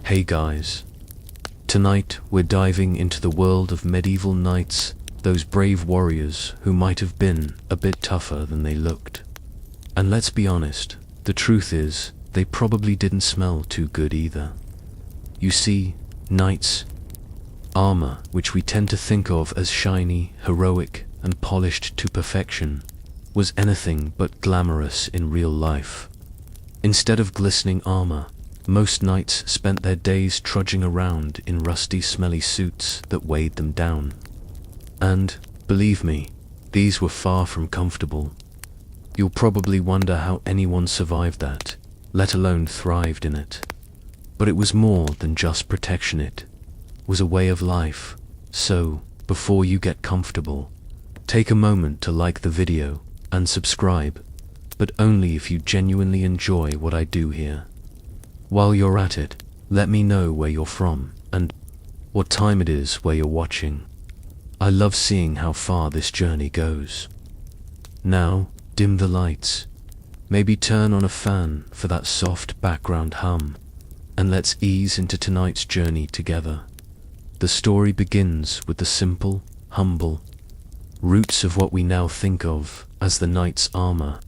Hey guys. Tonight we're diving into the world of medieval knights, those brave warriors who might have been a bit tougher than they looked. And let's be honest, the truth is, they probably didn't smell too good either. You see, knights' armor, which we tend to think of as shiny, heroic, and polished to perfection, was anything but glamorous in real life. Instead of glistening armor, most knights spent their days trudging around in rusty, smelly suits that weighed them down. And, believe me, these were far from comfortable. You'll probably wonder how anyone survived that, let alone thrived in it. But it was more than just protection, it was a way of life. So, before you get comfortable, take a moment to like the video and subscribe, but only if you genuinely enjoy what I do here. While you're at it, let me know where you're from and what time it is where you're watching. I love seeing how far this journey goes. Now, dim the lights. Maybe turn on a fan for that soft background hum, and let's ease into tonight's journey together. The story begins with the simple, humble roots of what we now think of as the knight's armor.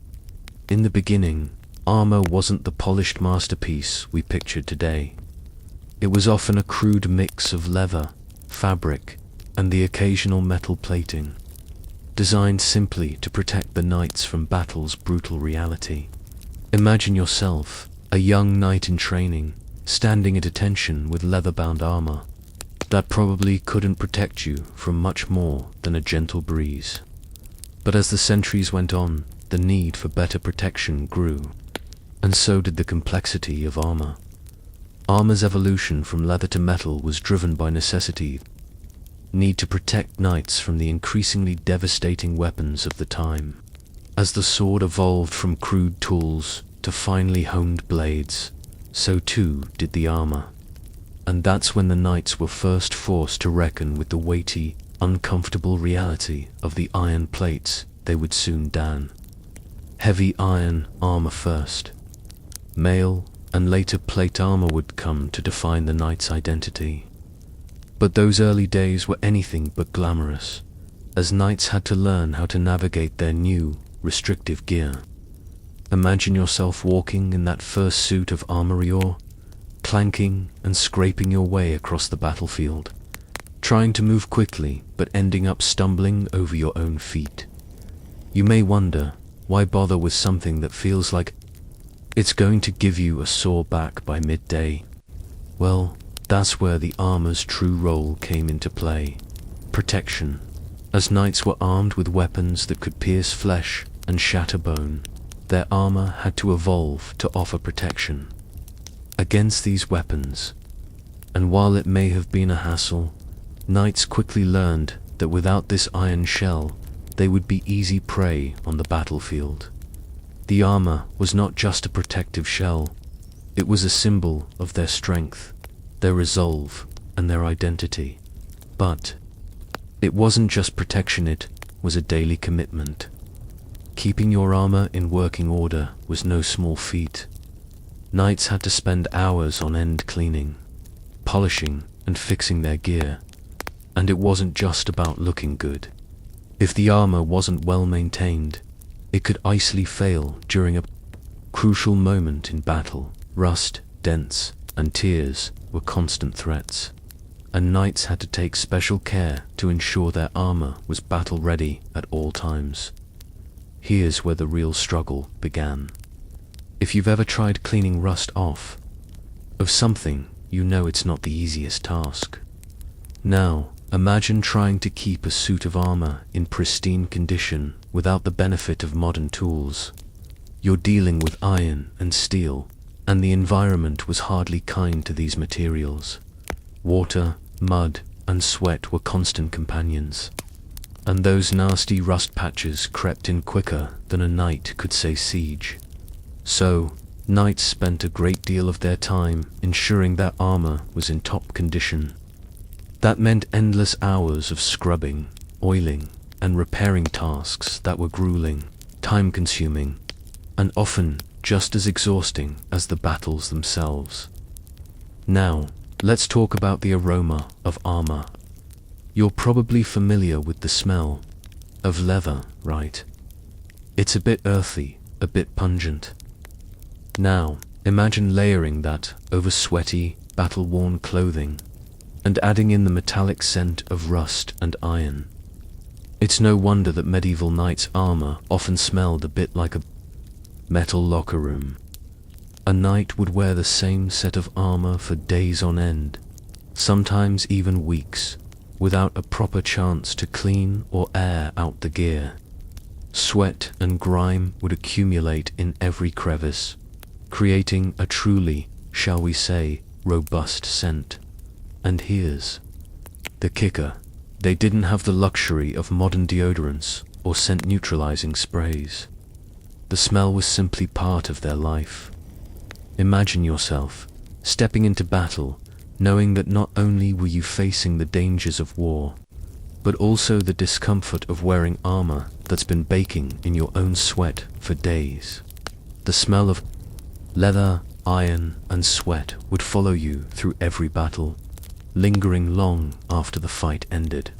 In the beginning, armor wasn't the polished masterpiece we pictured today. It was often a crude mix of leather, fabric, and the occasional metal plating, designed simply to protect the knights from battle's brutal reality. Imagine yourself, a young knight in training, standing at attention with leather-bound armor that probably couldn't protect you from much more than a gentle breeze. But as the centuries went on, the need for better protection grew, and so did the complexity of armor. Armor's evolution from leather to metal was driven by necessity, need to protect knights from the increasingly devastating weapons of the time. As the sword evolved from crude tools to finely honed blades, so too did the armor. And that's when the knights were first forced to reckon with the weighty, uncomfortable reality of the iron plates they would soon don. Heavy iron armor first. Mail and later plate armor would come to define the knight's identity. But those early days were anything but glamorous, as knights had to learn how to navigate their new, restrictive gear. Imagine yourself walking in that first suit of armor, clanking and scraping your way across the battlefield, trying to move quickly but ending up stumbling over your own feet. You may wonder, why bother with something that feels like it's going to give you a sore back by midday? Well, that's where the armor's true role came into play. Protection. As knights were armed with weapons that could pierce flesh and shatter bone, their armor had to evolve to offer protection against these weapons. And while it may have been a hassle, knights quickly learned that without this iron shell, they would be easy prey on the battlefield. The armor was not just a protective shell, it was a symbol of their strength, their resolve, and their identity. But it wasn't just protection, it was a daily commitment. Keeping your armor in working order was no small feat. Knights had to spend hours on end cleaning, polishing, and fixing their gear. And it wasn't just about looking good. If the armor wasn't well maintained, it could easily fail during a crucial moment in battle. Rust, dents, and tears were constant threats, and knights had to take special care to ensure their armor was battle-ready at all times. Here's where the real struggle began. If you've ever tried cleaning rust off of something, you know it's not the easiest task. Now, imagine trying to keep a suit of armor in pristine condition without the benefit of modern tools. You're dealing with iron and steel, and the environment was hardly kind to these materials. Water, mud, and sweat were constant companions, and those nasty rust patches crept in quicker than a knight could say siege. So, knights spent a great deal of their time ensuring their armor was in top condition. That meant endless hours of scrubbing, oiling, and repairing tasks that were grueling, time-consuming, and often just as exhausting as the battles themselves. Now, let's talk about the aroma of armor. You're probably familiar with the smell of leather, right? It's a bit earthy, a bit pungent. Now, imagine layering that over sweaty, battle-worn clothing, and adding in the metallic scent of rust and iron. It's no wonder that medieval knights' armor often smelled a bit like a metal locker room. A knight would wear the same set of armor for days on end, sometimes even weeks, without a proper chance to clean or air out the gear. Sweat and grime would accumulate in every crevice, creating a truly, shall we say, robust scent. And here's the kicker. They didn't have the luxury of modern deodorants or scent neutralizing sprays. The smell was simply part of their life. Imagine yourself stepping into battle, knowing that not only were you facing the dangers of war, but also the discomfort of wearing armor that's been baking in your own sweat for days. The smell of leather, iron, and sweat would follow you through every battle, lingering long after the fight ended.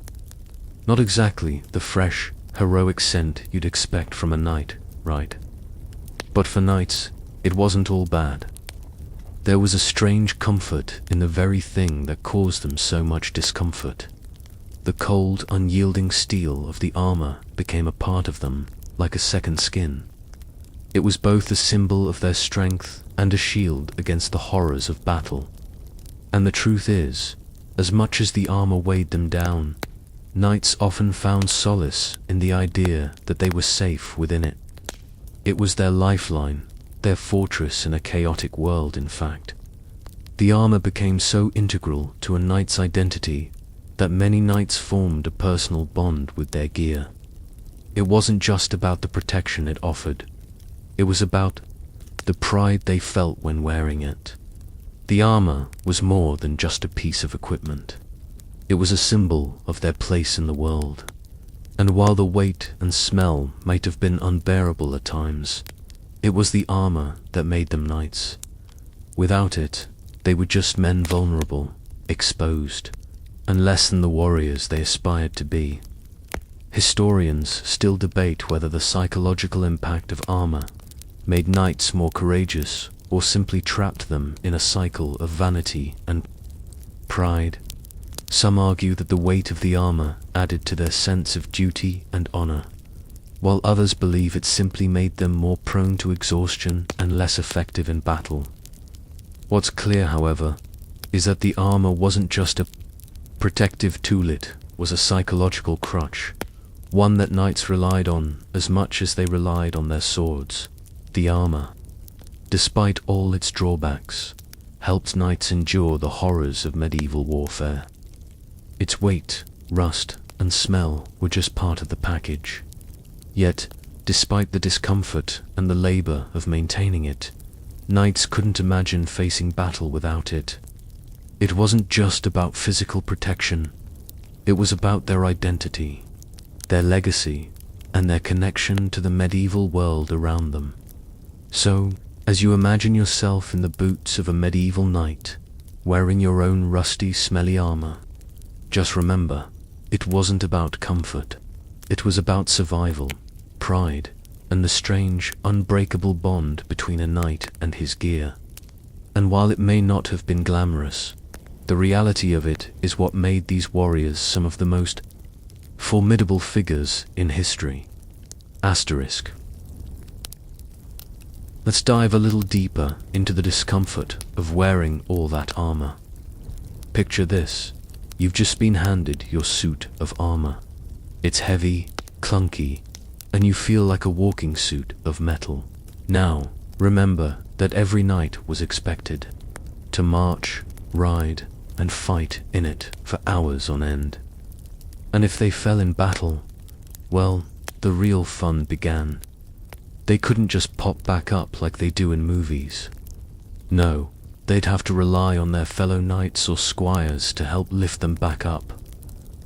Not exactly the fresh, heroic scent you'd expect from a knight, right? But for knights, it wasn't all bad. There was a strange comfort in the very thing that caused them so much discomfort. The cold, unyielding steel of the armor became a part of them, like a second skin. It was both a symbol of their strength and a shield against the horrors of battle. And the truth is, as much as the armor weighed them down, knights often found solace in the idea that they were safe within it. It was their lifeline, their fortress in a chaotic world, in fact. The armor became so integral to a knight's identity that many knights formed a personal bond with their gear. It wasn't just about the protection it offered. It was about the pride they felt when wearing it. The armor was more than just a piece of equipment. It was a symbol of their place in the world. And while the weight and smell might have been unbearable at times, it was the armor that made them knights. Without it, they were just men vulnerable, exposed, and less than the warriors they aspired to be. Historians still debate whether the psychological impact of armor made knights more courageous or simply trapped them in a cycle of vanity and pride. Some argue that the weight of the armor added to their sense of duty and honor, while others believe it simply made them more prone to exhaustion and less effective in battle. What's clear, however, is that the armor wasn't just a protective tool, it was a psychological crutch, one that knights relied on as much as they relied on their swords. The armor, despite all its drawbacks, helped knights endure the horrors of medieval warfare. Its weight, rust, and smell were just part of the package. Yet, despite the discomfort and the labor of maintaining it, knights couldn't imagine facing battle without it. It wasn't just about physical protection. It was about their identity, their legacy, and their connection to the medieval world around them. So, as you imagine yourself in the boots of a medieval knight, wearing your own rusty, smelly armor, just remember, it wasn't about comfort. It was about survival, pride, and the strange, unbreakable bond between a knight and his gear. And while it may not have been glamorous, the reality of it is what made these warriors some of the most formidable figures in history. Asterisk. Let's dive a little deeper into the discomfort of wearing all that armor. Picture this. You've just been handed your suit of armor. It's heavy, clunky, and you feel like a walking suit of metal. Now, remember that every knight was expected to march, ride, and fight in it for hours on end. And if they fell in battle, well, the real fun began. They couldn't just pop back up like they do in movies. No, they'd have to rely on their fellow knights or squires to help lift them back up.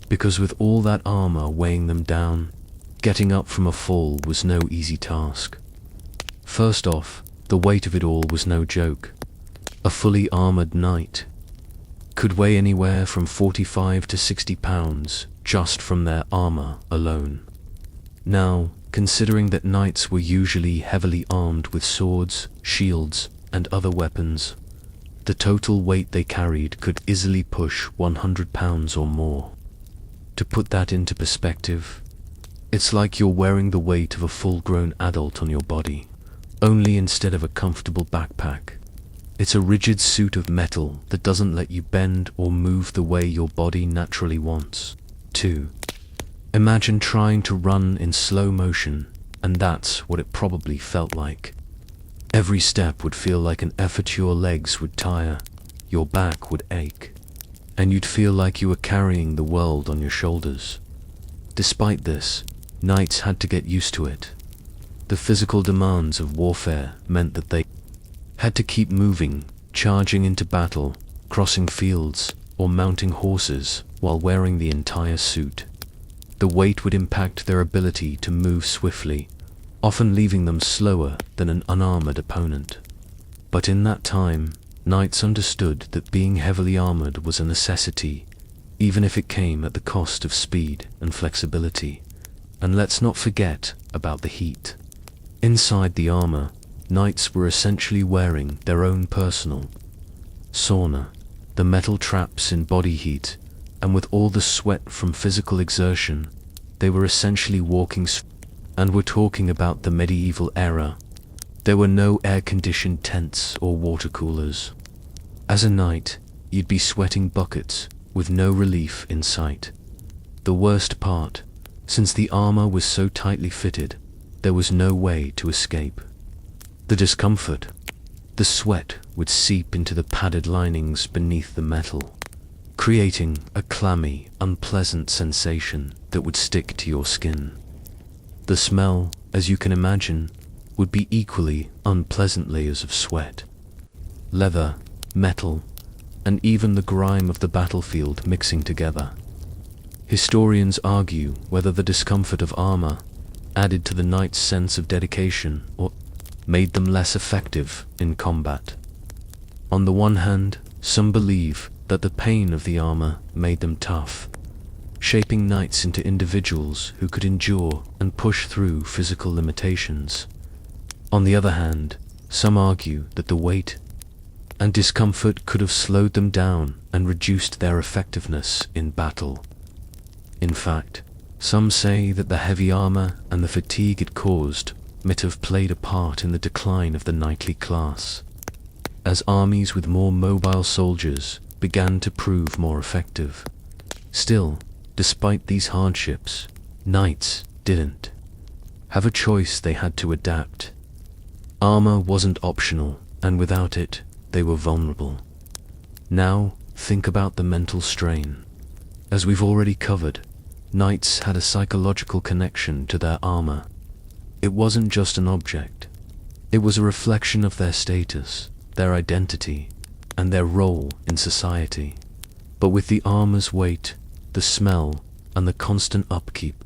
Because with all that armor weighing them down, getting up from a fall was no easy task. First off, the weight of it all was no joke. A fully armored knight could weigh anywhere from 45 to 60 pounds just from their armor alone. Now, considering that knights were usually heavily armed with swords, shields, and other weapons, the total weight they carried could easily push 100 pounds or more. To put that into perspective, it's like you're wearing the weight of a full-grown adult on your body, only instead of a comfortable backpack. It's a rigid suit of metal that doesn't let you bend or move the way your body naturally wants to. Imagine trying to run in slow motion, and that's what it probably felt like. Every step would feel like an effort, your legs would tire, your back would ache, and you'd feel like you were carrying the world on your shoulders. Despite this, knights had to get used to it. The physical demands of warfare meant that they had to keep moving, charging into battle, crossing fields, or mounting horses while wearing the entire suit. The weight would impact their ability to move swiftly, often leaving them slower than an unarmored opponent. But in that time, knights understood that being heavily armored was a necessity, even if it came at the cost of speed and flexibility. And let's not forget about the heat. Inside the armor, knights were essentially wearing their own personal sauna, the metal traps in body heat, and with all the sweat from physical exertion, they were essentially walking. And we're talking about the medieval era. There were no air-conditioned tents or water coolers. As a knight, you'd be sweating buckets with no relief in sight. The worst part, since the armor was so tightly fitted, there was no way to escape. The discomfort, the sweat would seep into the padded linings beneath the metal, creating a clammy, unpleasant sensation that would stick to your skin. The smell, as you can imagine, would be equally unpleasant. Layers of sweat, leather, metal, and even the grime of the battlefield mixing together. Historians argue whether the discomfort of armor added to the knight's sense of dedication or made them less effective in combat. On the one hand, some believe that the pain of the armor made them tough, shaping knights into individuals who could endure and push through physical limitations. On the other hand, some argue that the weight and discomfort could have slowed them down and reduced their effectiveness in battle. In fact, some say that the heavy armor and the fatigue it caused might have played a part in the decline of the knightly class, as armies with more mobile soldiers began to prove more effective. Still, despite these hardships, knights didn't have a choice. They had to adapt. Armor wasn't optional, and without it, they were vulnerable. Now, think about the mental strain. As we've already covered, knights had a psychological connection to their armor. It wasn't just an object. It was a reflection of their status, their identity, and their role in society. But with the armor's weight, the smell, and the constant upkeep,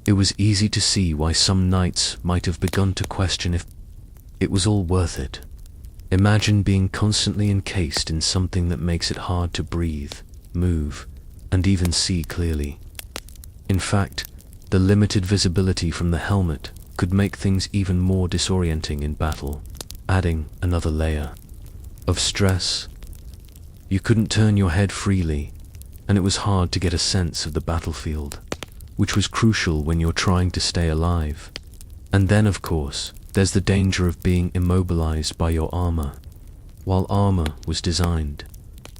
it was easy to see why some knights might have begun to question if it was all worth it. Imagine being constantly encased in something that makes it hard to breathe, move, and even see clearly. In fact, the limited visibility from the helmet could make things even more disorienting in battle, adding another layer of stress. You couldn't turn your head freely, and it was hard to get a sense of the battlefield, which was crucial when you're trying to stay alive. And then, of course, there's the danger of being immobilized by your armor. While armor was designed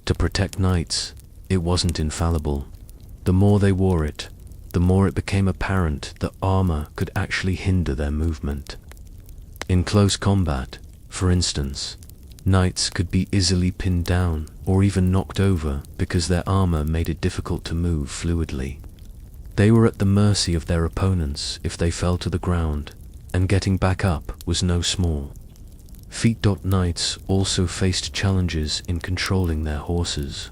to protect knights, it wasn't infallible. The more they wore it, the more it became apparent that armor could actually hinder their movement. In close combat, for instance, knights could be easily pinned down or even knocked over because their armor made it difficult to move fluidly. They were at the mercy of their opponents if they fell to the ground, and getting back up was no small feat. Knights also faced challenges in controlling their horses.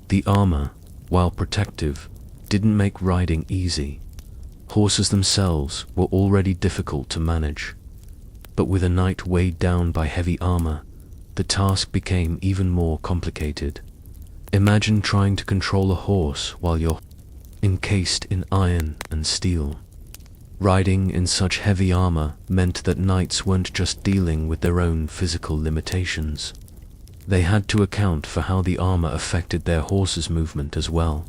The armor, while protective, didn't make riding easy. Horses themselves were already difficult to manage, but with a knight weighed down by heavy armor, the task became even more complicated. Imagine trying to control a horse while you're encased in iron and steel. Riding in such heavy armor meant that knights weren't just dealing with their own physical limitations. They had to account for how the armor affected their horse's movement as well.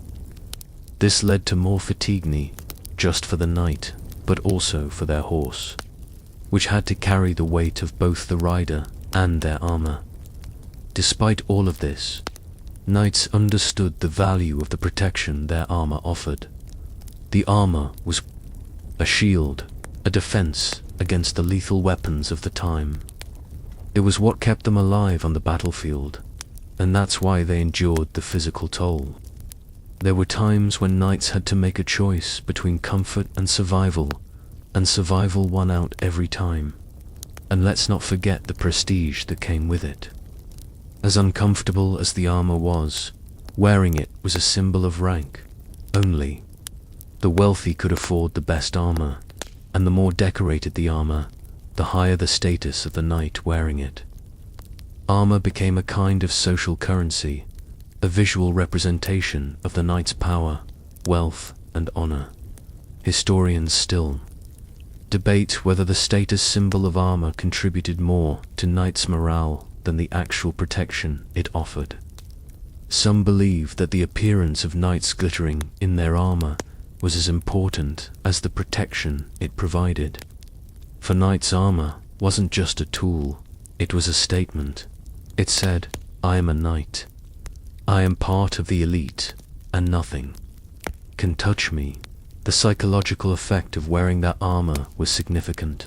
This led to more fatigue, just for the knight, but also for their horse, which had to carry the weight of both the rider and their armor. Despite all of this, knights understood the value of the protection their armor offered. The armor was a shield, a defense against the lethal weapons of the time. It was what kept them alive on the battlefield, and that's why they endured the physical toll. There were times when knights had to make a choice between comfort and survival won out every time. And let's not forget the prestige that came with it. As uncomfortable as the armor was, wearing it was a symbol of rank. Only the wealthy could afford the best armor, and the more decorated the armor, the higher the status of the knight wearing it. Armor became a kind of social currency, a visual representation of the knight's power, wealth, and honor. Historians still debate whether the status symbol of armor contributed more to knights' morale than the actual protection it offered. Some believe that the appearance of knights glittering in their armor was as important as the protection it provided. For knights, armor wasn't just a tool, it was a statement. It said, "I am a knight. I am part of the elite, and nothing can touch me." The psychological effect of wearing that armor was significant,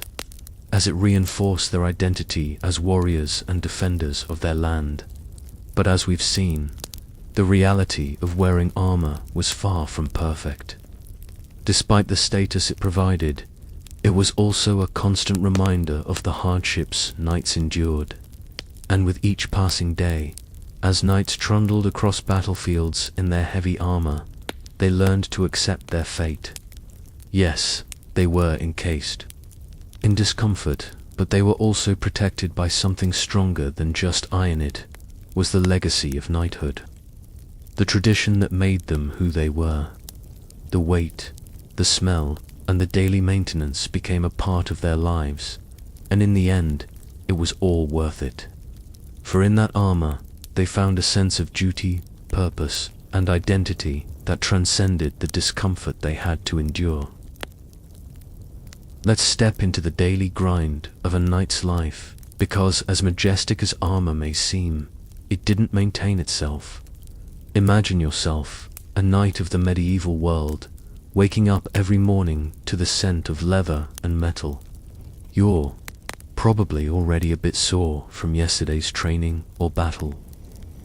as it reinforced their identity as warriors and defenders of their land. But as we've seen, the reality of wearing armor was far from perfect. Despite the status it provided, it was also a constant reminder of the hardships knights endured. And with each passing day, as knights trundled across battlefields in their heavy armor, they learned to accept their fate. Yes, they were encased in discomfort, but they were also protected by something stronger than just iron. It was the legacy of knighthood, the tradition that made them who they were. The weight, the smell, and the daily maintenance became a part of their lives, and in the end, it was all worth it. For in that armor, they found a sense of duty, purpose, and identity that transcended the discomfort they had to endure. Let's step into the daily grind of a knight's life, because as majestic as armor may seem, it didn't maintain itself. Imagine yourself, a knight of the medieval world, waking up every morning to the scent of leather and metal. You're probably already a bit sore from yesterday's training or battle,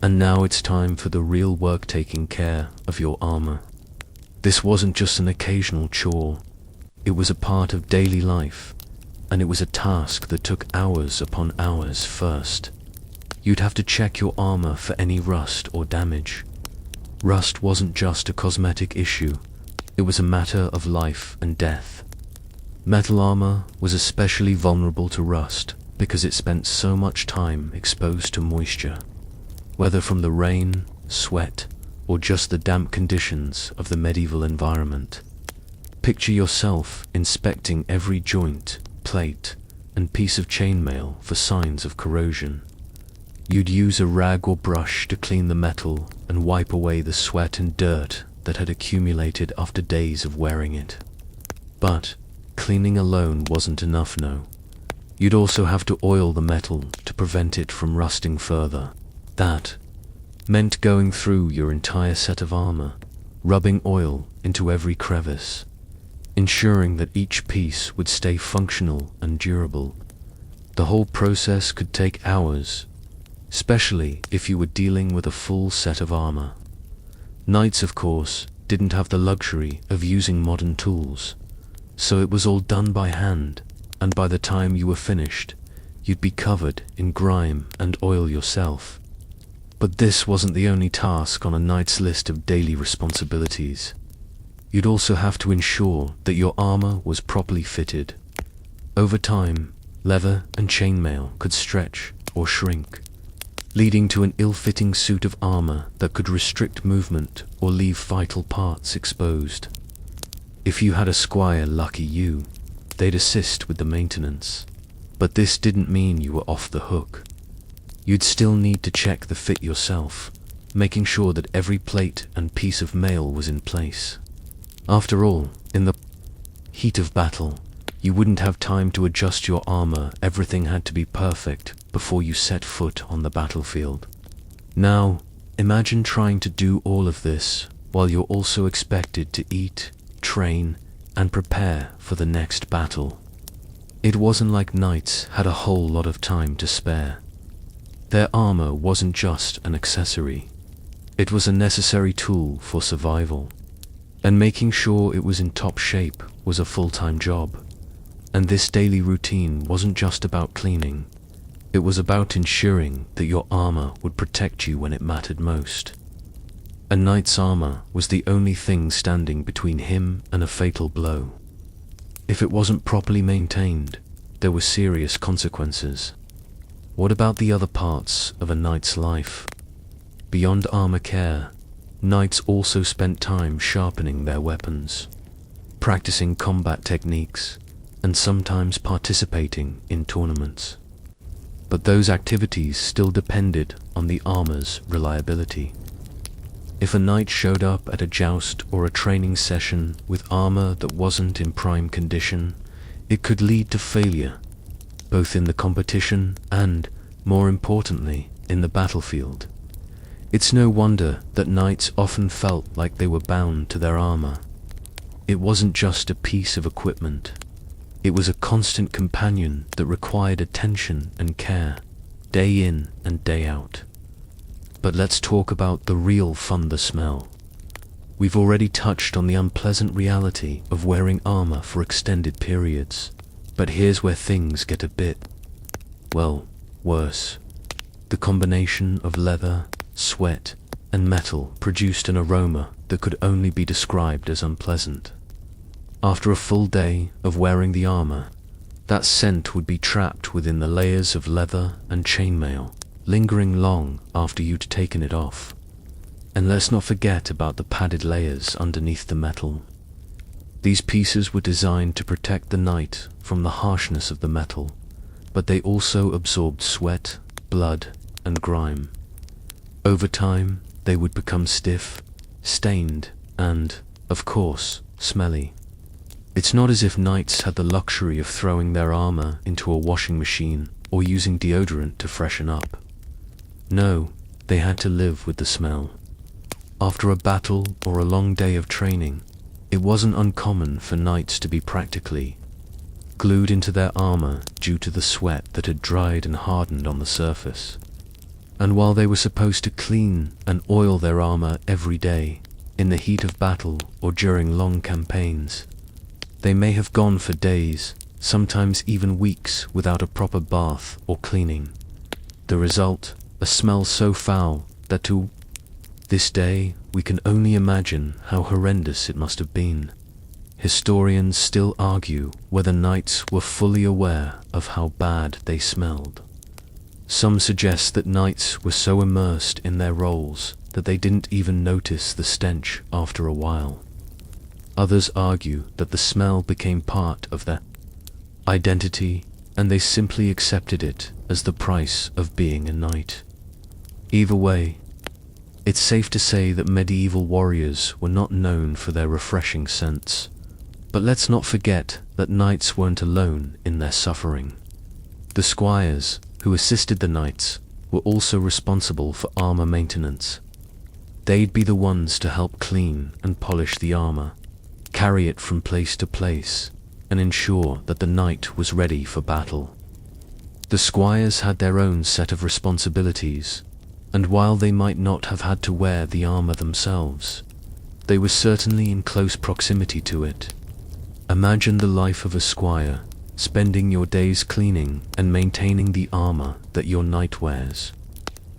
and now it's time for the real work, taking care of your armor. This wasn't just an occasional chore, it was a part of daily life, and it was a task that took hours upon hours. First, you'd have to check your armor for any rust or damage. Rust wasn't just a cosmetic issue, it was a matter of life and death. Metal armor was especially vulnerable to rust because it spent so much time exposed to moisture, whether from the rain, sweat, or just the damp conditions of the medieval environment. Picture yourself inspecting every joint, plate, and piece of chainmail for signs of corrosion. You'd use a rag or brush to clean the metal and wipe away the sweat and dirt that had accumulated after days of wearing it. But cleaning alone wasn't enough, no. You'd also have to oil the metal to prevent it from rusting further. That meant going through your entire set of armor, rubbing oil into every crevice, ensuring that each piece would stay functional and durable. The whole process could take hours, especially if you were dealing with a full set of armor. Knights, of course, didn't have the luxury of using modern tools, so it was all done by hand, and by the time you were finished, you'd be covered in grime and oil yourself. But this wasn't the only task on a knight's list of daily responsibilities. You'd also have to ensure that your armor was properly fitted. Over time, leather and chainmail could stretch or shrink, leading to an ill-fitting suit of armor that could restrict movement or leave vital parts exposed. If you had a squire, lucky you, they'd assist with the maintenance. But this didn't mean you were off the hook. You'd still need to check the fit yourself, making sure that every plate and piece of mail was in place. After all, in the heat of battle, you wouldn't have time to adjust your armor. Everything had to be perfect before you set foot on the battlefield. Now, imagine trying to do all of this while you're also expected to eat, train, and prepare for the next battle. It wasn't like knights had a whole lot of time to spare. Their armor wasn't just an accessory. It was a necessary tool for survival. And making sure it was in top shape was a full-time job. And this daily routine wasn't just about cleaning. It was about ensuring that your armor would protect you when it mattered most. A knight's armor was the only thing standing between him and a fatal blow. If it wasn't properly maintained, there were serious consequences. What about the other parts of a knight's life? Beyond armor care, knights also spent time sharpening their weapons, practicing combat techniques, and sometimes participating in tournaments. But those activities still depended on the armor's reliability. If a knight showed up at a joust or a training session with armor that wasn't in prime condition, it could lead to failure, both in the competition and, more importantly, in the battlefield. It's no wonder that knights often felt like they were bound to their armor. It wasn't just a piece of equipment. It was a constant companion that required attention and care, day in and day out. But let's talk about the real fun, the smell. We've already touched on the unpleasant reality of wearing armor for extended periods. But here's where things get a bit, well, worse. The combination of leather, sweat, and metal produced an aroma that could only be described as unpleasant. After a full day of wearing the armor, that scent would be trapped within the layers of leather and chainmail, lingering long after you'd taken it off. And let's not forget about the padded layers underneath the metal. These pieces were designed to protect the knight from the harshness of the metal, but they also absorbed sweat, blood, and grime. Over time, they would become stiff, stained, and, of course, smelly. It's not as if knights had the luxury of throwing their armor into a washing machine or using deodorant to freshen up. No, they had to live with the smell. After a battle or a long day of training, it wasn't uncommon for knights to be practically glued into their armor due to the sweat that had dried and hardened on the surface. And while they were supposed to clean and oil their armor every day, in the heat of battle or during long campaigns, they may have gone for days, sometimes even weeks, without a proper bath or cleaning. The result, a smell so foul that to this day we can only imagine how horrendous it must have been. Historians still argue whether knights were fully aware of how bad they smelled. Some suggest that knights were so immersed in their roles that they didn't even notice the stench after a while. Others argue that the smell became part of their identity and they simply accepted it as the price of being a knight. Either way, it's safe to say that medieval warriors were not known for their refreshing scents. But let's not forget that knights weren't alone in their suffering. The squires, who assisted the knights, were also responsible for armor maintenance. They'd be the ones to help clean and polish the armor, carry it from place to place, and ensure that the knight was ready for battle. The squires had their own set of responsibilities, and while they might not have had to wear the armor themselves, they were certainly in close proximity to it. Imagine the life of a squire, spending your days cleaning and maintaining the armor that your knight wears,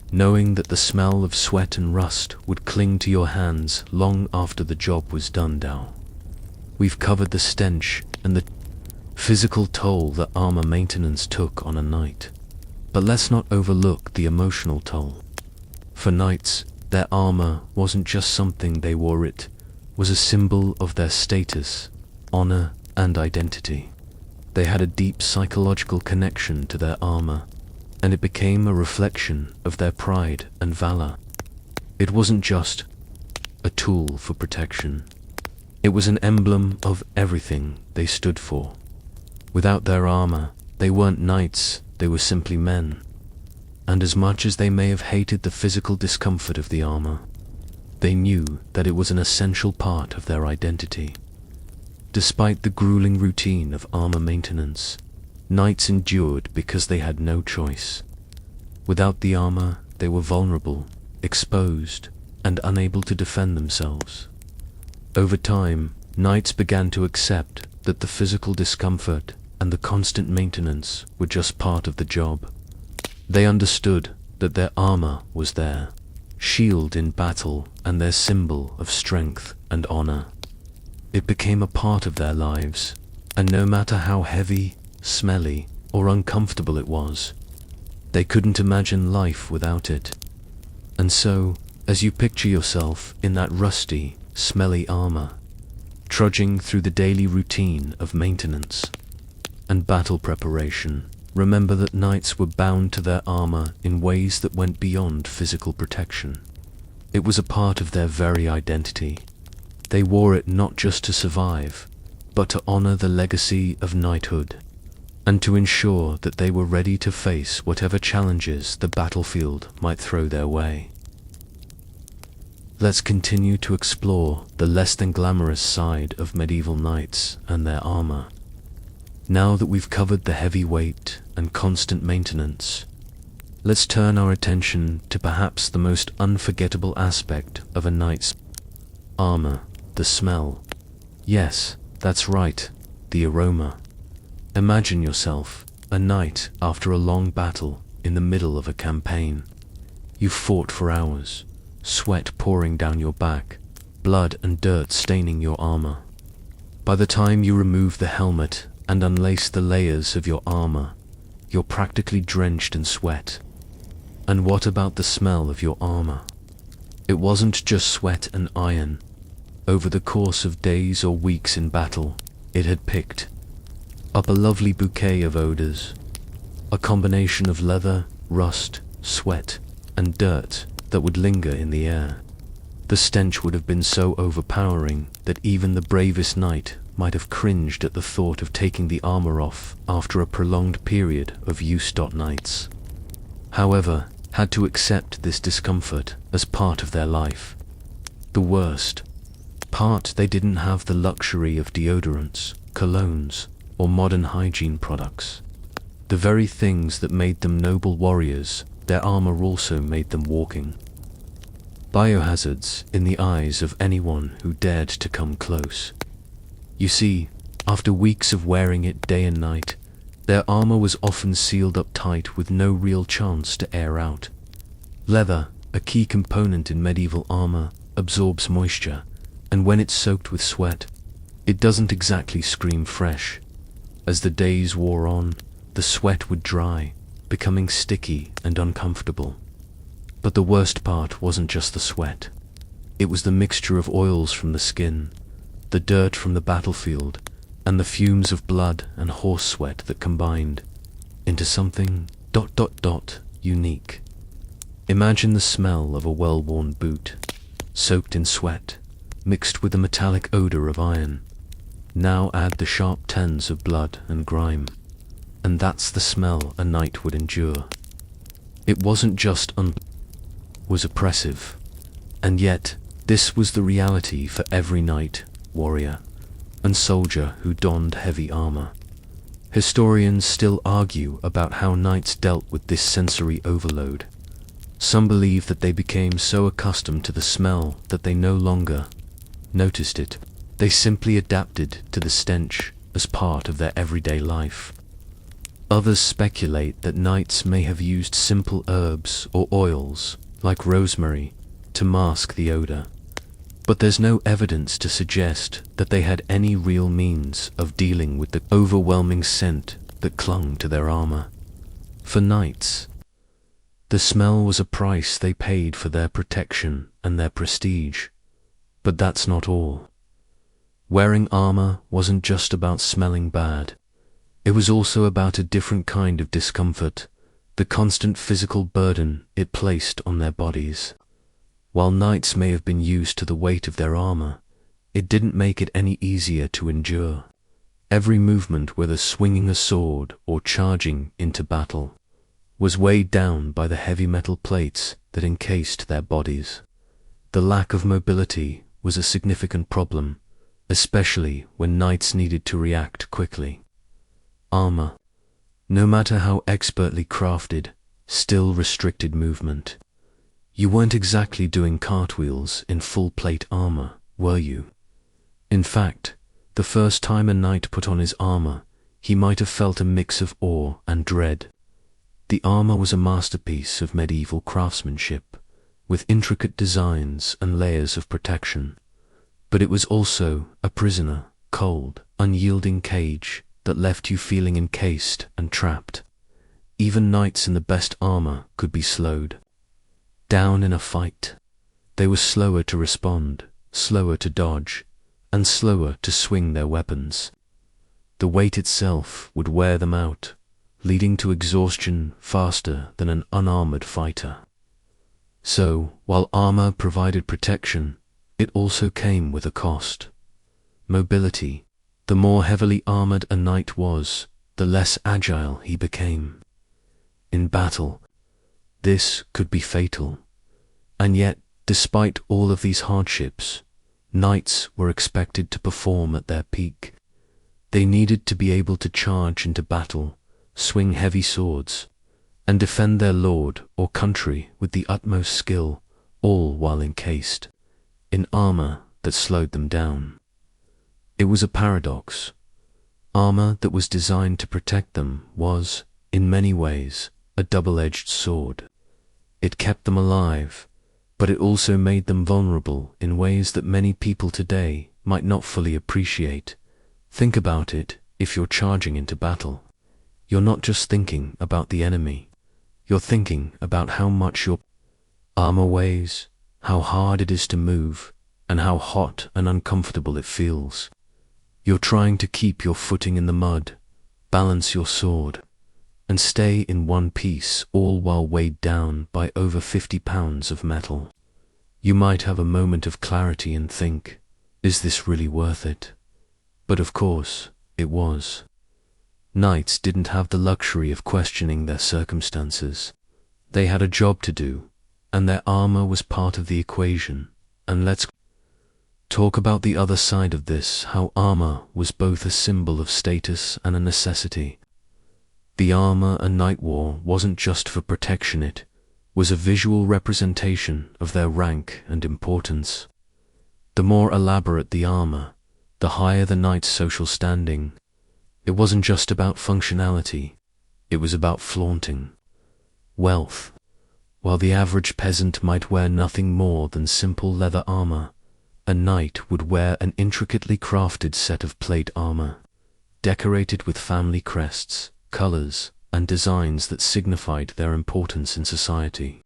knowing that the smell of sweat and rust would cling to your hands long after the job was done. Now, we've covered the stench and the physical toll that armor maintenance took on a knight. But let's not overlook the emotional toll. For knights, their armor wasn't just something they wore, it was a symbol of their status, honor, and identity. They had a deep psychological connection to their armor, and it became a reflection of their pride and valor. It wasn't just a tool for protection. It was an emblem of everything they stood for. Without their armor, they weren't knights, they were simply men. And as much as they may have hated the physical discomfort of the armor, they knew that it was an essential part of their identity. Despite the grueling routine of armor maintenance, knights endured because they had no choice. Without the armor, they were vulnerable, exposed, and unable to defend themselves. Over time, knights began to accept that the physical discomfort and the constant maintenance were just part of the job. They understood that their armor was their shield in battle and their symbol of strength and honor. It became a part of their lives, and no matter how heavy, smelly, or uncomfortable it was, they couldn't imagine life without it. And so, as you picture yourself in that rusty, smelly armor, trudging through the daily routine of maintenance and battle preparation, remember that knights were bound to their armor in ways that went beyond physical protection. It was a part of their very identity. They wore it not just to survive, but to honor the legacy of knighthood, and to ensure that they were ready to face whatever challenges the battlefield might throw their way. Let's continue to explore the less than glamorous side of medieval knights and their armor. Now that we've covered the heavy weight and constant maintenance, let's turn our attention to perhaps the most unforgettable aspect of a knight's armor, the smell. Yes, that's right, the aroma. Imagine yourself, a knight after a long battle in the middle of a campaign. You've fought for hours, sweat pouring down your back, blood and dirt staining your armor. By the time you remove the helmet and unlace the layers of your armor, you're practically drenched in sweat. And what about the smell of your armor? It wasn't just sweat and iron. Over the course of days or weeks in battle, it had picked up a lovely bouquet of odors, a combination of leather, rust, sweat, and dirt that would linger in the air. The stench would have been so overpowering that even the bravest knight might have cringed at the thought of taking the armor off after a prolonged period of use. Knights, however, had to accept this discomfort as part of their life. The worst part, they didn't have the luxury of deodorants, colognes, or modern hygiene products. The very things that made them noble warriors, their armor also made them walking biohazards in the eyes of anyone who dared to come close. You see, after weeks of wearing it day and night, their armor was often sealed up tight with no real chance to air out. Leather, a key component in medieval armor, absorbs moisture, and when it's soaked with sweat, it doesn't exactly scream fresh. As the days wore on, the sweat would dry, becoming sticky and uncomfortable. But the worst part wasn't just the sweat. It was the mixture of oils from the skin, the dirt from the battlefield, and the fumes of blood and horse sweat that combined into something ... unique. Imagine the smell of a well-worn boot, soaked in sweat, mixed with the metallic odor of iron. Now add the sharp tans of blood and grime, and that's the smell a knight would endure. It wasn't just was oppressive, and yet this was the reality for every knight, warrior, and soldier who donned heavy armor. Historians still argue about how knights dealt with this sensory overload. Some believe that they became so accustomed to the smell that they no longer noticed it. They simply adapted to the stench as part of their everyday life. Others speculate that knights may have used simple herbs or oils, like rosemary, to mask the odor, but there's no evidence to suggest that they had any real means of dealing with the overwhelming scent that clung to their armor. For knights, the smell was a price they paid for their protection and their prestige. But that's not all. Wearing armor wasn't just about smelling bad. It was also about a different kind of discomfort, the constant physical burden it placed on their bodies. While knights may have been used to the weight of their armor, it didn't make it any easier to endure. Every movement, whether swinging a sword or charging into battle, was weighed down by the heavy metal plates that encased their bodies. The lack of mobility was a significant problem, especially when knights needed to react quickly. Armor, no matter how expertly crafted, still restricted movement. You weren't exactly doing cartwheels in full plate armor, were you? In fact, the first time a knight put on his armor, he might have felt a mix of awe and dread. The armor was a masterpiece of medieval craftsmanship, with intricate designs and layers of protection. But it was also a prisoner, cold, unyielding cage that left you feeling encased and trapped. Even knights in the best armor could be slowed down in a fight. They were slower to respond, slower to dodge, and slower to swing their weapons. The weight itself would wear them out, leading to exhaustion faster than an unarmored fighter. So, while armor provided protection, it also came with a cost. Mobility. The more heavily armored a knight was, the less agile he became. In battle, this could be fatal. And yet, despite all of these hardships, knights were expected to perform at their peak. They needed to be able to charge into battle, swing heavy swords, and defend their lord or country with the utmost skill, all while encased in armor that slowed them down. It was a paradox. Armor that was designed to protect them was, in many ways, a double-edged sword. It kept them alive, but it also made them vulnerable in ways that many people today might not fully appreciate. Think about it. If you're charging into battle, you're not just thinking about the enemy. You're thinking about how much your armor weighs, how hard it is to move, and how hot and uncomfortable it feels. You're trying to keep your footing in the mud, balance your sword, and stay in one piece, all while weighed down by over 50 pounds of metal. You might have a moment of clarity and think, is this really worth it? But of course, it was. Knights didn't have the luxury of questioning their circumstances. They had a job to do, and their armor was part of the equation. And let's talk about the other side of this, how armor was both a symbol of status and a necessity. The armor a knight wore wasn't just for protection, it was a visual representation of their rank and importance. The more elaborate the armor, the higher the knight's social standing. It wasn't just about functionality, it was about flaunting wealth. While the average peasant might wear nothing more than simple leather armor, a knight would wear an intricately crafted set of plate armor, decorated with family crests, colors, and designs that signified their importance in society.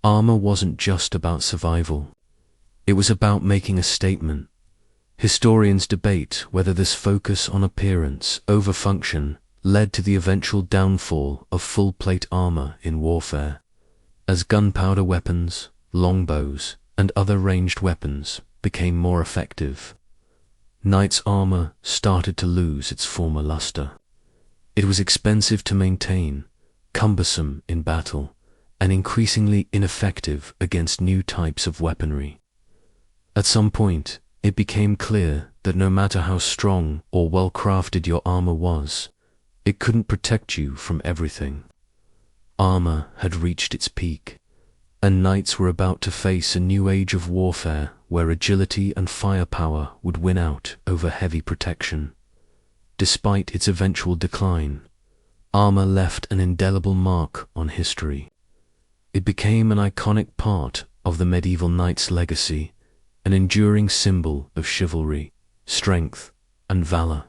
Armor wasn't just about survival, it was about making a statement. Historians debate whether this focus on appearance over function led to the eventual downfall of full plate armor in warfare, as gunpowder weapons, longbows, and other ranged weapons became more effective. Knight's armor started to lose its former luster. It was expensive to maintain, cumbersome in battle, and increasingly ineffective against new types of weaponry. At some point, it became clear that no matter how strong or well-crafted your armor was, it couldn't protect you from everything. Armor had reached its peak, and knights were about to face a new age of warfare where agility and firepower would win out over heavy protection. Despite its eventual decline, armor left an indelible mark on history. It became an iconic part of the medieval knight's legacy, an enduring symbol of chivalry, strength, and valor.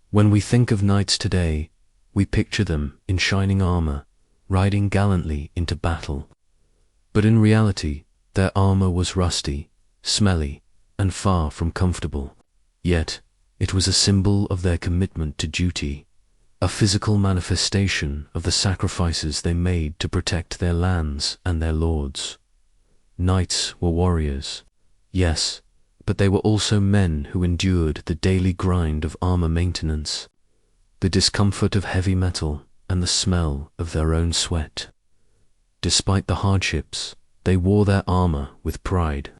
When we think of knights today, we picture them in shining armor, riding gallantly into battle. But in reality, their armor was rusty, smelly, and far from comfortable. Yet, it was a symbol of their commitment to duty, a physical manifestation of the sacrifices they made to protect their lands and their lords. Knights were warriors, yes, but they were also men who endured the daily grind of armor maintenance, the discomfort of heavy metal, and the smell of their own sweat. Despite the hardships, they wore their armor with pride,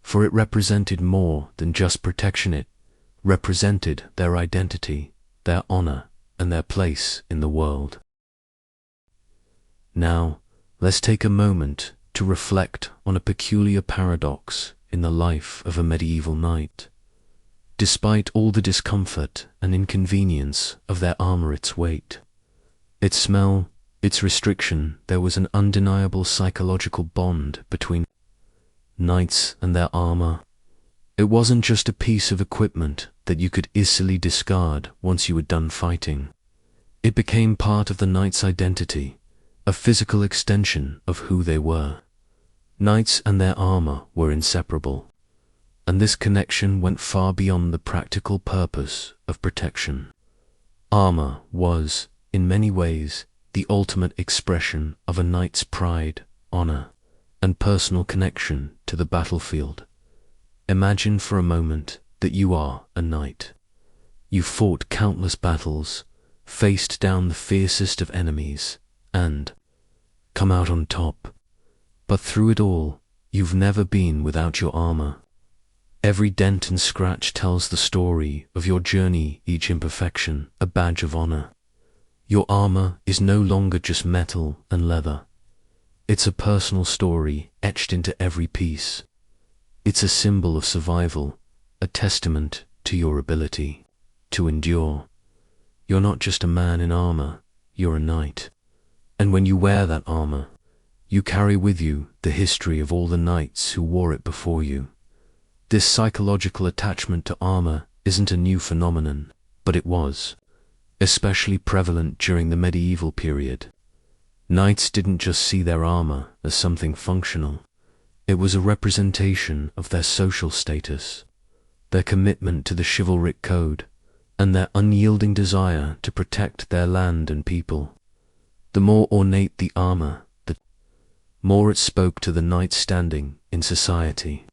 for it represented more than just protection. It represented their identity, their honor, and their place in the world. Now, let's take a moment to reflect on a peculiar paradox in the life of a medieval knight. Despite all the discomfort and inconvenience of their armor, its weight, its smell, its restriction, there was an undeniable psychological bond between knights and their armor. It wasn't just a piece of equipment that you could easily discard once you were done fighting. It became part of the knight's identity, a physical extension of who they were. Knights and their armor were inseparable, and this connection went far beyond the practical purpose of protection. Armor was, in many ways, the ultimate expression of a knight's pride, honor, and personal connection to the battlefield. Imagine for a moment that you are a knight. You fought countless battles, faced down the fiercest of enemies, and come out on top. But through it all, you've never been without your armor. Every dent and scratch tells the story of your journey, each imperfection a badge of honor. Your armor is no longer just metal and leather. It's a personal story etched into every piece. It's a symbol of survival, a testament to your ability to endure. You're not just a man in armor, you're a knight. And when you wear that armor, you carry with you the history of all the knights who wore it before you. This psychological attachment to armor isn't a new phenomenon, but it was especially prevalent during the medieval period. Knights didn't just see their armor as something functional. It was a representation of their social status, their commitment to the chivalric code, and their unyielding desire to protect their land and people. The more ornate the armor, the more it spoke to the knight's standing in society.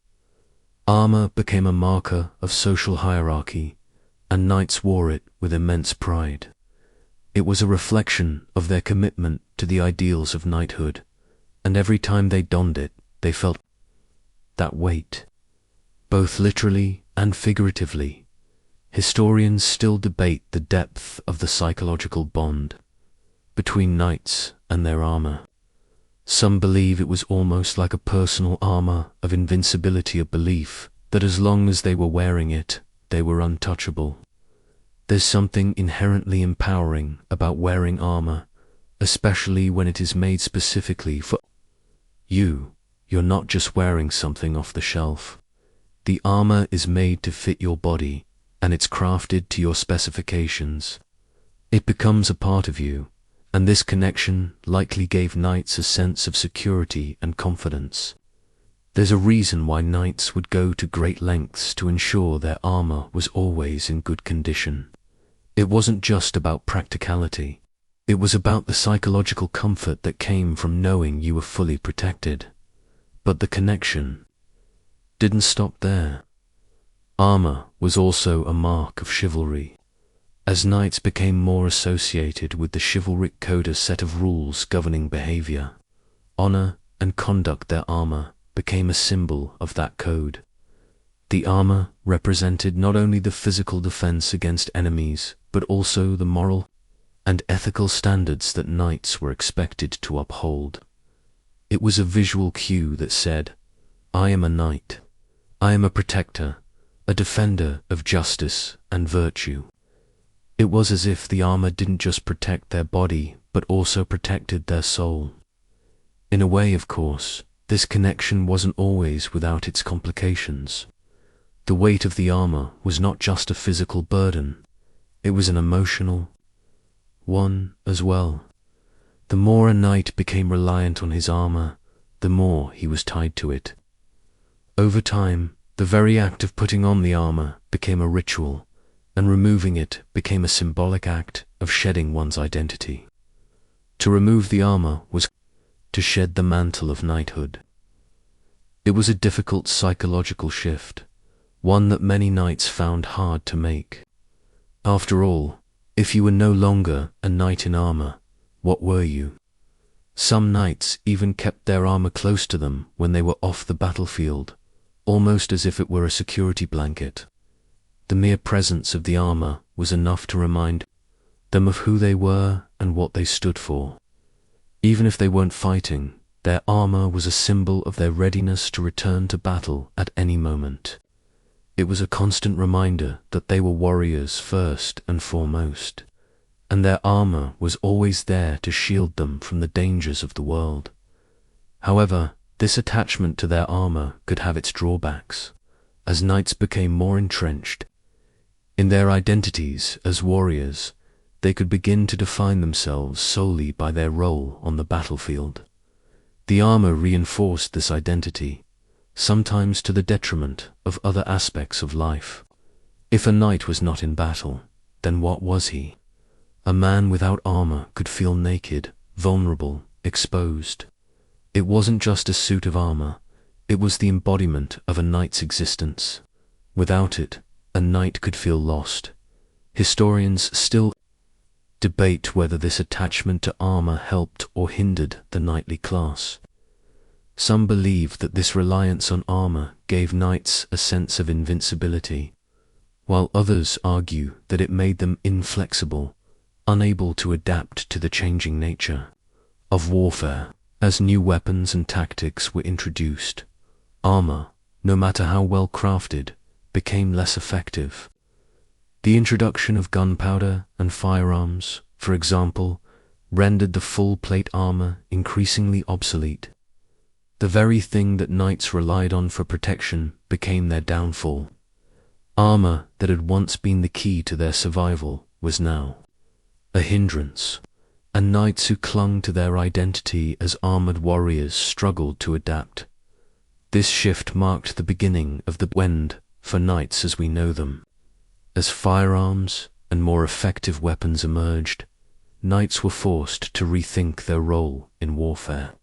Armor became a marker of social hierarchy, and knights wore it with immense pride. It was a reflection of their commitment to the ideals of knighthood, and every time they donned it, they felt that weight, both literally and figuratively. Historians still debate the depth of the psychological bond between knights and their armor. Some believe it was almost like a personal armor of invincibility, a belief that as long as they were wearing it, they were untouchable. There's something inherently empowering about wearing armor, especially when it is made specifically for you. You're not just wearing something off the shelf. The armor is made to fit your body, and it's crafted to your specifications. It becomes a part of you, and this connection likely gave knights a sense of security and confidence. There's a reason why knights would go to great lengths to ensure their armor was always in good condition. It wasn't just about practicality. It was about the psychological comfort that came from knowing you were fully protected. But the connection didn't stop there. Armor was also a mark of chivalry. As knights became more associated with the chivalric code, a set of rules governing behavior, honor, and conduct, their armor became a symbol of that code. The armor represented not only the physical defense against enemies, but also the moral and ethical standards that knights were expected to uphold. It was a visual cue that said, I am a knight. I am a protector, a defender of justice and virtue. It was as if the armor didn't just protect their body, but also protected their soul. In a way, of course, this connection wasn't always without its complications. The weight of the armor was not just a physical burden. It was an emotional one as well. The more a knight became reliant on his armor, the more he was tied to it. Over time, the very act of putting on the armor became a ritual, and removing it became a symbolic act of shedding one's identity. To remove the armor was to shed the mantle of knighthood. It was a difficult psychological shift, one that many knights found hard to make. After all, if you were no longer a knight in armor, what were you? Some knights even kept their armor close to them when they were off the battlefield, almost as if it were a security blanket. The mere presence of the armor was enough to remind them of who they were and what they stood for. Even if they weren't fighting, their armor was a symbol of their readiness to return to battle at any moment. It was a constant reminder that they were warriors first and foremost, and their armor was always there to shield them from the dangers of the world. However, this attachment to their armor could have its drawbacks, as knights became more entrenched in their identities as warriors. They could begin to define themselves solely by their role on the battlefield. The armor reinforced this identity, sometimes to the detriment of other aspects of life. If a knight was not in battle, then what was he? A man without armor could feel naked, vulnerable, exposed. It wasn't just a suit of armor, it was the embodiment of a knight's existence. Without it, a knight could feel lost. Historians still debate whether this attachment to armor helped or hindered the knightly class. Some believe that this reliance on armor gave knights a sense of invincibility, while others argue that it made them inflexible, unable to adapt to the changing nature of warfare. As new weapons and tactics were introduced, armor, no matter how well crafted, became less effective. The introduction of gunpowder and firearms, for example, rendered the full-plate armor increasingly obsolete. The very thing that knights relied on for protection became their downfall. Armor that had once been the key to their survival was now a hindrance, and knights who clung to their identity as armored warriors struggled to adapt. This shift marked the beginning of the end for knights as we know them. As firearms and more effective weapons emerged, knights were forced to rethink their role in warfare.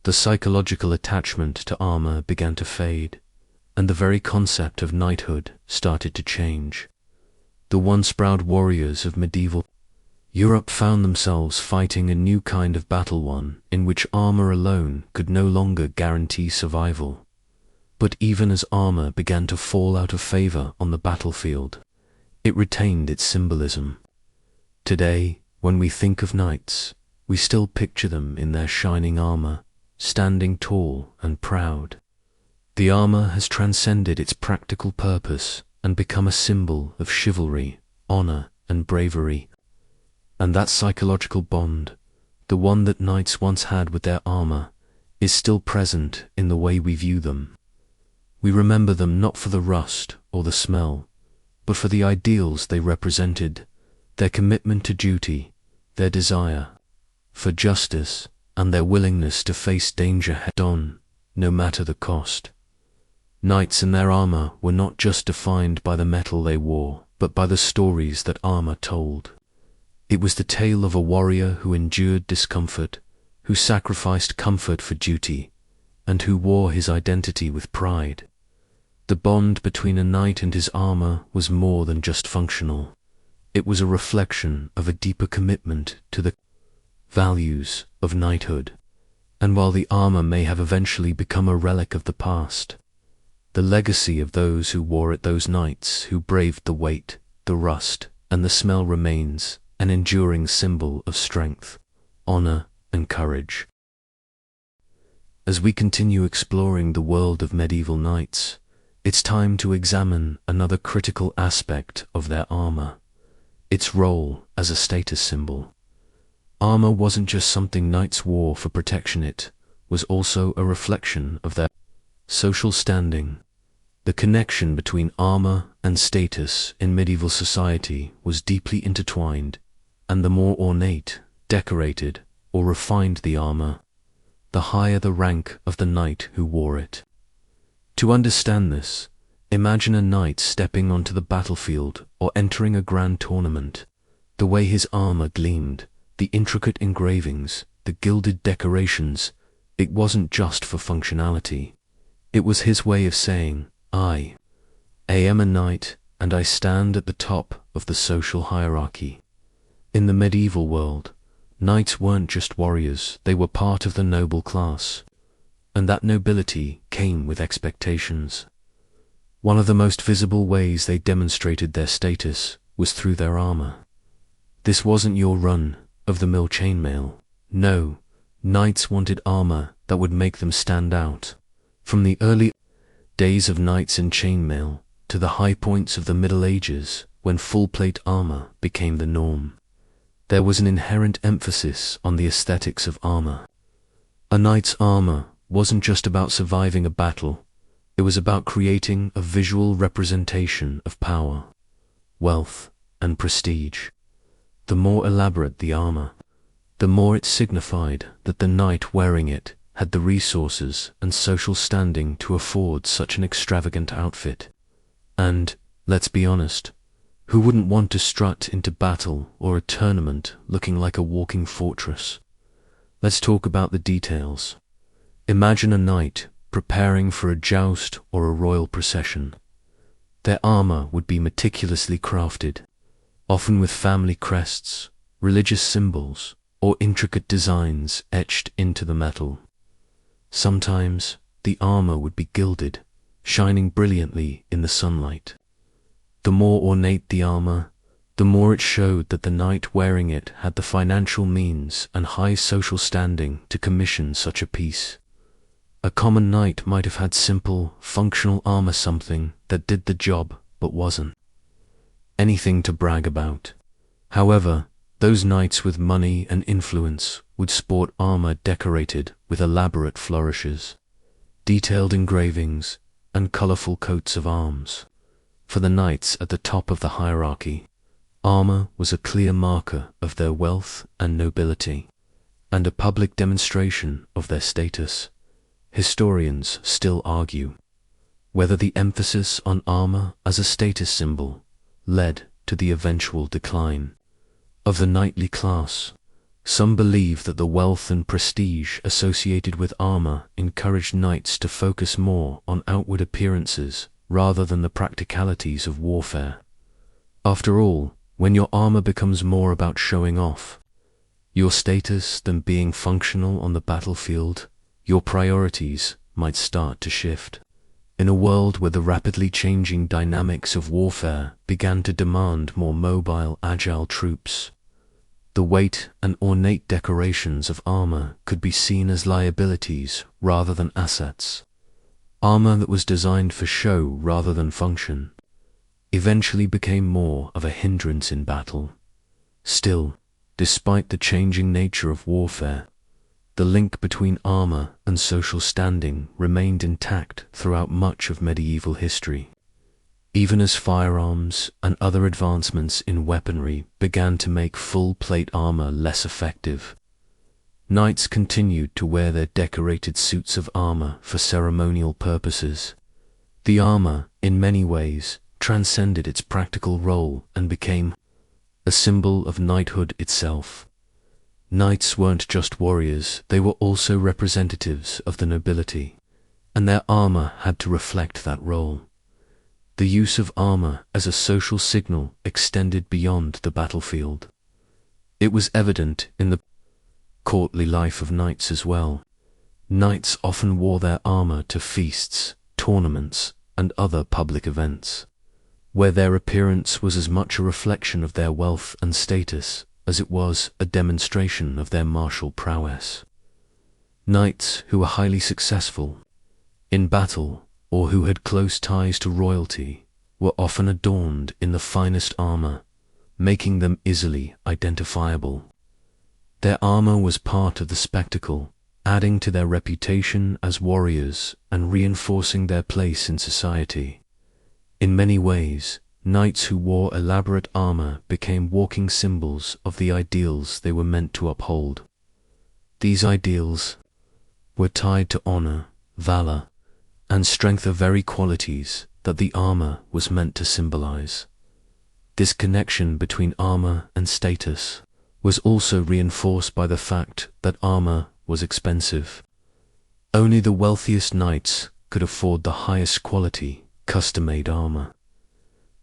The psychological attachment to armor began to fade, and the very concept of knighthood started to change. The once proud warriors of medieval Europe found themselves fighting a new kind of battle, one in which armor alone could no longer guarantee survival. But even as armor began to fall out of favor on the battlefield, it retained its symbolism. Today, when we think of knights, we still picture them in their shining armor, standing tall and proud. The armor has transcended its practical purpose and become a symbol of chivalry, honor, and bravery. And that psychological bond, the one that knights once had with their armor, is still present in the way we view them. We remember them not for the rust or the smell, but for the ideals they represented, their commitment to duty, their desire for justice, and their willingness to face danger head-on, no matter the cost. Knights in their armor were not just defined by the metal they wore, but by the stories that armor told. It was the tale of a warrior who endured discomfort, who sacrificed comfort for duty, and who wore his identity with pride. The bond between a knight and his armor was more than just functional. It was a reflection of a deeper commitment to the values of knighthood. And while the armor may have eventually become a relic of the past, the legacy of those who wore it, those knights who braved the weight, the rust, and the smell, remains an enduring symbol of strength, honor, and courage. As we continue exploring the world of medieval knights, it's time to examine another critical aspect of their armor, its role as a status symbol. Armor wasn't just something knights wore for protection, it was also a reflection of their social standing. The connection between armor and status in medieval society was deeply intertwined, And the more ornate, decorated, or refined the armor, the higher the rank of the knight who wore it. To understand this, imagine a knight stepping onto the battlefield or entering a grand tournament. The way his armor gleamed, the intricate engravings, the gilded decorations, it wasn't just for functionality. It was his way of saying, I am a knight, and I stand at the top of the social hierarchy. In the medieval world, knights weren't just warriors, they were part of the noble class. And that nobility came with expectations. One of the most visible ways they demonstrated their status was through their armor. This wasn't your run-of-the-mill chainmail. No, knights wanted armor that would make them stand out. From the early days of knights in chainmail to the high points of the Middle Ages, when full-plate armor became the norm, there was an inherent emphasis on the aesthetics of armor. A knight's armor wasn't just about surviving a battle, it was about creating a visual representation of power, wealth, and prestige. The more elaborate the armor, the more it signified that the knight wearing it had the resources and social standing to afford such an extravagant outfit. And, let's be honest, who wouldn't want to strut into battle or a tournament looking like a walking fortress? Let's talk about the details. Imagine a knight preparing for a joust or a royal procession. Their armor would be meticulously crafted, often with family crests, religious symbols, or intricate designs etched into the metal. Sometimes the armor would be gilded, shining brilliantly in the sunlight. The more ornate the armor, the more it showed that the knight wearing it had the financial means and high social standing to commission such a piece. A common knight might have had simple, functional armor, something that did the job but wasn't anything to brag about. However, those knights with money and influence would sport armor decorated with elaborate flourishes, detailed engravings, and colorful coats of arms. For the knights at the top of the hierarchy, armor was a clear marker of their wealth and nobility, and a public demonstration of their status. Historians still argue whether the emphasis on armor as a status symbol led to the eventual decline of the knightly class. Some believe that the wealth and prestige associated with armor encouraged knights to focus more on outward appearances rather than the practicalities of warfare. After all, when your armor becomes more about showing off your status than being functional on the battlefield, your priorities might start to shift. In a world where the rapidly changing dynamics of warfare began to demand more mobile, agile troops, the weight and ornate decorations of armor could be seen as liabilities rather than assets. Armor that was designed for show rather than function eventually became more of a hindrance in battle. Still, despite the changing nature of warfare, the link between armor and social standing remained intact throughout much of medieval history. Even as firearms and other advancements in weaponry began to make full-plate armor less effective, knights continued to wear their decorated suits of armor for ceremonial purposes. The armor, in many ways, transcended its practical role and became a symbol of knighthood itself. Knights weren't just warriors, they were also representatives of the nobility, and their armor had to reflect that role. The use of armor as a social signal extended beyond the battlefield. It was evident in the courtly life of knights as well. Knights often wore their armor to feasts, tournaments, and other public events, where their appearance was as much a reflection of their wealth and status as it was a demonstration of their martial prowess. Knights who were highly successful in battle or who had close ties to royalty were often adorned in the finest armor, making them easily identifiable. Their armor was part of the spectacle, adding to their reputation as warriors and reinforcing their place in society. In many ways, Knights who wore elaborate armor became walking symbols of the ideals they were meant to uphold. These ideals were tied to honor, valor, and strength, the very qualities that the armor was meant to symbolize. This connection between armor and status was also reinforced by the fact that armor was expensive. Only the wealthiest knights could afford the highest quality, custom-made armor.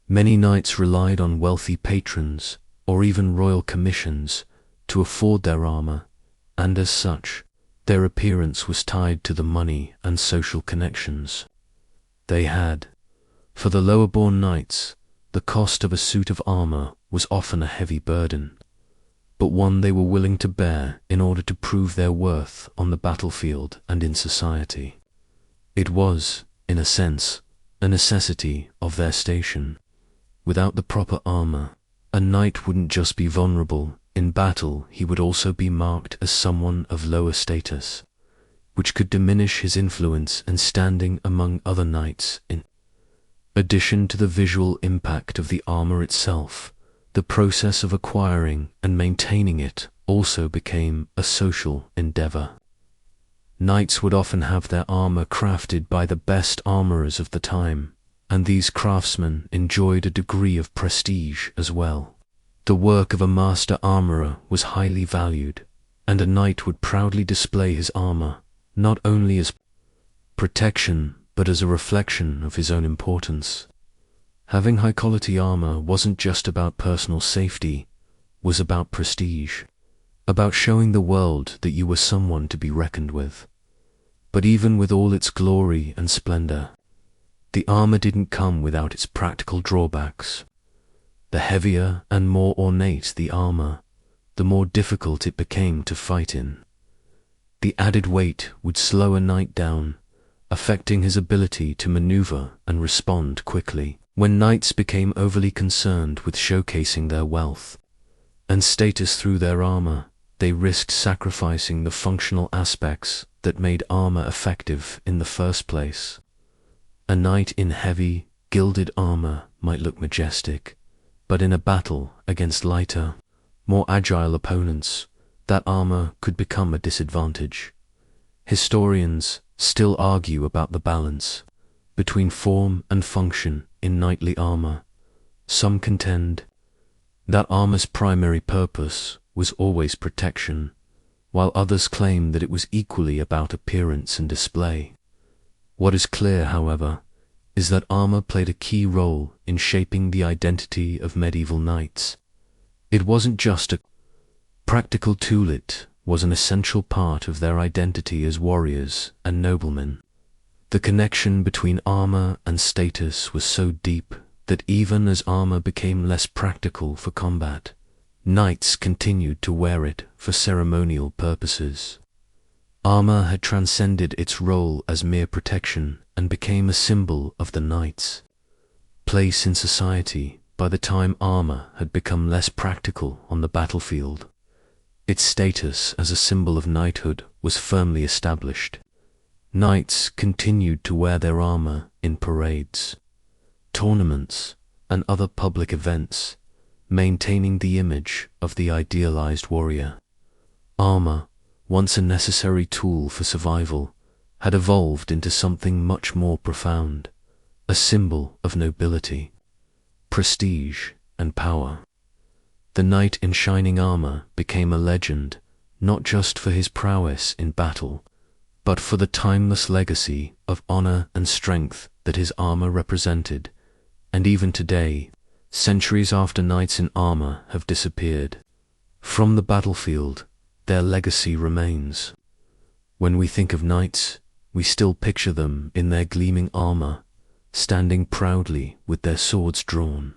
Many knights relied on wealthy patrons or even royal commissions to afford their armor, and as such, their appearance was tied to the money and social connections they had. For the lower-born knights, the cost of a suit of armor was often a heavy burden, but one they were willing to bear in order to prove their worth on the battlefield and in society. It was, in a sense, a necessity of their station. Without the proper armor, a knight wouldn't just be vulnerable. In battle, he would also be marked as someone of lower status, which could diminish his influence and standing among other knights. In addition to the visual impact of the armor itself, the process of acquiring and maintaining it also became a social endeavor. Knights would often have their armor crafted by the best armorers of the time, and these craftsmen enjoyed a degree of prestige as well. The work of a master armorer was highly valued, and a knight would proudly display his armor, not only as protection, but as a reflection of his own importance. Having high-quality armor wasn't just about personal safety, it was about prestige, about showing the world that you were someone to be reckoned with. But even with all its glory and splendor, the armor didn't come without its practical drawbacks. The heavier and more ornate the armor, the more difficult it became to fight in. The added weight would slow a knight down, affecting his ability to maneuver and respond quickly. When knights became overly concerned with showcasing their wealth and status through their armor, they risked sacrificing the functional aspects that made armor effective in the first place. A knight in heavy, gilded armor might look majestic, but in a battle against lighter, more agile opponents, that armor could become a disadvantage. Historians still argue about the balance between form and function in knightly armor. Some contend that armor's primary purpose was always protection, while others claim that it was equally about appearance and display. What is clear, however, is that armor played a key role in shaping the identity of medieval knights. It wasn't just a practical tool, it was an essential part of their identity as warriors and noblemen. The connection between armor and status was so deep that even as armor became less practical for combat, knights continued to wear it for ceremonial purposes. Armor had transcended its role as mere protection and became a symbol of the knight's place in society. By the time armor had become less practical on the battlefield, its status as a symbol of knighthood was firmly established. Knights continued to wear their armor in parades, tournaments, and other public events, maintaining the image of the idealized warrior. Armor, once a necessary tool for survival, had evolved into something much more profound, a symbol of nobility, prestige, and power. The knight in shining armor became a legend, not just for his prowess in battle, but for the timeless legacy of honor and strength that his armor represented. And even today, centuries after knights in armor have disappeared from the battlefield, their legacy remains. When we think of knights, we still picture them in their gleaming armor, standing proudly with their swords drawn.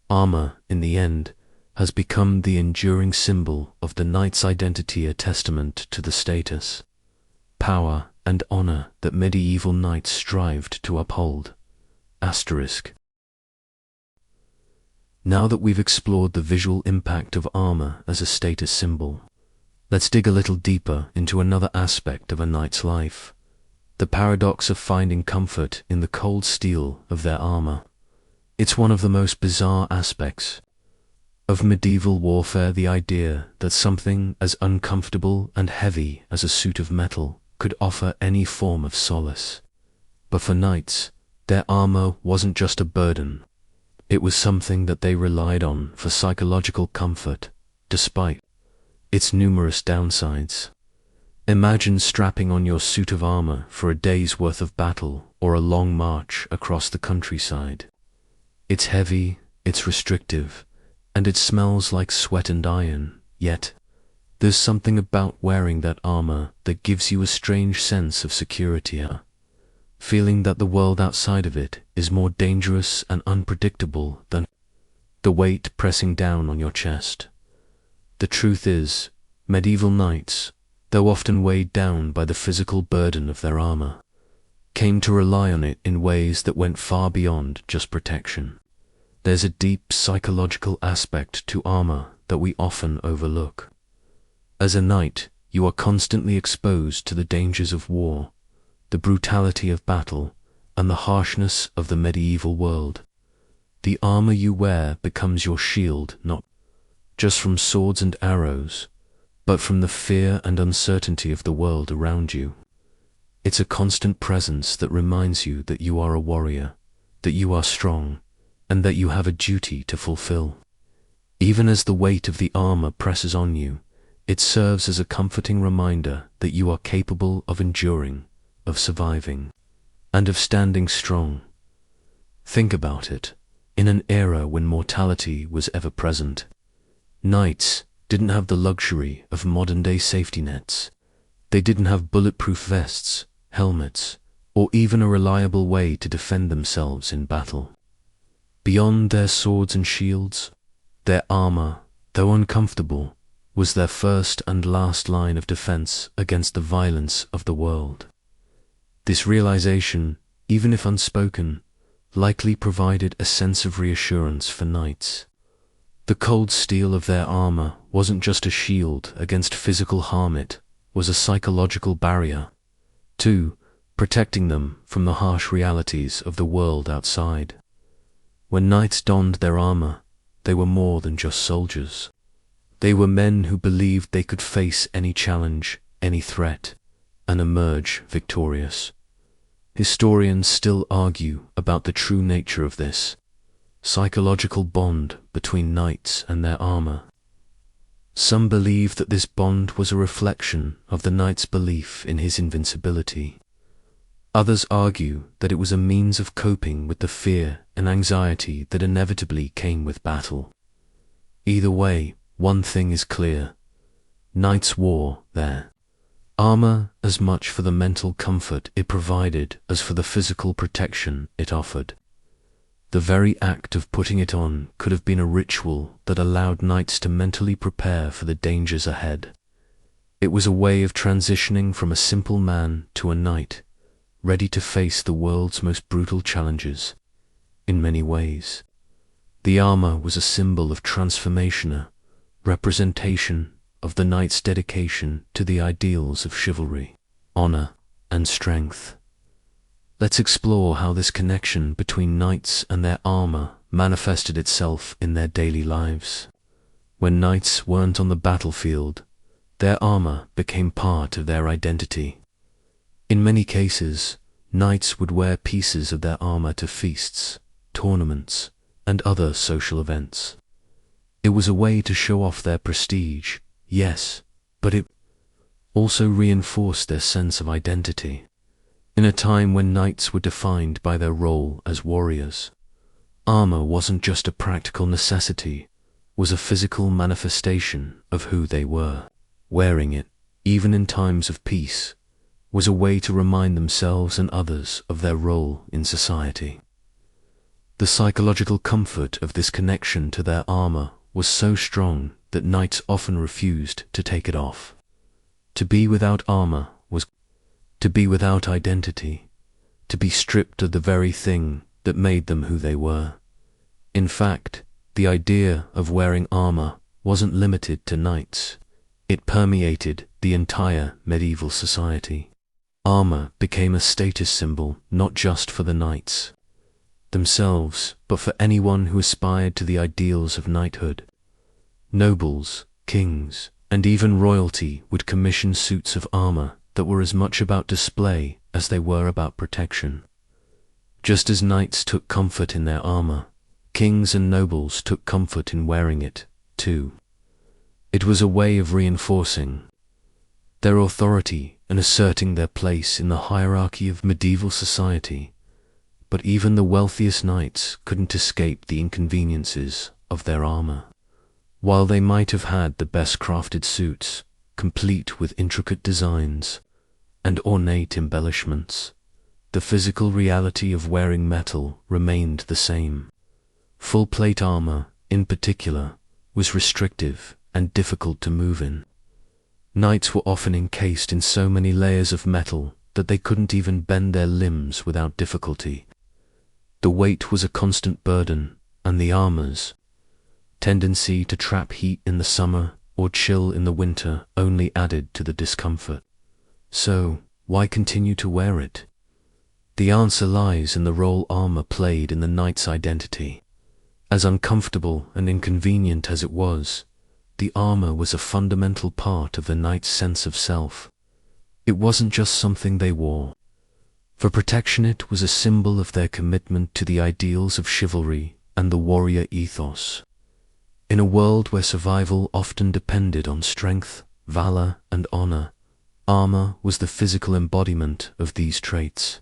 Armor, in the end, has become the enduring symbol of the knight's identity, a testament to the status, power, and honor that medieval knights strived to uphold. Asterisk. Now that we've explored the visual impact of armor as a status symbol, let's dig a little deeper into another aspect of a knight's life: the paradox of finding comfort in the cold steel of their armor. It's one of the most bizarre aspects of medieval warfare, the idea that something as uncomfortable and heavy as a suit of metal could offer any form of solace. But for knights, their armor wasn't just a burden. It was something that they relied on for psychological comfort, despite its numerous downsides. Imagine strapping on your suit of armor for a day's worth of battle or a long march across the countryside. It's heavy, it's restrictive, and it smells like sweat and iron, yet there's something about wearing that armor that gives you a strange sense of security, feeling that the world outside of it is more dangerous and unpredictable than the weight pressing down on your chest. The truth is, medieval knights, though often weighed down by the physical burden of their armor, came to rely on it in ways that went far beyond just protection. There's a deep psychological aspect to armor that we often overlook. As a knight, you are constantly exposed to the dangers of war, the brutality of battle, and the harshness of the medieval world. The armor you wear becomes your shield, not just from swords and arrows, but from the fear and uncertainty of the world around you. It's a constant presence that reminds you that you are a warrior, that you are strong, and that you have a duty to fulfill. Even as the weight of the armor presses on you, it serves as a comforting reminder that you are capable of enduring, of surviving, and of standing strong. Think about it. In an era when mortality was ever present, knights didn't have the luxury of modern-day safety nets. They didn't have bulletproof vests, helmets, or even a reliable way to defend themselves in battle. Beyond their swords and shields, their armor, though uncomfortable, was their first and last line of defense against the violence of the world. This realization, even if unspoken, likely provided a sense of reassurance for knights. The cold steel of their armor wasn't just a shield against physical harm, it was a psychological barrier, too, protecting them from the harsh realities of the world outside. When knights donned their armor, they were more than just soldiers. They were men who believed they could face any challenge, any threat, and emerge victorious. Historians still argue about the true nature of this psychological bond between knights and their armor. Some believe that this bond was a reflection of the knight's belief in his invincibility. Others argue that it was a means of coping with the fear and anxiety that inevitably came with battle. Either way, one thing is clear. Knights wore their armor as much for the mental comfort it provided as for the physical protection it offered. The very act of putting it on could have been a ritual that allowed knights to mentally prepare for the dangers ahead. It was a way of transitioning from a simple man to a knight, ready to face the world's most brutal challenges. In many ways, the armor was a symbol of transformation, a representation of the knight's dedication to the ideals of chivalry, honor, and strength. Let's explore how this connection between knights and their armor manifested itself in their daily lives. When knights weren't on the battlefield, their armor became part of their identity. In many cases, knights would wear pieces of their armor to feasts, tournaments, and other social events. It was a way to show off their prestige, yes, but it also reinforced their sense of identity. In a time when knights were defined by their role as warriors, armor wasn't just a practical necessity, it was a physical manifestation of who they were. Wearing it, even in times of peace, was a way to remind themselves and others of their role in society. The psychological comfort of this connection to their armor was so strong that knights often refused to take it off. To be without armor was to be without identity, to be stripped of the very thing that made them who they were. In fact, the idea of wearing armor wasn't limited to knights. It permeated the entire medieval society. Armor became a status symbol not just for the knights. themselves, but for anyone who aspired to the ideals of knighthood. Nobles, kings, and even royalty would commission suits of armor that were as much about display as they were about protection. Just as knights took comfort in their armor, kings and nobles took comfort in wearing it, too. It was a way of reinforcing their authority and asserting their place in the hierarchy of medieval society. But even the wealthiest knights couldn't escape the inconveniences of their armor. While they might have had the best crafted suits, complete with intricate designs and ornate embellishments, the physical reality of wearing metal remained the same. Full plate armor, in particular, was restrictive and difficult to move in. Knights were often encased in so many layers of metal that they couldn't even bend their limbs without difficulty. The weight was a constant burden, and the armor's tendency to trap heat in the summer or chill in the winter only added to the discomfort. So, why continue to wear it? The answer lies in the role armor played in the knight's identity. As uncomfortable and inconvenient as it was, the armor was a fundamental part of the knight's sense of self. It wasn't just something they wore. For protection, it was a symbol of their commitment to the ideals of chivalry and the warrior ethos. In a world where survival often depended on strength, valor, and honor, armor was the physical embodiment of these traits.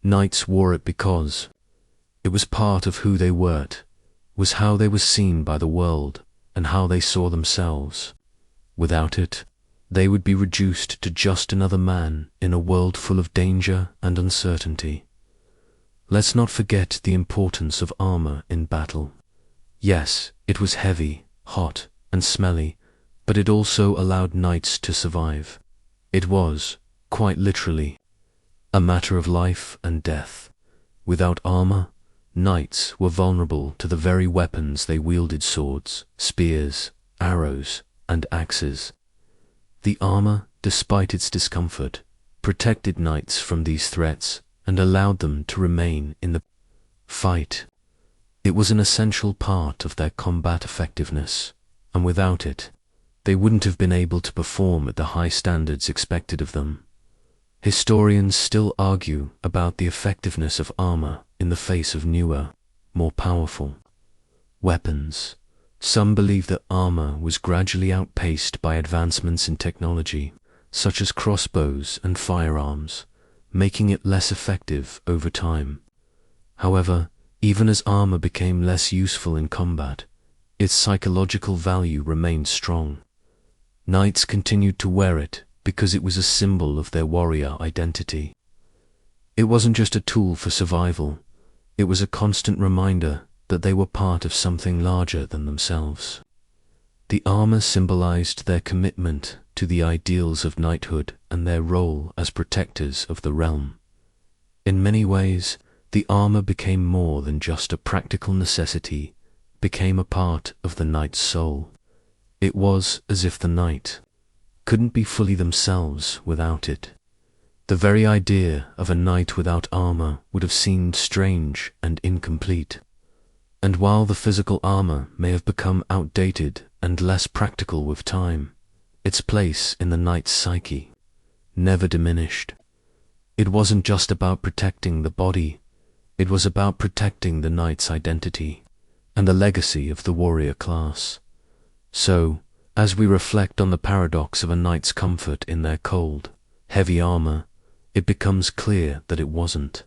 Knights wore it because it was part of who they were, was how they were seen by the world, and how they saw themselves. Without it, they would be reduced to just another man in a world full of danger and uncertainty. Let's not forget the importance of armor in battle. Yes, it was heavy, hot, and smelly, but it also allowed knights to survive. It was, quite literally, a matter of life and death. Without armor, knights were vulnerable to the very weapons they wielded: swords, spears, arrows, and axes. The armor, despite its discomfort, protected knights from these threats and allowed them to remain in the fight. It was an essential part of their combat effectiveness, and without it, they wouldn't have been able to perform at the high standards expected of them. Historians still argue about the effectiveness of armor in the face of newer, more powerful weapons. Some believe that armor was gradually outpaced by advancements in technology, such as crossbows and firearms, making it less effective over time. However, even as armor became less useful in combat, its psychological value remained strong. Knights continued to wear it because it was a symbol of their warrior identity. It wasn't just a tool for survival, it was a constant reminder that they were part of something larger than themselves. The armor symbolized their commitment to the ideals of knighthood and their role as protectors of the realm. In many ways, the armor became more than just a practical necessity, became a part of the knight's soul. It was as if the knight couldn't be fully themselves without it. The very idea of a knight without armor would have seemed strange and incomplete. And while the physical armor may have become outdated and less practical with time, its place in the knight's psyche never diminished. It wasn't just about protecting the body, it was about protecting the knight's identity and the legacy of the warrior class. So, as we reflect on the paradox of a knight's comfort in their cold, heavy armor, it becomes clear that it wasn't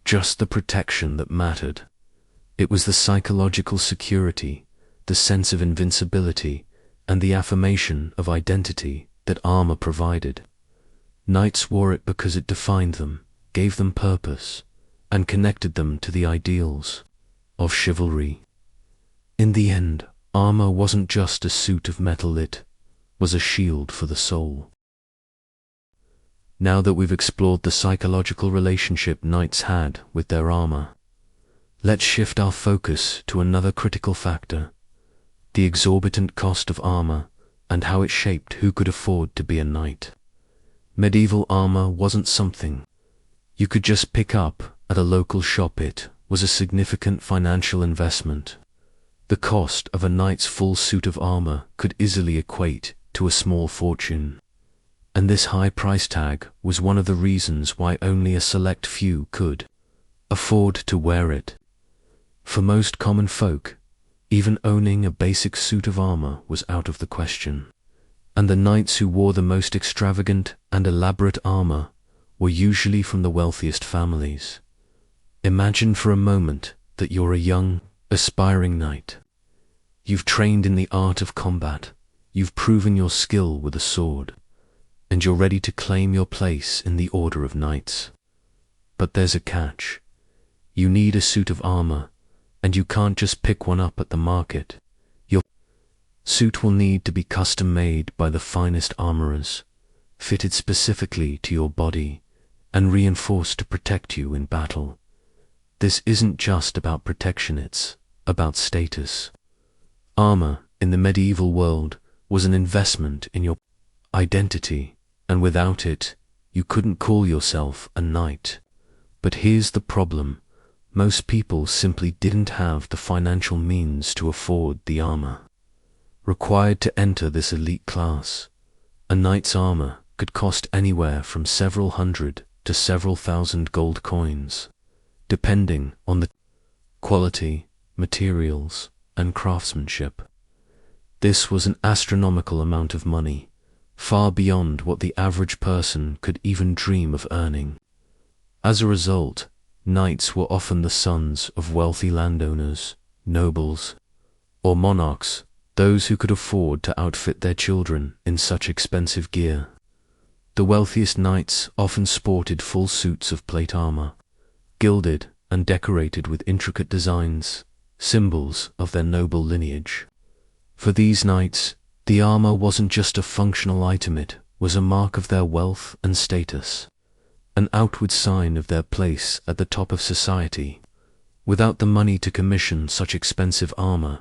just the protection that mattered. It was the psychological security, the sense of invincibility, and the affirmation of identity that armor provided. Knights wore it because it defined them, gave them purpose, and connected them to the ideals of chivalry. In the end, armor wasn't just a suit of metal, it was a shield for the soul. Now that we've explored the psychological relationship knights had with their armor, let's shift our focus to another critical factor: the exorbitant cost of armor and how it shaped who could afford to be a knight. Medieval armor wasn't something you could just pick up at a local shop. It was a significant financial investment. The cost of a knight's full suit of armor could easily equate to a small fortune. And this high price tag was one of the reasons why only a select few could afford to wear it. For most common folk, even owning a basic suit of armor was out of the question. And the knights who wore the most extravagant and elaborate armor were usually from the wealthiest families. Imagine for a moment that you're a young, aspiring knight. You've trained in the art of combat, you've proven your skill with a sword, and you're ready to claim your place in the order of knights. But there's a catch. You need a suit of armor, and you can't just pick one up at the market. Your suit will need to be custom-made by the finest armorers, fitted specifically to your body, and reinforced to protect you in battle. This isn't just about protection, it's about status. Armor, in the medieval world, was an investment in your identity, and without it, you couldn't call yourself a knight. But here's the problem. Most people simply didn't have the financial means to afford the armor required to enter this elite class. A knight's armor could cost anywhere from several hundred to several thousand gold coins, depending on the quality, materials, and craftsmanship. This was an astronomical amount of money, far beyond what the average person could even dream of earning. As a result, knights were often the sons of wealthy landowners, nobles, or monarchs, those who could afford to outfit their children in such expensive gear. The wealthiest knights often sported full suits of plate armor, gilded and decorated with intricate designs, symbols of their noble lineage. For these knights, the armor wasn't just a functional item, it was a mark of their wealth and status, an outward sign of their place at the top of society. Without the money to commission such expensive armor,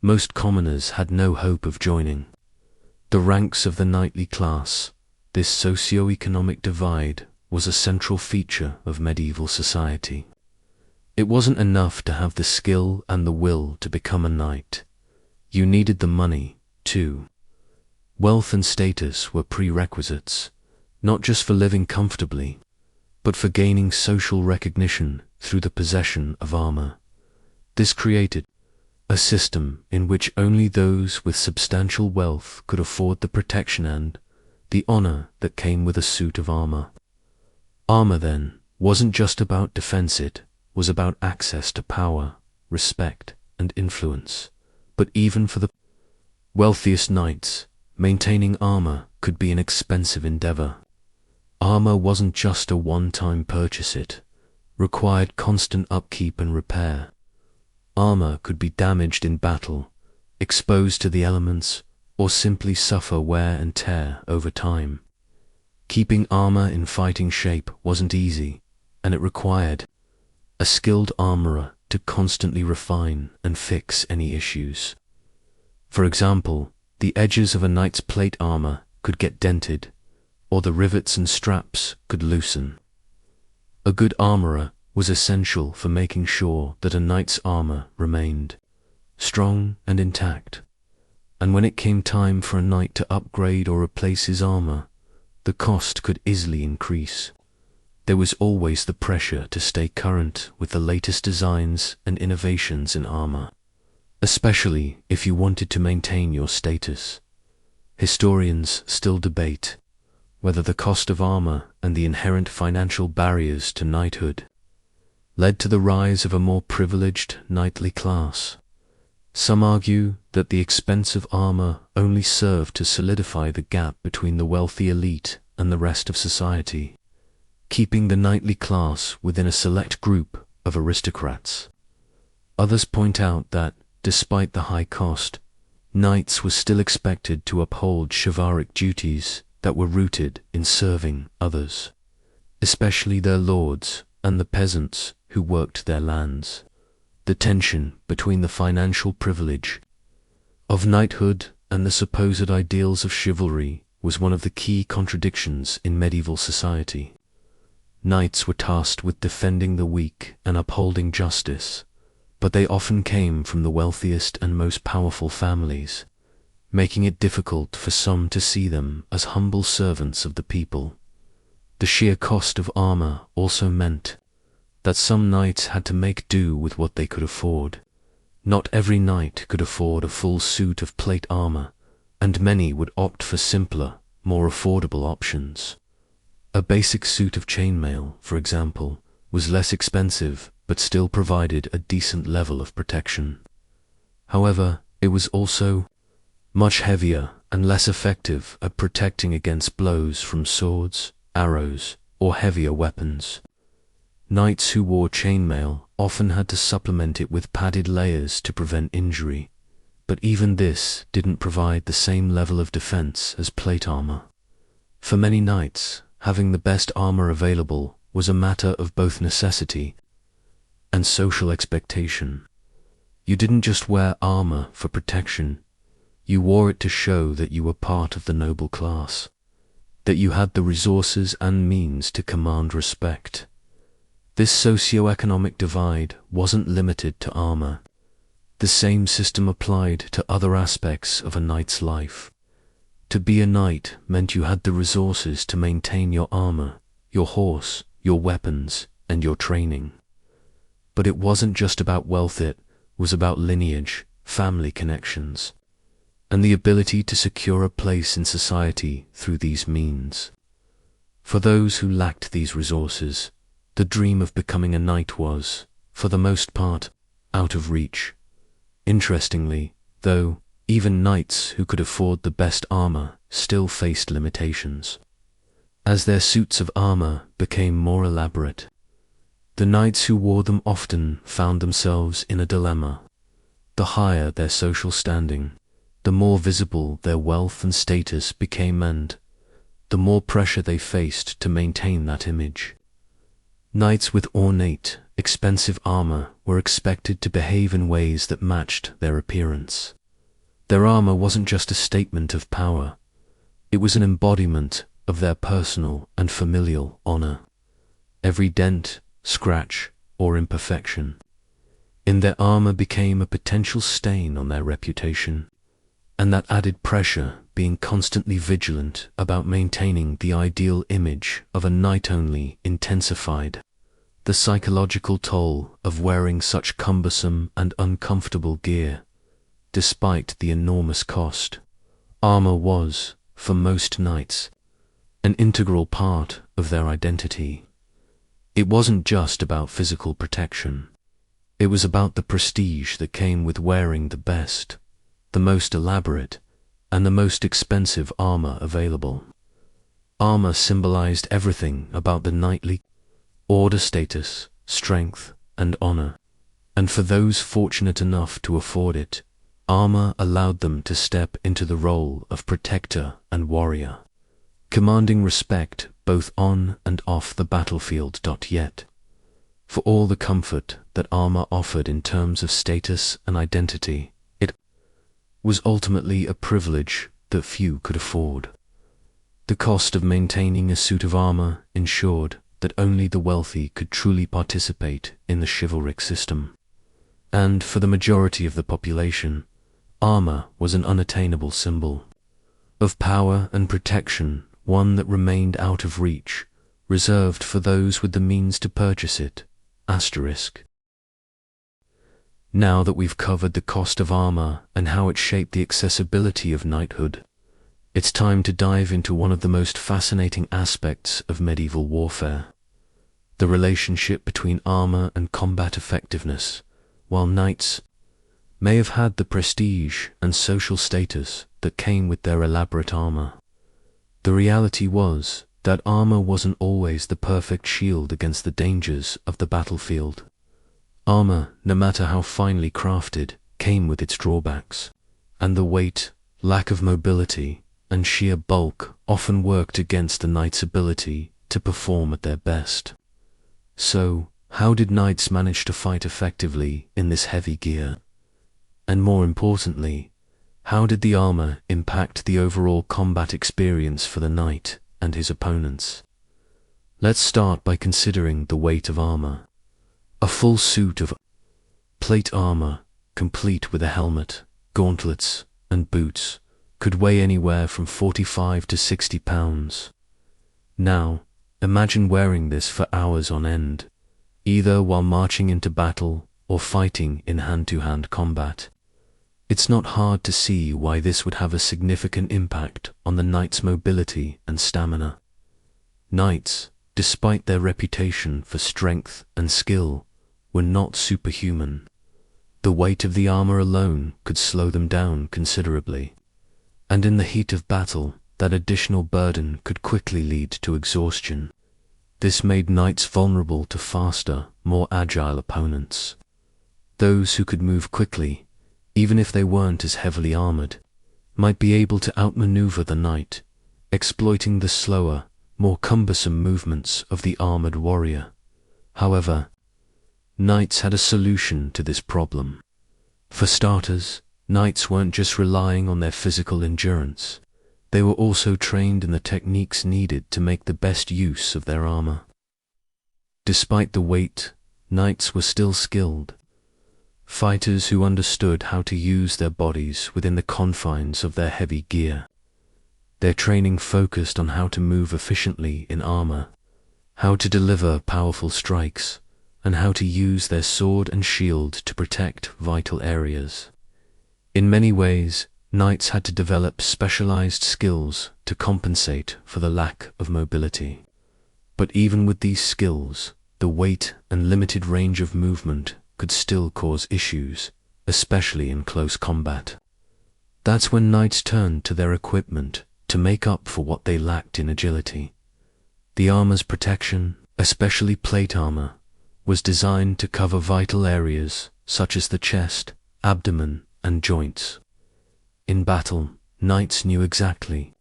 most commoners had no hope of joining the ranks of the knightly class. This socio-economic divide was a central feature of medieval society. It wasn't enough to have the skill and the will to become a knight. You needed the money, too. Wealth and status were prerequisites, not just for living comfortably, but for gaining social recognition through the possession of armor. This created a system in which only those with substantial wealth could afford the protection and the honor that came with a suit of armor. Armor, then, wasn't just about defense, it was about access to power, respect, and influence. But even for the wealthiest knights, maintaining armor could be an expensive endeavor. Armor wasn't just a one-time purchase, it required constant upkeep and repair. Armor could be damaged in battle, exposed to the elements, or simply suffer wear and tear over time. Keeping armor in fighting shape wasn't easy, and it required a skilled armorer to constantly refine and fix any issues. For example, the edges of a knight's plate armor could get dented, or the rivets and straps could loosen. A good armorer was essential for making sure that a knight's armor remained strong and intact. And when it came time for a knight to upgrade or replace his armor, the cost could easily increase. There was always the pressure to stay current with the latest designs and innovations in armor, especially if you wanted to maintain your status. Historians still debate whether the cost of armor and the inherent financial barriers to knighthood led to the rise of a more privileged knightly class. Some argue that the expense of armor only served to solidify the gap between the wealthy elite and the rest of society, keeping the knightly class within a select group of aristocrats. Others point out that, despite the high cost, knights were still expected to uphold chivalric duties that were rooted in serving others, especially their lords and the peasants who worked their lands. The tension between the financial privilege of knighthood and the supposed ideals of chivalry was one of the key contradictions in medieval society. Knights were tasked with defending the weak and upholding justice, but they often came from the wealthiest and most powerful families, making it difficult for some to see them as humble servants of the people. The sheer cost of armor also meant that some knights had to make do with what they could afford. Not every knight could afford a full suit of plate armor, and many would opt for simpler, more affordable options. A basic suit of chainmail, for example, was less expensive but still provided a decent level of protection. However, it was also much heavier and less effective at protecting against blows from swords, arrows, or heavier weapons. Knights who wore chainmail often had to supplement it with padded layers to prevent injury, but even this didn't provide the same level of defense as plate armor. For many knights, having the best armor available was a matter of both necessity and social expectation. You didn't just wear armor for protection, you wore it to show that you were part of the noble class, that you had the resources and means to command respect. This socio-economic divide wasn't limited to armor. The same system applied to other aspects of a knight's life. To be a knight meant you had the resources to maintain your armor, your horse, your weapons, and your training. But it wasn't just about wealth, it was about lineage, family connections, and the ability to secure a place in society through these means. For those who lacked these resources, the dream of becoming a knight was, for the most part, out of reach. Interestingly, though, even knights who could afford the best armor still faced limitations. As their suits of armor became more elaborate, the knights who wore them often found themselves in a dilemma. The higher their social standing, the more visible their wealth and status became, and the more pressure they faced to maintain that image. Knights with ornate, expensive armor were expected to behave in ways that matched their appearance. Their armor wasn't just a statement of power, it was an embodiment of their personal and familial honor. Every dent, scratch, or imperfection in their armor became a potential stain on their reputation, and that added pressure, being constantly vigilant about maintaining the ideal image of a knight, only intensified the psychological toll of wearing such cumbersome and uncomfortable gear. Despite the enormous cost, armor was, for most knights, an integral part of their identity. It wasn't just about physical protection. It was about the prestige that came with wearing the best, the most elaborate, and the most expensive armor available. Armor symbolized everything about the knightly order: status, strength, and honor. And for those fortunate enough to afford it, armor allowed them to step into the role of protector and warrior, commanding respect both on and off the battlefield. Yet, for all the comfort that armor offered in terms of status and identity, it was ultimately a privilege that few could afford. The cost of maintaining a suit of armor ensured that only the wealthy could truly participate in the chivalric system. And for the majority of the population, armor was an unattainable symbol of power and protection, one that remained out of reach, reserved for those with the means to purchase it. Now that we've covered the cost of armor and how it shaped the accessibility of knighthood, it's time to dive into one of the most fascinating aspects of medieval warfare: the relationship between armor and combat effectiveness. While knights may have had the prestige and social status that came with their elaborate armor, the reality was that armor wasn't always the perfect shield against the dangers of the battlefield. Armor, no matter how finely crafted, came with its drawbacks, and the weight, lack of mobility, and sheer bulk often worked against the knight's ability to perform at their best. So, how did knights manage to fight effectively in this heavy gear? And more importantly, how did the armor impact the overall combat experience for the knight and his opponents? Let's start by considering the weight of armor. A full suit of plate armor, complete with a helmet, gauntlets, and boots, could weigh anywhere from 45 to 60 pounds. Now, imagine wearing this for hours on end, either while marching into battle or fighting in hand-to-hand combat. It's not hard to see why this would have a significant impact on the knight's mobility and stamina. Knights, despite their reputation for strength and skill, were not superhuman. The weight of the armor alone could slow them down considerably, and in the heat of battle, that additional burden could quickly lead to exhaustion. This made knights vulnerable to faster, more agile opponents. Those who could move quickly, even if they weren't as heavily armored, might be able to outmaneuver the knight, exploiting the slower, more cumbersome movements of the armored warrior. However, knights had a solution to this problem. For starters, knights weren't just relying on their physical endurance. They were also trained in the techniques needed to make the best use of their armor. Despite the weight, knights were still skilled. Fighters who understood how to use their bodies within the confines of their heavy gear. Their training focused on how to move efficiently in armor, how to deliver powerful strikes, and how to use their sword and shield to protect vital areas. In many ways, knights had to develop specialized skills to compensate for the lack of mobility. But even with these skills, the weight and limited range of movement could still cause issues, especially in close combat. That's when knights turned to their equipment to make up for what they lacked in agility. The armor's protection, especially plate armor, was designed to cover vital areas such as the chest, abdomen, and joints. In battle, knights knew exactly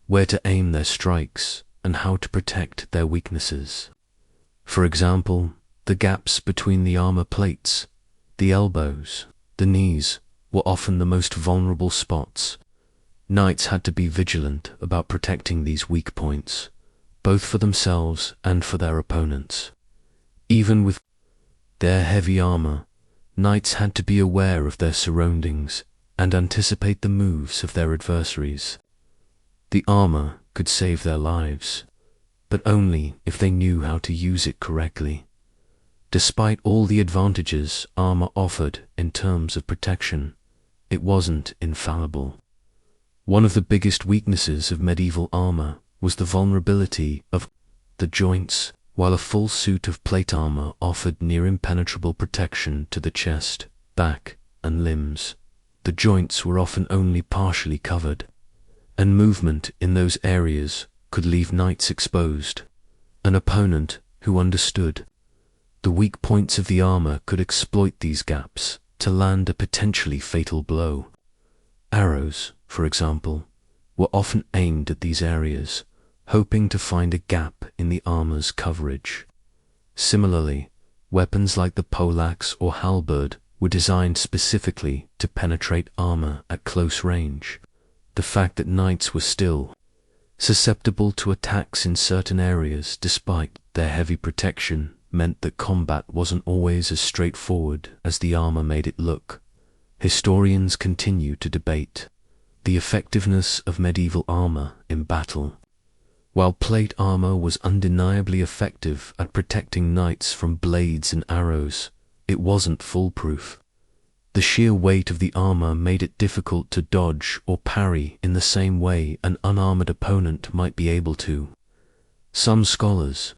where to aim their strikes and how to protect their weaknesses. For example, the gaps between the armor plates, the elbows, the knees, were often the most vulnerable spots. Knights had to be vigilant about protecting these weak points, both for themselves and for their opponents. Even with their heavy armor, knights had to be aware of their surroundings and anticipate the moves of their adversaries. The armor could save their lives, but only if they knew how to use it correctly. Despite all the advantages armor offered in terms of protection, it wasn't infallible. One of the biggest weaknesses of medieval armor was the vulnerability of the joints. While a full suit of plate armor offered near impenetrable protection to the chest, back, and limbs, the joints were often only partially covered, and movement in those areas could leave knights exposed. An opponent who understood the weak points of the armor could exploit these gaps to land a potentially fatal blow. Arrows, for example, were often aimed at these areas, hoping to find a gap in the armor's coverage. Similarly, weapons like the poleaxe or halberd were designed specifically to penetrate armor at close range. The fact that knights were still susceptible to attacks in certain areas despite their heavy protection meant that combat wasn't always as straightforward as the armor made it look. Historians continue to debate the effectiveness of medieval armor in battle. While plate armor was undeniably effective at protecting knights from blades and arrows, it wasn't foolproof. The sheer weight of the armor made it difficult to dodge or parry in the same way an unarmored opponent might be able to. Some scholars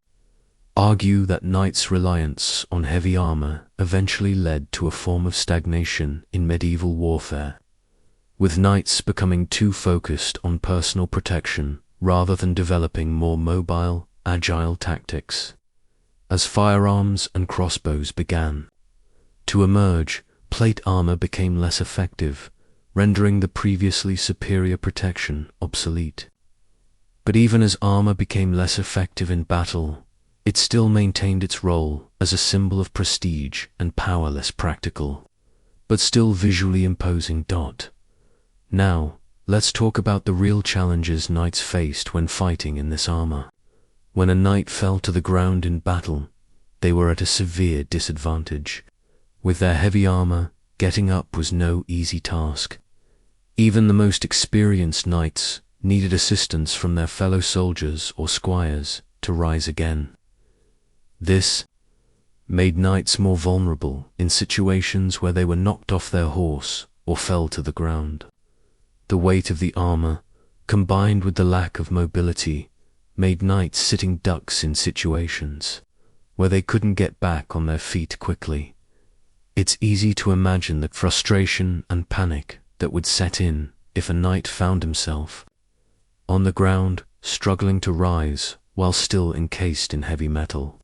argue that knights' reliance on heavy armor eventually led to a form of stagnation in medieval warfare, with knights becoming too focused on personal protection rather than developing more mobile, agile tactics. As firearms and crossbows began to emerge, plate armor became less effective, rendering the previously superior protection obsolete. But even as armor became less effective in battle, it still maintained its role as a symbol of prestige and power, less practical, but still visually imposing. Now, let's talk about the real challenges knights faced when fighting in this armor. When a knight fell to the ground in battle, they were at a severe disadvantage. With their heavy armor, getting up was no easy task. Even the most experienced knights needed assistance from their fellow soldiers or squires to rise again. This made knights more vulnerable in situations where they were knocked off their horse or fell to the ground. The weight of the armor, combined with the lack of mobility, made knights sitting ducks in situations where they couldn't get back on their feet quickly. It's easy to imagine the frustration and panic that would set in if a knight found himself on the ground, struggling to rise while still encased in heavy metal.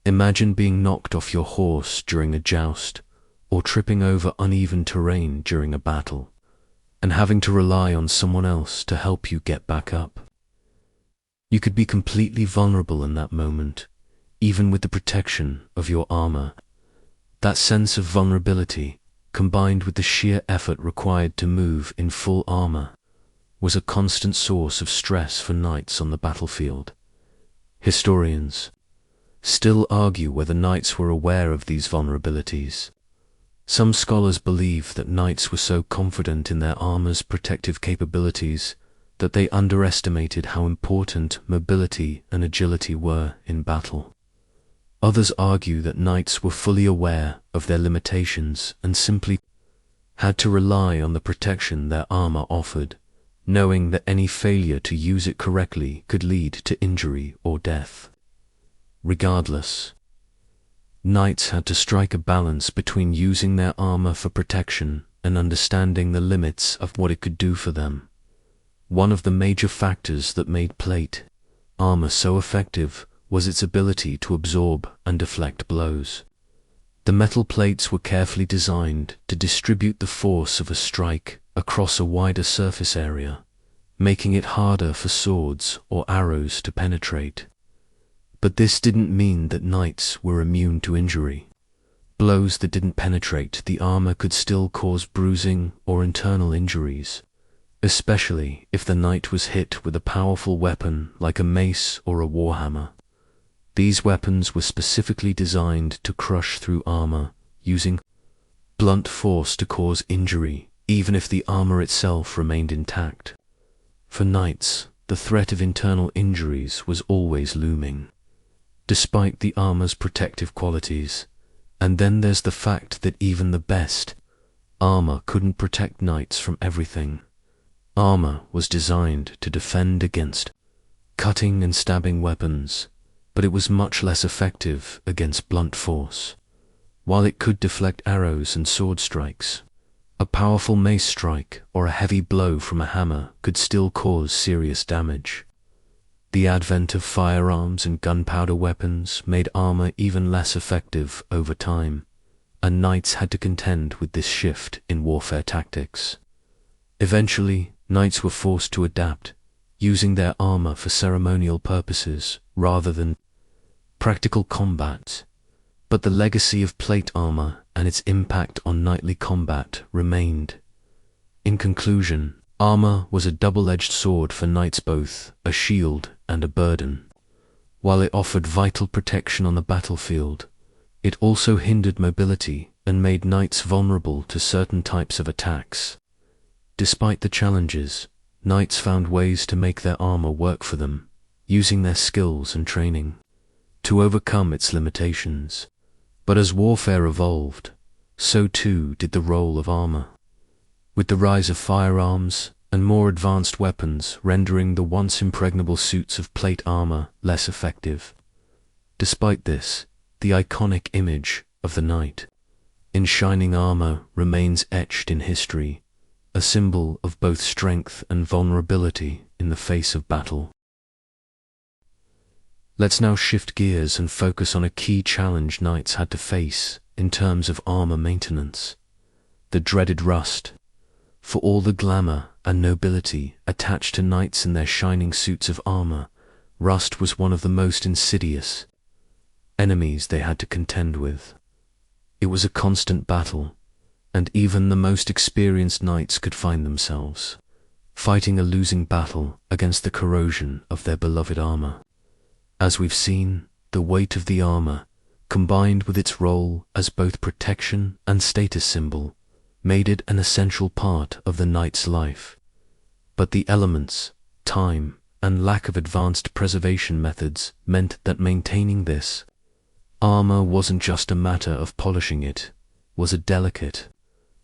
Imagine being knocked off your horse during a joust, or tripping over uneven terrain during a battle, and having to rely on someone else to help you get back up. You could be completely vulnerable in that moment, even with the protection of your armor. That sense of vulnerability, combined with the sheer effort required to move in full armor, was a constant source of stress for knights on the battlefield. Historians still argue whether knights were aware of these vulnerabilities. Some scholars believe that knights were so confident in their armor's protective capabilities that they underestimated how important mobility and agility were in battle. Others argue that knights were fully aware of their limitations and simply had to rely on the protection their armor offered, knowing that any failure to use it correctly could lead to injury or death. Regardless, knights had to strike a balance between using their armor for protection and understanding the limits of what it could do for them. One of the major factors that made plate armor so effective was its ability to absorb and deflect blows. The metal plates were carefully designed to distribute the force of a strike across a wider surface area, making it harder for swords or arrows to penetrate. But this didn't mean that knights were immune to injury. Blows that didn't penetrate the armor could still cause bruising or internal injuries, especially if the knight was hit with a powerful weapon like a mace or a warhammer. These weapons were specifically designed to crush through armor, using blunt force to cause injury, even if the armor itself remained intact. For knights, the threat of internal injuries was always looming, despite the armor's protective qualities. And then there's the fact that even the best armor couldn't protect knights from everything. Armor was designed to defend against cutting and stabbing weapons, but it was much less effective against blunt force. While it could deflect arrows and sword strikes, a powerful mace strike or a heavy blow from a hammer could still cause serious damage. The advent of firearms and gunpowder weapons made armor even less effective over time, and knights had to contend with this shift in warfare tactics. Eventually, knights were forced to adapt, using their armor for ceremonial purposes rather than practical combat. But the legacy of plate armor and its impact on knightly combat remained. In conclusion, armor was a double-edged sword for knights, both a shield and a burden. While it offered vital protection on the battlefield, it also hindered mobility and made knights vulnerable to certain types of attacks. Despite the challenges, knights found ways to make their armor work for them, using their skills and training to overcome its limitations. But as warfare evolved, so too did the role of armor, with the rise of firearms and more advanced weapons rendering the once impregnable suits of plate armor less effective. Despite this, the iconic image of the knight in shining armor remains etched in history, a symbol of both strength and vulnerability in the face of battle. Let's now shift gears and focus on a key challenge knights had to face in terms of armor maintenance: the dreaded rust. For all the glamour and nobility attached to knights in their shining suits of armor, rust was one of the most insidious enemies they had to contend with. It was a constant battle, and even the most experienced knights could find themselves fighting a losing battle against the corrosion of their beloved armor. As we've seen, the weight of the armor, combined with its role as both protection and status symbol, made it an essential part of the knight's life. But the elements, time, and lack of advanced preservation methods meant that maintaining this armor wasn't just a matter of polishing it, was a delicate,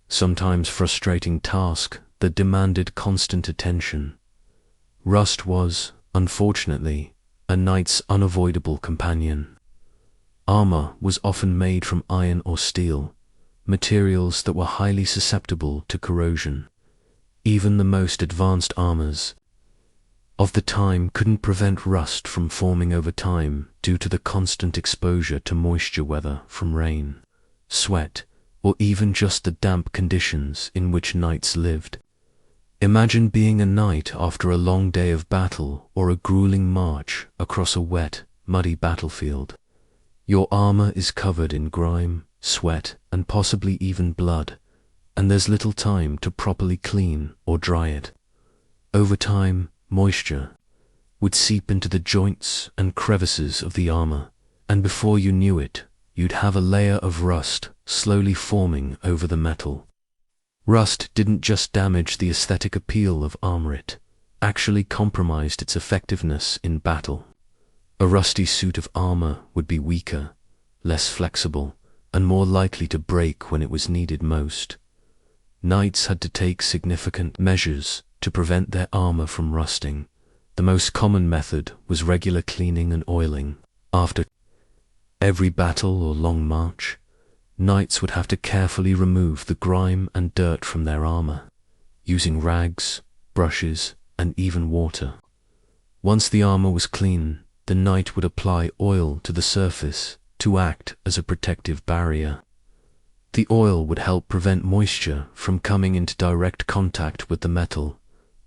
sometimes frustrating task that demanded constant attention. Rust was, unfortunately, a knight's unavoidable companion. Armor was often made from iron or steel, materials that were highly susceptible to corrosion. Even the most advanced armors of the time couldn't prevent rust from forming over time due to the constant exposure to moisture, whether from rain, sweat, or even just the damp conditions in which knights lived. Imagine being a knight after a long day of battle or a grueling march across a wet, muddy battlefield. Your armor is covered in grime, sweat, and possibly even blood, and there's little time to properly clean or dry it. Over time, moisture would seep into the joints and crevices of the armor, and before you knew it, you'd have a layer of rust slowly forming over the metal. Rust didn't just damage the aesthetic appeal of armor, it actually compromised its effectiveness in battle. A rusty suit of armor would be weaker, less flexible, and more likely to break when it was needed most. Knights had to take significant measures to prevent their armor from rusting. The most common method was regular cleaning and oiling. After every battle or long march, knights would have to carefully remove the grime and dirt from their armor, using rags, brushes, and even water. Once the armor was clean, the knight would apply oil to the surface to act as a protective barrier. The oil would help prevent moisture from coming into direct contact with the metal,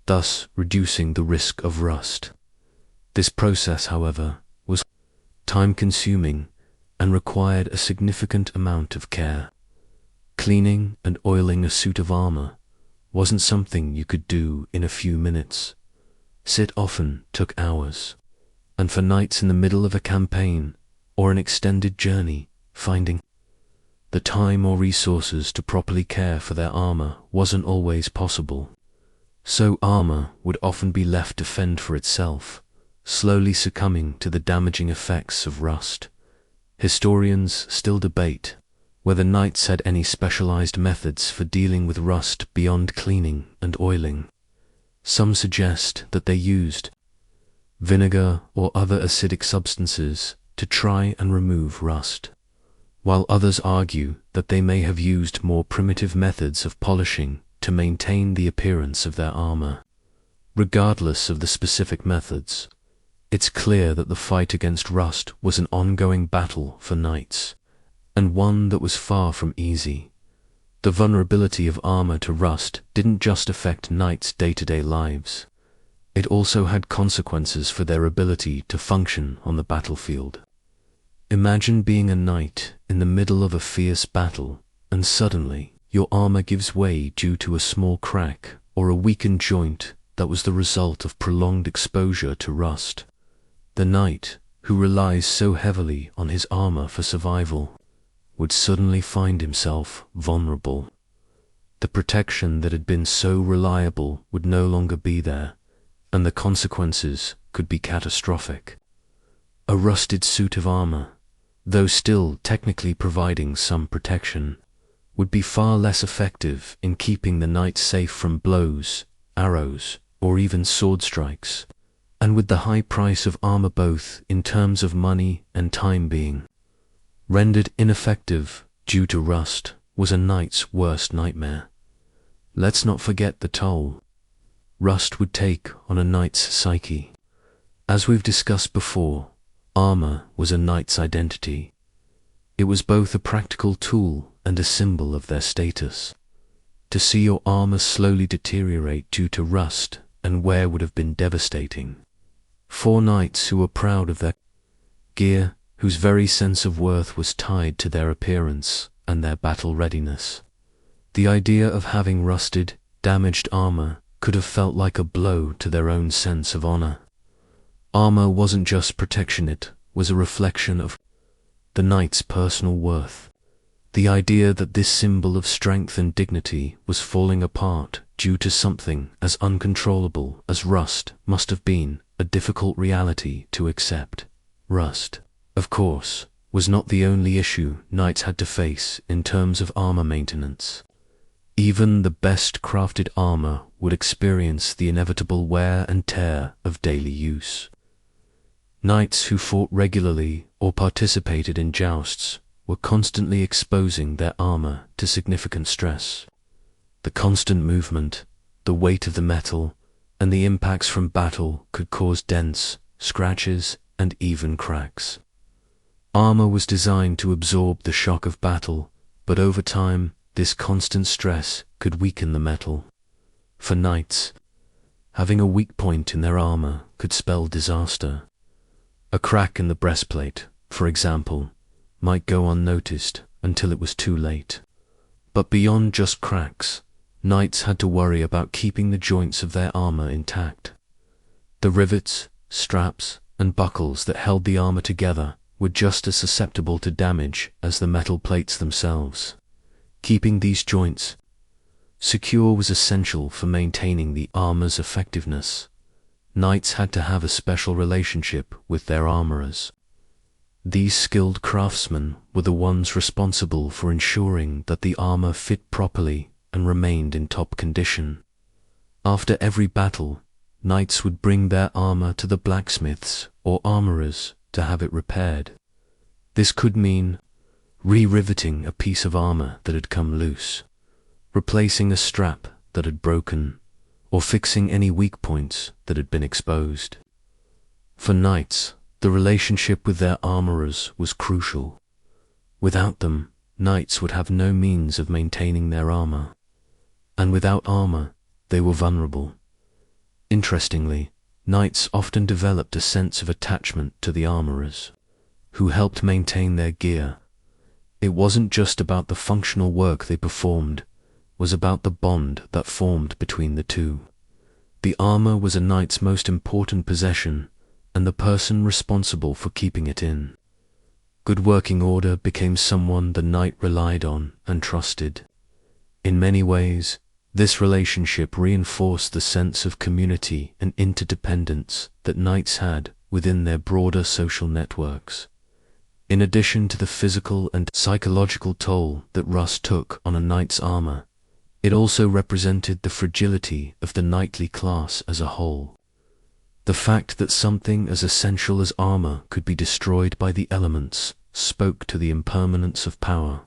thus reducing the risk of rust. This process, however, was time-consuming and required a significant amount of care. Cleaning and oiling a suit of armor wasn't something you could do in a few minutes. It often took hours, and for knights in the middle of a campaign or an extended journey, finding the time or resources to properly care for their armor wasn't always possible. So armor would often be left to fend for itself, slowly succumbing to the damaging effects of rust. Historians still debate whether knights had any specialized methods for dealing with rust beyond cleaning and oiling. Some suggest that they used vinegar or other acidic substances to try and remove rust, while others argue that they may have used more primitive methods of polishing to maintain the appearance of their armor. Regardless of the specific methods, it's clear that the fight against rust was an ongoing battle for knights, and one that was far from easy. The vulnerability of armor to rust didn't just affect knights' day-to-day lives. It also had consequences for their ability to function on the battlefield. Imagine being a knight in the middle of a fierce battle, and suddenly your armor gives way due to a small crack or a weakened joint that was the result of prolonged exposure to rust. The knight, who relies so heavily on his armor for survival, would suddenly find himself vulnerable. The protection that had been so reliable would no longer be there, and the consequences could be catastrophic. A rusted suit of armor, though still technically providing some protection, would be far less effective in keeping the knight safe from blows, arrows, or even sword strikes, and with the high price of armor both in terms of money and time being rendered ineffective due to rust, was a knight's worst nightmare. Let's not forget the toll rust would take on a knight's psyche. As we've discussed before, armor was a knight's identity. It was both a practical tool and a symbol of their status. To see your armor slowly deteriorate due to rust and wear would have been devastating. For knights who were proud of their gear, whose very sense of worth was tied to their appearance and their battle readiness, the idea of having rusted, damaged armor could have felt like a blow to their own sense of honor. Armor wasn't just protection, it was a reflection of the knight's personal worth. The idea that this symbol of strength and dignity was falling apart due to something as uncontrollable as rust must have been a difficult reality to accept. Rust, of course, was not the only issue knights had to face in terms of armor maintenance. Even the best crafted armor would experience the inevitable wear and tear of daily use. Knights who fought regularly or participated in jousts were constantly exposing their armor to significant stress. The constant movement, the weight of the metal, and the impacts from battle could cause dents, scratches, and even cracks. Armor was designed to absorb the shock of battle, but over time, this constant stress could weaken the metal. For knights, having a weak point in their armor could spell disaster. A crack in the breastplate, for example, might go unnoticed until it was too late. But beyond just cracks, knights had to worry about keeping the joints of their armor intact. The rivets, straps, and buckles that held the armor together were just as susceptible to damage as the metal plates themselves. Keeping these joints secure was essential for maintaining the armor's effectiveness. Knights had to have a special relationship with their armorers. These skilled craftsmen were the ones responsible for ensuring that the armor fit properly and remained in top condition. After every battle, knights would bring their armor to the blacksmiths or armorers to have it repaired. This could mean re-riveting a piece of armor that had come loose, replacing a strap that had broken, or fixing any weak points that had been exposed. For knights, the relationship with their armorers was crucial. Without them, knights would have no means of maintaining their armor. And without armor, they were vulnerable. Interestingly, knights often developed a sense of attachment to the armorers, who helped maintain their gear. It wasn't just about the functional work they performed, was about the bond that formed between the two. The armor was a knight's most important possession, and the person responsible for keeping it in good working order became someone the knight relied on and trusted. In many ways, this relationship reinforced the sense of community and interdependence that knights had within their broader social networks. In addition to the physical and psychological toll that rust took on a knight's armor, it also represented the fragility of the knightly class as a whole. The fact that something as essential as armor could be destroyed by the elements spoke to the impermanence of power.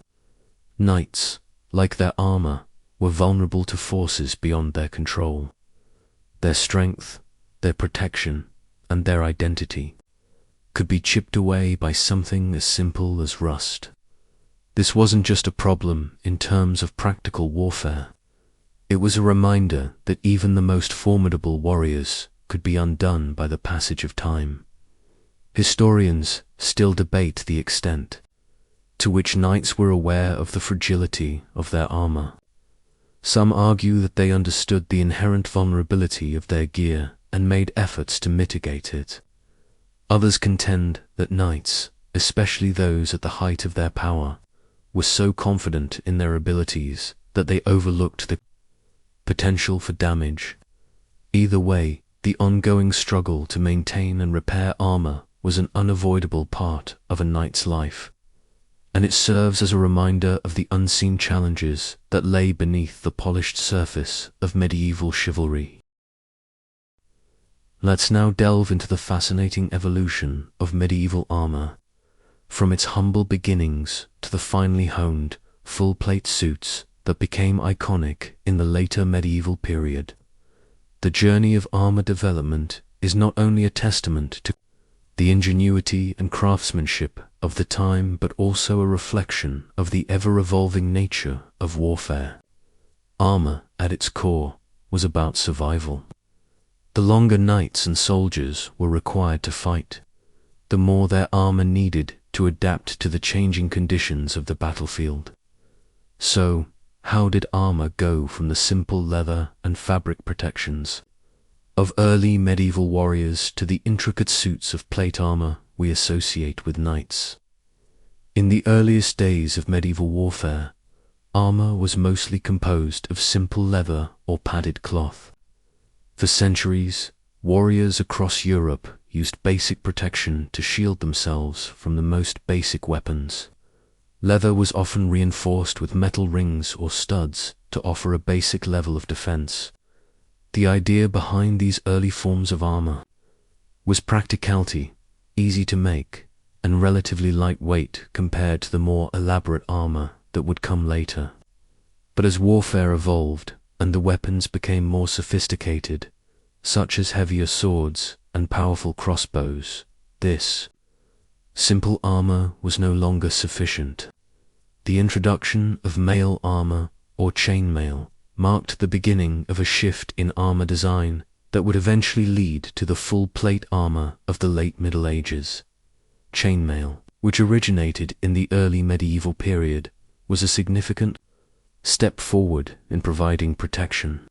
Knights, like their armor, were vulnerable to forces beyond their control. Their strength, their protection, and their identity could be chipped away by something as simple as rust. This wasn't just a problem in terms of practical warfare. It was a reminder that even the most formidable warriors could be undone by the passage of time. Historians still debate the extent to which knights were aware of the fragility of their armor. Some argue that they understood the inherent vulnerability of their gear and made efforts to mitigate it. Others contend that knights, especially those at the height of their power, were so confident in their abilities that they overlooked the potential for damage. Either way, the ongoing struggle to maintain and repair armor was an unavoidable part of a knight's life, and it serves as a reminder of the unseen challenges that lay beneath the polished surface of medieval chivalry. Let's now delve into the fascinating evolution of medieval armor, from its humble beginnings to the finely honed, full-plate suits that became iconic in the later medieval period. The journey of armor development is not only a testament to the ingenuity and craftsmanship of the time, but also a reflection of the ever-evolving nature of warfare. Armor, at its core, was about survival. The longer knights and soldiers were required to fight, the more their armor needed to adapt to the changing conditions of the battlefield. So, how did armor go from the simple leather and fabric protections of early medieval warriors to the intricate suits of plate armor we associate with knights. In the earliest days of medieval warfare, armor was mostly composed of simple leather or padded cloth. For centuries, warriors across Europe used basic protection to shield themselves from the most basic weapons. Leather was often reinforced with metal rings or studs to offer a basic level of defense. The idea behind these early forms of armor was practicality, easy to make, and relatively lightweight compared to the more elaborate armor that would come later. But as warfare evolved and the weapons became more sophisticated, such as heavier swords and powerful crossbows, this simple armor was no longer sufficient. The introduction of mail armor or chainmail marked the beginning of a shift in armor design that would eventually lead to the full plate armor of the late Middle Ages. Chainmail, which originated in the early medieval period, was a significant step forward in providing protection.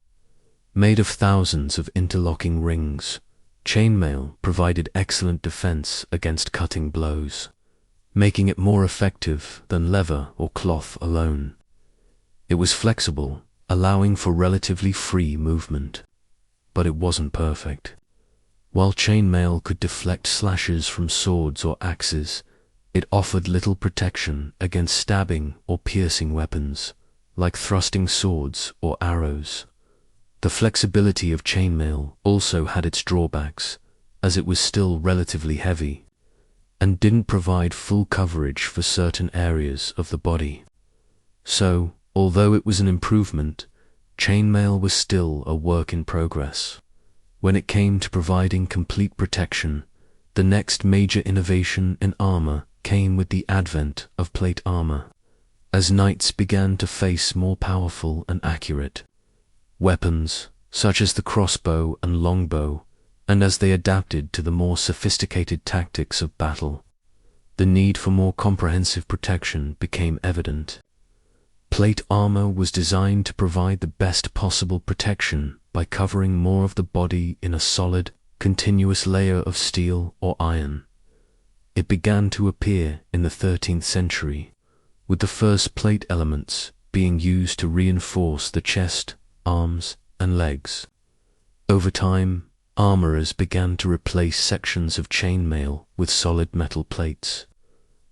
Made of thousands of interlocking rings, chainmail provided excellent defense against cutting blows, making it more effective than leather or cloth alone. It was flexible, allowing for relatively free movement, but it wasn't perfect. While chainmail could deflect slashes from swords or axes, it offered little protection against stabbing or piercing weapons, like thrusting swords or arrows. The flexibility of chainmail also had its drawbacks, as it was still relatively heavy, and didn't provide full coverage for certain areas of the body. So, although it was an improvement, chainmail was still a work in progress. When it came to providing complete protection, the next major innovation in armor came with the advent of plate armor, as knights began to face more powerful and accurate weapons, such as the crossbow and longbow, and as they adapted to the more sophisticated tactics of battle, the need for more comprehensive protection became evident. Plate armor was designed to provide the best possible protection by covering more of the body in a solid, continuous layer of steel or iron. It began to appear in the 13th century, with the first plate elements being used to reinforce the chest, arms, and legs. Over time, armorers began to replace sections of chainmail with solid metal plates,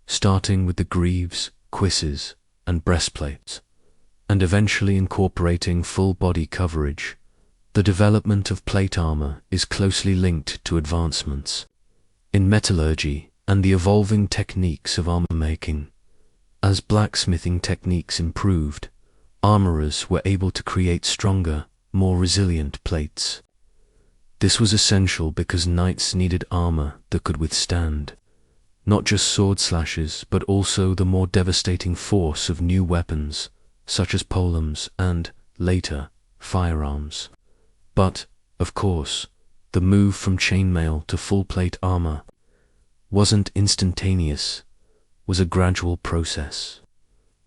starting with the greaves, cuisses, and breastplates, and eventually incorporating full body coverage. The development of plate armor is closely linked to advancements in metallurgy and the evolving techniques of armor making. As blacksmithing techniques improved, armorers were able to create stronger, more resilient plates. This was essential because knights needed armor that could withstand not just sword slashes, but also the more devastating force of new weapons, such as polearms and, later, firearms. But, of course, the move from chainmail to full plate armor wasn't instantaneous, was a gradual process,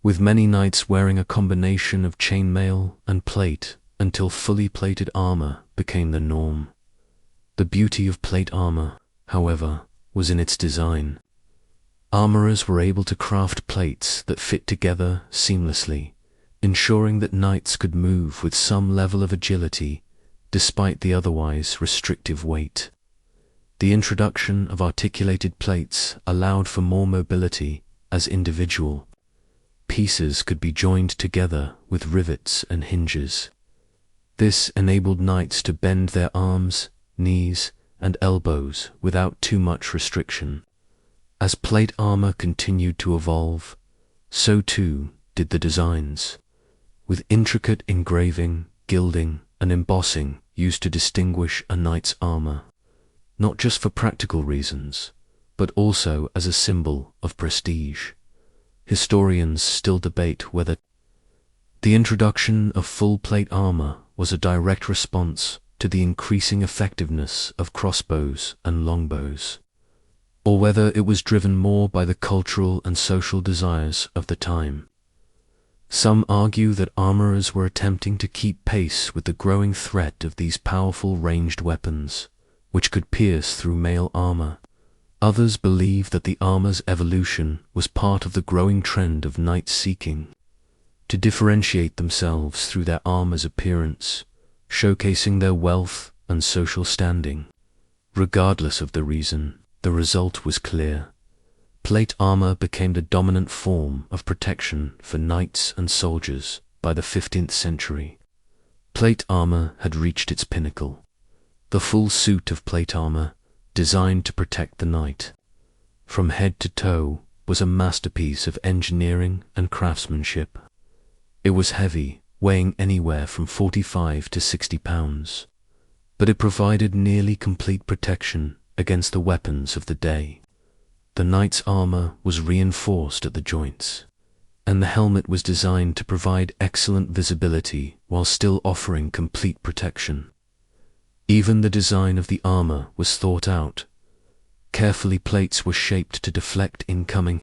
with many knights wearing a combination of chainmail and plate until fully plated armor became the norm. The beauty of plate armor, however, was in its design. Armorers were able to craft plates that fit together seamlessly, ensuring that knights could move with some level of agility despite the otherwise restrictive weight. The introduction of articulated plates allowed for more mobility, as individual pieces could be joined together with rivets and hinges. This enabled knights to bend their arms, knees, and elbows without too much restriction. As plate armor continued to evolve, so too did the designs, with intricate engraving, gilding, and embossing used to distinguish a knight's armor, not just for practical reasons, but also as a symbol of prestige. Historians still debate whether the introduction of full plate armor was a direct response to the increasing effectiveness of crossbows and longbows, or whether it was driven more by the cultural and social desires of the time. Some argue that armorers were attempting to keep pace with the growing threat of these powerful ranged weapons, which could pierce through mail armor. Others believe that the armor's evolution was part of the growing trend of knights seeking to differentiate themselves through their armor's appearance, showcasing their wealth and social standing. Regardless of the reason, the result was clear. Plate armor became the dominant form of protection for knights and soldiers by the 15th century. Plate armor had reached its pinnacle. The full suit of plate armor, designed to protect the knight from head to toe, was a masterpiece of engineering and craftsmanship. It was heavy, weighing anywhere from 45 to 60 pounds, but it provided nearly complete protection against the weapons of the day. The knight's armor was reinforced at the joints, and the helmet was designed to provide excellent visibility while still offering complete protection. Even the design of the armor was thought out. Carefully, plates were shaped to deflect incoming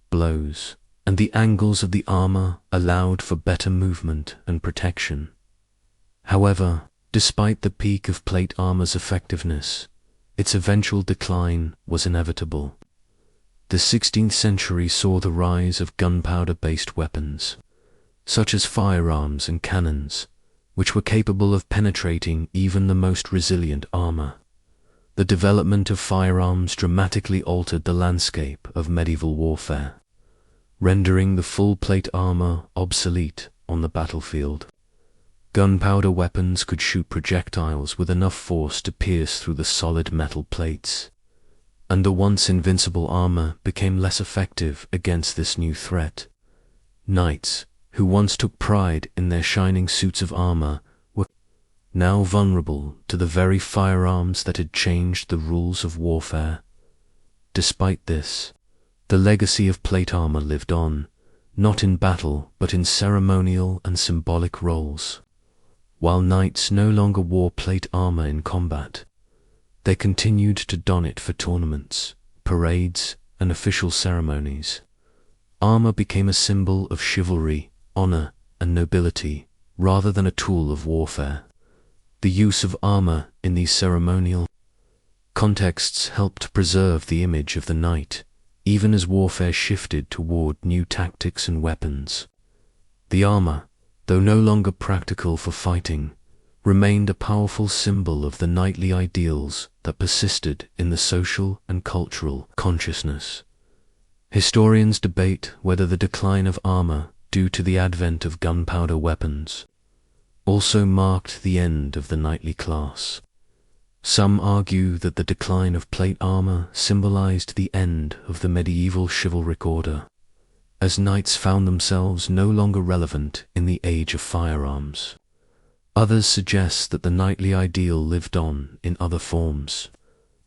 blows, and the angles of the armor allowed for better movement and protection. However, despite the peak of plate armor's effectiveness, its eventual decline was inevitable. The 16th century saw the rise of gunpowder-based weapons, such as firearms and cannons, which were capable of penetrating even the most resilient armor. The development of firearms dramatically altered the landscape of medieval warfare, rendering the full plate armor obsolete on the battlefield. Gunpowder weapons could shoot projectiles with enough force to pierce through the solid metal plates, and the once invincible armor became less effective against this new threat. Knights, who once took pride in their shining suits of armor, were now vulnerable to the very firearms that had changed the rules of warfare. Despite this, the legacy of plate armor lived on, not in battle but in ceremonial and symbolic roles. While knights no longer wore plate armor in combat, they continued to don it for tournaments, parades, and official ceremonies. Armor became a symbol of chivalry, honor, and nobility, rather than a tool of warfare. The use of armor in these ceremonial contexts helped preserve the image of the knight, even as warfare shifted toward new tactics and weapons. The armor, though no longer practical for fighting, remained a powerful symbol of the knightly ideals that persisted in the social and cultural consciousness. Historians debate whether the decline of armor, due to the advent of gunpowder weapons, also marked the end of the knightly class. Some argue that the decline of plate armor symbolized the end of the medieval chivalric order, as knights found themselves no longer relevant in the age of firearms. Others suggest that the knightly ideal lived on in other forms,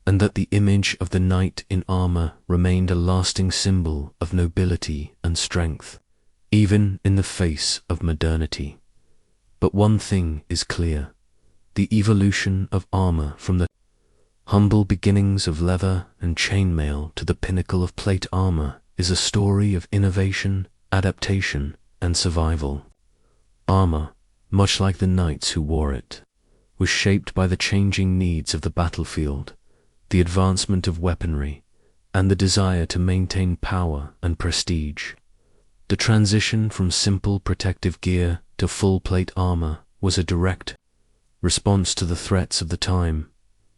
and that the image of the knight in armor remained a lasting symbol of nobility and strength, even in the face of modernity. But one thing is clear: the evolution of armor from the humble beginnings of leather and chainmail to the pinnacle of plate armor is a story of innovation, adaptation, and survival. Armor, much like the knights who wore it, was shaped by the changing needs of the battlefield, the advancement of weaponry, and the desire to maintain power and prestige. The transition from simple protective gear to full plate armor was a direct response to the threats of the time,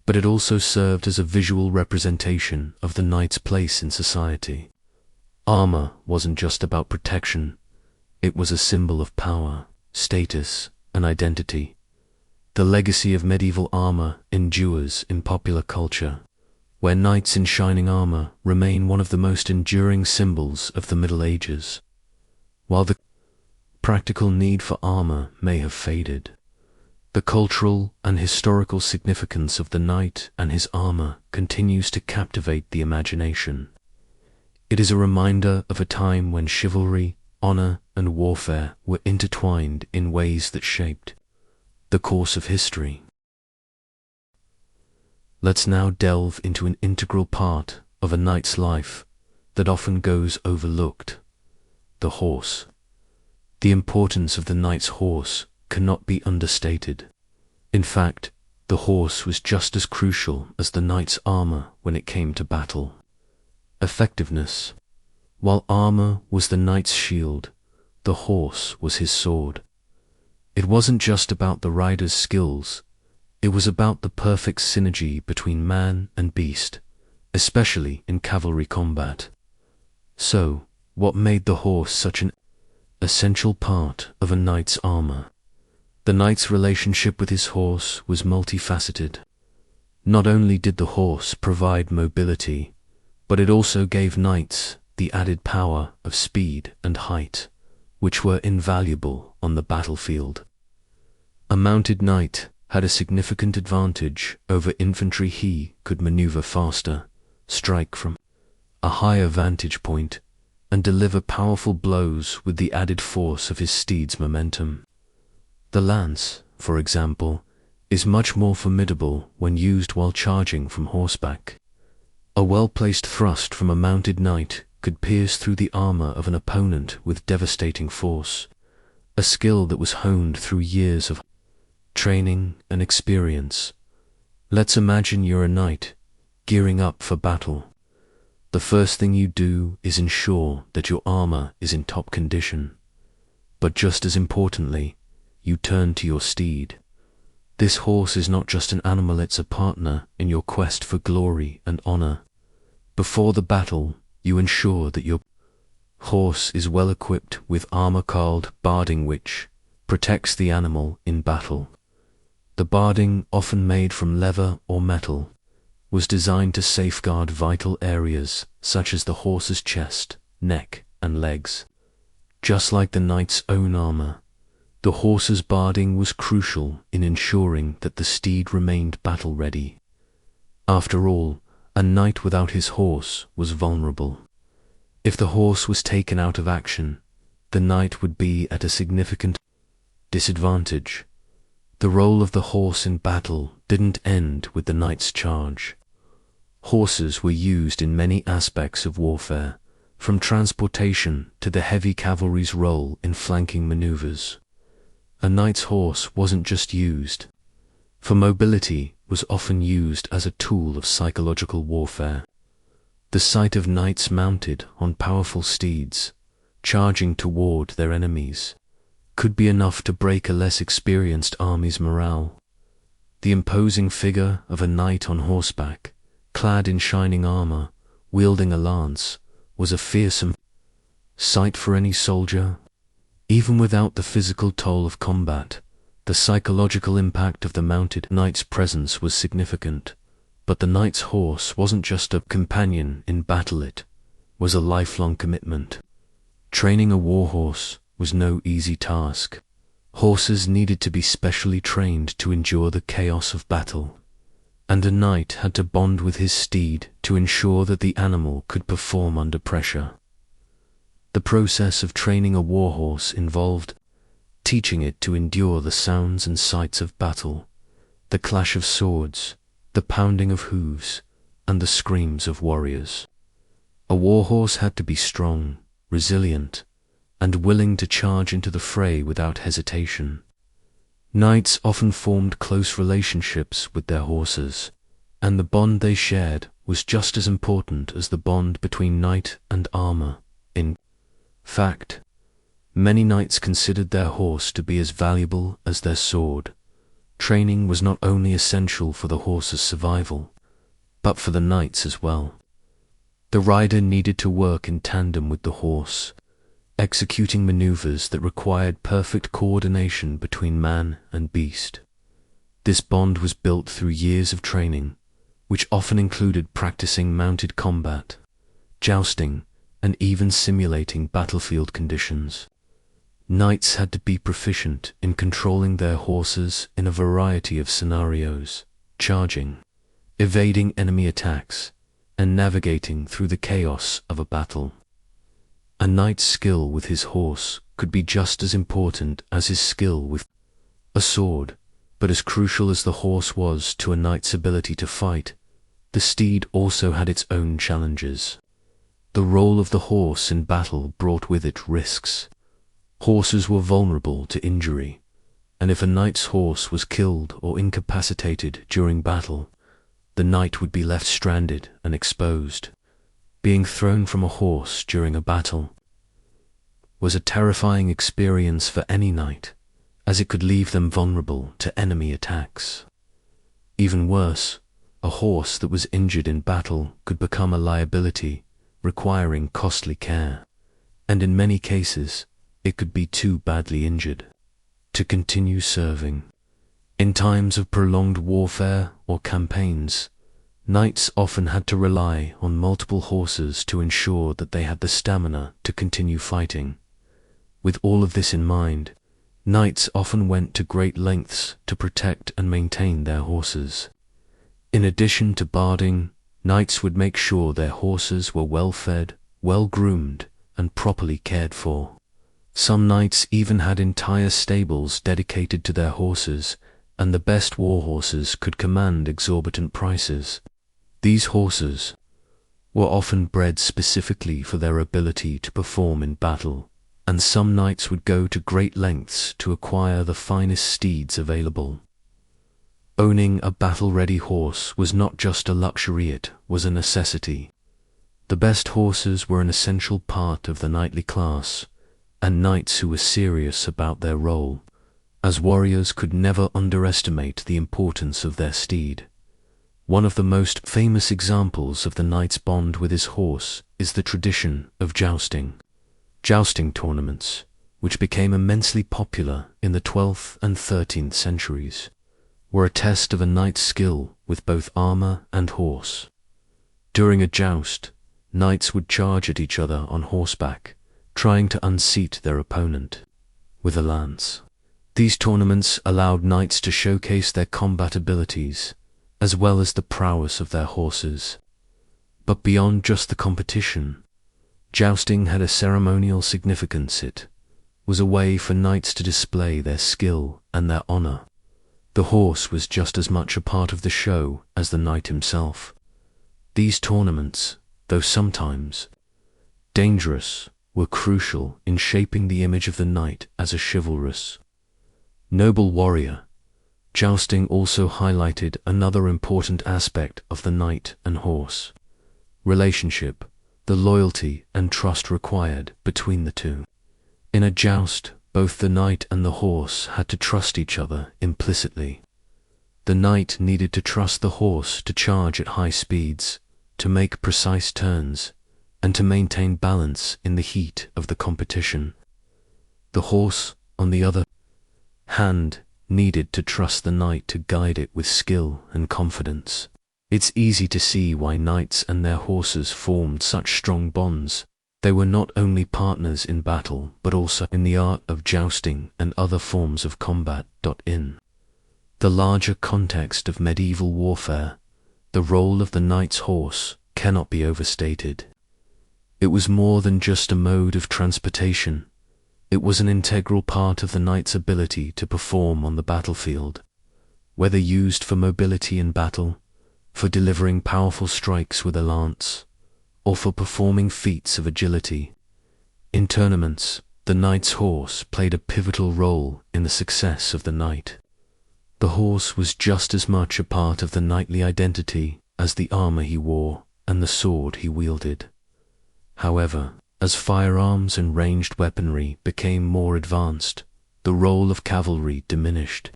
but it also served as a visual representation of the knight's place in society. Armor wasn't just about protection, it was a symbol of power, status, and identity. The legacy of medieval armor endures in popular culture, where knights in shining armor remain one of the most enduring symbols of the Middle Ages. While the practical need for armor may have faded, the cultural and historical significance of the knight and his armor continues to captivate the imagination. It is a reminder of a time when chivalry, honor, and warfare were intertwined in ways that shaped the course of history. Let's now delve into an integral part of a knight's life that often goes overlooked: the horse. The importance of the knight's horse cannot be understated. In fact, the horse was just as crucial as the knight's armor when it came to battle. Effectiveness. While armor was the knight's shield, the horse was his sword. It wasn't just about the rider's skills, it was about the perfect synergy between man and beast, especially in cavalry combat. So, what made the horse such an essential part of a knight's armor? The knight's relationship with his horse was multifaceted. Not only did the horse provide mobility, but it also gave knights the added power of speed and height, which were invaluable on the battlefield. A mounted knight had a significant advantage over infantry. He could maneuver faster, strike from a higher vantage point, and deliver powerful blows with the added force of his steed's momentum. The lance, for example, is much more formidable when used while charging from horseback. A well-placed thrust from a mounted knight could pierce through the armor of an opponent with devastating force, a skill that was honed through years of training and experience. Let's imagine you're a knight, gearing up for battle. The first thing you do is ensure that your armor is in top condition. But just as importantly, you turn to your steed. This horse is not just an animal, it's a partner in your quest for glory and honor. Before the battle, you ensure that your horse is well equipped with armor called barding, which protects the animal in battle. The barding, often made from leather or metal, was designed to safeguard vital areas such as the horse's chest, neck, and legs. Just like the knight's own armor, the horse's barding was crucial in ensuring that the steed remained battle-ready. After all, a knight without his horse was vulnerable. If the horse was taken out of action, the knight would be at a significant disadvantage. The role of the horse in battle didn't end with the knight's charge. Horses were used in many aspects of warfare, from transportation to the heavy cavalry's role in flanking maneuvers. A knight's horse wasn't just used for mobility, was often used as a tool of psychological warfare. The sight of knights mounted on powerful steeds, charging toward their enemies, could be enough to break a less experienced army's morale. The imposing figure of a knight on horseback, clad in shining armor, wielding a lance, was a fearsome sight for any soldier. Even without the physical toll of combat, the psychological impact of the mounted knight's presence was significant. But the knight's horse wasn't just a companion in battle, it was a lifelong commitment. Training a warhorse was no easy task. Horses needed to be specially trained to endure the chaos of battle, and a knight had to bond with his steed to ensure that the animal could perform under pressure. The process of training a warhorse involved teaching it to endure the sounds and sights of battle, the clash of swords, the pounding of hooves, and the screams of warriors. A warhorse had to be strong, resilient, and willing to charge into the fray without hesitation. Knights often formed close relationships with their horses, and the bond they shared was just as important as the bond between knight and armor. In fact, many knights considered their horse to be as valuable as their sword. Training was not only essential for the horse's survival, but for the knight's as well. The rider needed to work in tandem with the horse, executing maneuvers that required perfect coordination between man and beast. This bond was built through years of training, which often included practicing mounted combat, jousting, and even simulating battlefield conditions. Knights had to be proficient in controlling their horses in a variety of scenarios, charging, evading enemy attacks, and navigating through the chaos of a battle. A knight's skill with his horse could be just as important as his skill with a sword, but as crucial as the horse was to a knight's ability to fight, the steed also had its own challenges. The role of the horse in battle brought with it risks. Horses were vulnerable to injury, and if a knight's horse was killed or incapacitated during battle, the knight would be left stranded and exposed. Being thrown from a horse during a battle was a terrifying experience for any knight, as it could leave them vulnerable to enemy attacks. Even worse, a horse that was injured in battle could become a liability, requiring costly care, and in many cases, it could be too badly injured to continue serving. In times of prolonged warfare or campaigns, knights often had to rely on multiple horses to ensure that they had the stamina to continue fighting. With all of this in mind, knights often went to great lengths to protect and maintain their horses. In addition to barding, knights would make sure their horses were well fed, well groomed, and properly cared for. Some knights even had entire stables dedicated to their horses, and the best war horses could command exorbitant prices. These horses were often bred specifically for their ability to perform in battle, and some knights would go to great lengths to acquire the finest steeds available. Owning a battle-ready horse was not just a luxury, it was a necessity. The best horses were an essential part of the knightly class, and knights who were serious about their role as warriors could never underestimate the importance of their steed. One of the most famous examples of the knight's bond with his horse is the tradition of jousting. Jousting tournaments, which became immensely popular in the 12th and 13th centuries, were a test of a knight's skill with both armor and horse. During a joust, knights would charge at each other on horseback, trying to unseat their opponent with a lance. These tournaments allowed knights to showcase their combat abilities, as well as the prowess of their horses. But beyond just the competition, jousting had a ceremonial significance. It was a way for knights to display their skill and their honor. The horse was just as much a part of the show as the knight himself. These tournaments, though sometimes dangerous, were crucial in shaping the image of the knight as a chivalrous, noble warrior. Jousting also highlighted another important aspect of the knight and horse relationship, the loyalty and trust required between the two. In a joust, both the knight and the horse had to trust each other implicitly. The knight needed to trust the horse to charge at high speeds, to make precise turns, and to maintain balance in the heat of the competition. The horse, on the other hand, needed to trust the knight to guide it with skill and confidence. It's easy to see why knights and their horses formed such strong bonds. They were not only partners in battle, but also in the art of jousting and other forms of combat. In the larger context of medieval warfare, the role of the knight's horse cannot be overstated. It was more than just a mode of transportation. It was an integral part of the knight's ability to perform on the battlefield, whether used for mobility in battle, for delivering powerful strikes with a lance, or for performing feats of agility. In tournaments, the knight's horse played a pivotal role in the success of the knight. The horse was just as much a part of the knightly identity as the armor he wore and the sword he wielded. However, as firearms and ranged weaponry became more advanced, the role of cavalry diminished.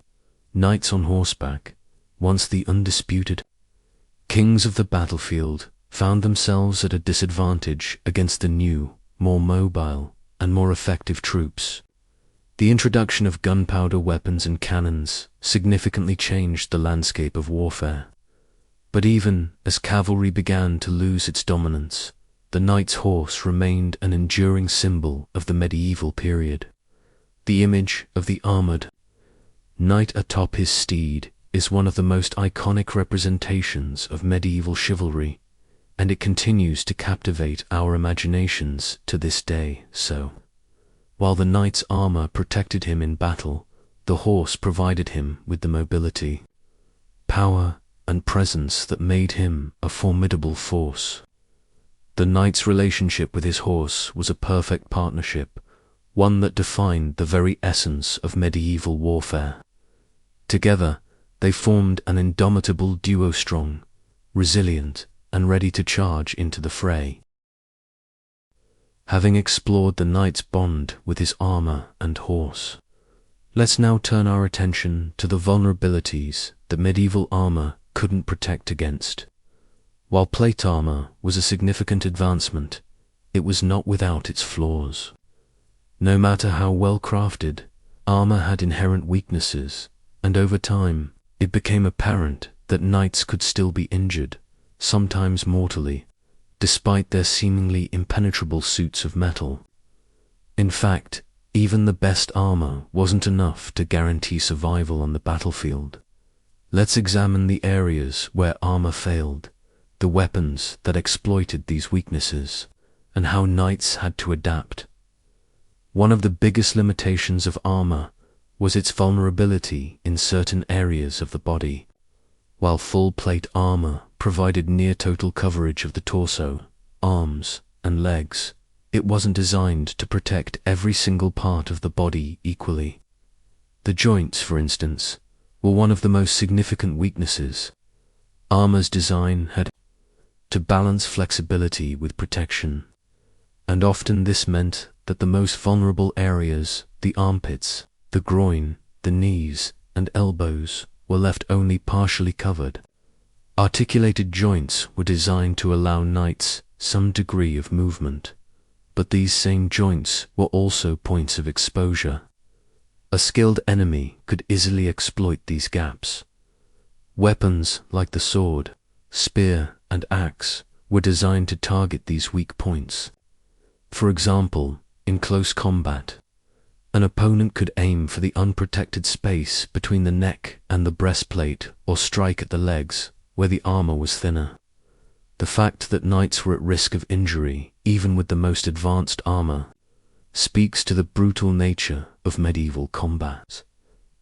Knights on horseback, once the undisputed kings of the battlefield, found themselves at a disadvantage against the new, more mobile, and more effective troops. The introduction of gunpowder weapons and cannons significantly changed the landscape of warfare. But even as cavalry began to lose its dominance, the knight's horse remained an enduring symbol of the medieval period. The image of the armored knight atop his steed is one of the most iconic representations of medieval chivalry, and it continues to captivate our imaginations to this day. So, while the knight's armor protected him in battle, the horse provided him with the mobility, power, and presence that made him a formidable force. The knight's relationship with his horse was a perfect partnership, one that defined the very essence of medieval warfare. Together, they formed an indomitable duo, strong, resilient, and ready to charge into the fray. Having explored the knight's bond with his armor and horse, let's now turn our attention to the vulnerabilities that medieval armor couldn't protect against. While plate armor was a significant advancement, it was not without its flaws. No matter how well crafted, armor had inherent weaknesses, and over time, it became apparent that knights could still be injured, sometimes mortally, despite their seemingly impenetrable suits of metal. In fact, even the best armor wasn't enough to guarantee survival on the battlefield. Let's examine the areas where armor failed, the weapons that exploited these weaknesses, and how knights had to adapt. One of the biggest limitations of armor was its vulnerability in certain areas of the body. While full plate armor provided near total coverage of the torso, arms, and legs, it wasn't designed to protect every single part of the body equally. The joints, for instance, were one of the most significant weaknesses. Armor's design had to balance flexibility with protection, and often this meant that the most vulnerable areas, the armpits, the groin, the knees, and elbows, were left only partially covered. Articulated joints were designed to allow knights some degree of movement, but these same joints were also points of exposure. A skilled enemy could easily exploit these gaps. Weapons like the sword, spear, and axe were designed to target these weak points. For example, in close combat, an opponent could aim for the unprotected space between the neck and the breastplate or strike at the legs, where the armor was thinner. The fact that knights were at risk of injury, even with the most advanced armor, speaks to the brutal nature of medieval combat.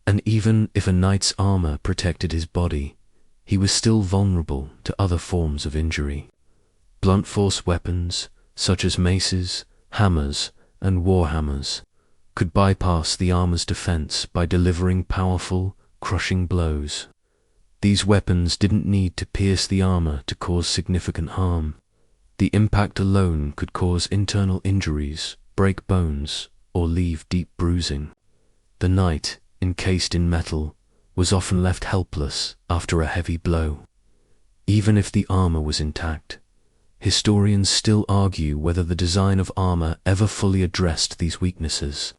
And even if a knight's armor protected his body, he was still vulnerable to other forms of injury. Blunt force weapons, such as maces, hammers, and warhammers, could bypass the armor's defense by delivering powerful, crushing blows. These weapons didn't need to pierce the armor to cause significant harm. The impact alone could cause internal injuries, break bones, or leave deep bruising. The knight, encased in metal, was often left helpless after a heavy blow. Even if the armor was intact, historians still argue whether the design of armor ever fully addressed these weaknesses.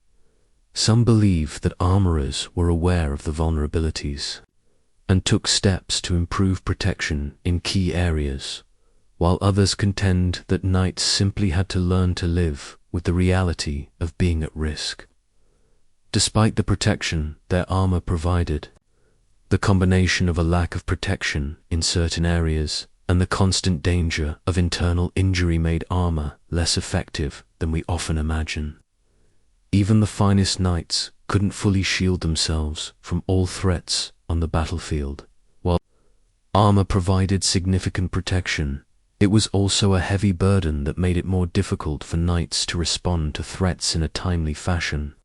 Some believe that armorers were aware of the vulnerabilities and took steps to improve protection in key areas, while others contend that knights simply had to learn to live with the reality of being at risk. Despite the protection their armor provided, the combination of a lack of protection in certain areas and the constant danger of internal injury made armor less effective than we often imagine. Even the finest knights couldn't fully shield themselves from all threats on the battlefield. While armor provided significant protection, it was also a heavy burden that made it more difficult for knights to respond to threats in a timely fashion.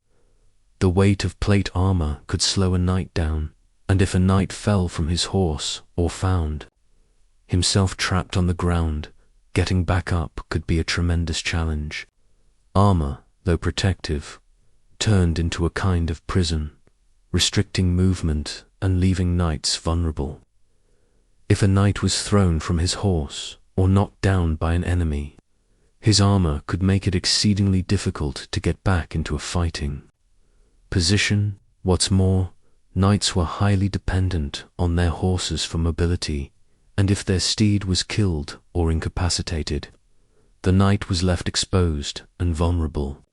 The weight of plate armor could slow a knight down, and if a knight fell from his horse or found himself trapped on the ground, getting back up could be a tremendous challenge. Armor, though protective, turned into a kind of prison, restricting movement and leaving knights vulnerable. If a knight was thrown from his horse or knocked down by an enemy, his armor could make it exceedingly difficult to get back into a fighting position. What's more, knights were highly dependent on their horses for mobility, and if their steed was killed or incapacitated, the knight was left exposed and vulnerable.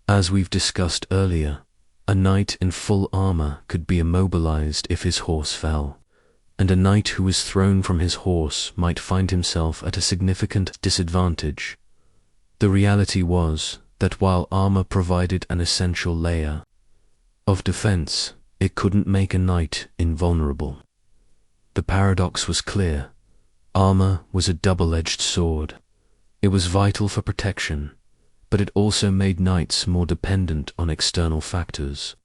As we've discussed earlier, a knight in full armor could be immobilized if his horse fell, and a knight who was thrown from his horse might find himself at a significant disadvantage. The reality was that while armor provided an essential layer of defense, it couldn't make a knight invulnerable. The paradox was clear. Armor was a double-edged sword. It was vital for protection, but it also made knights more dependent on external factors.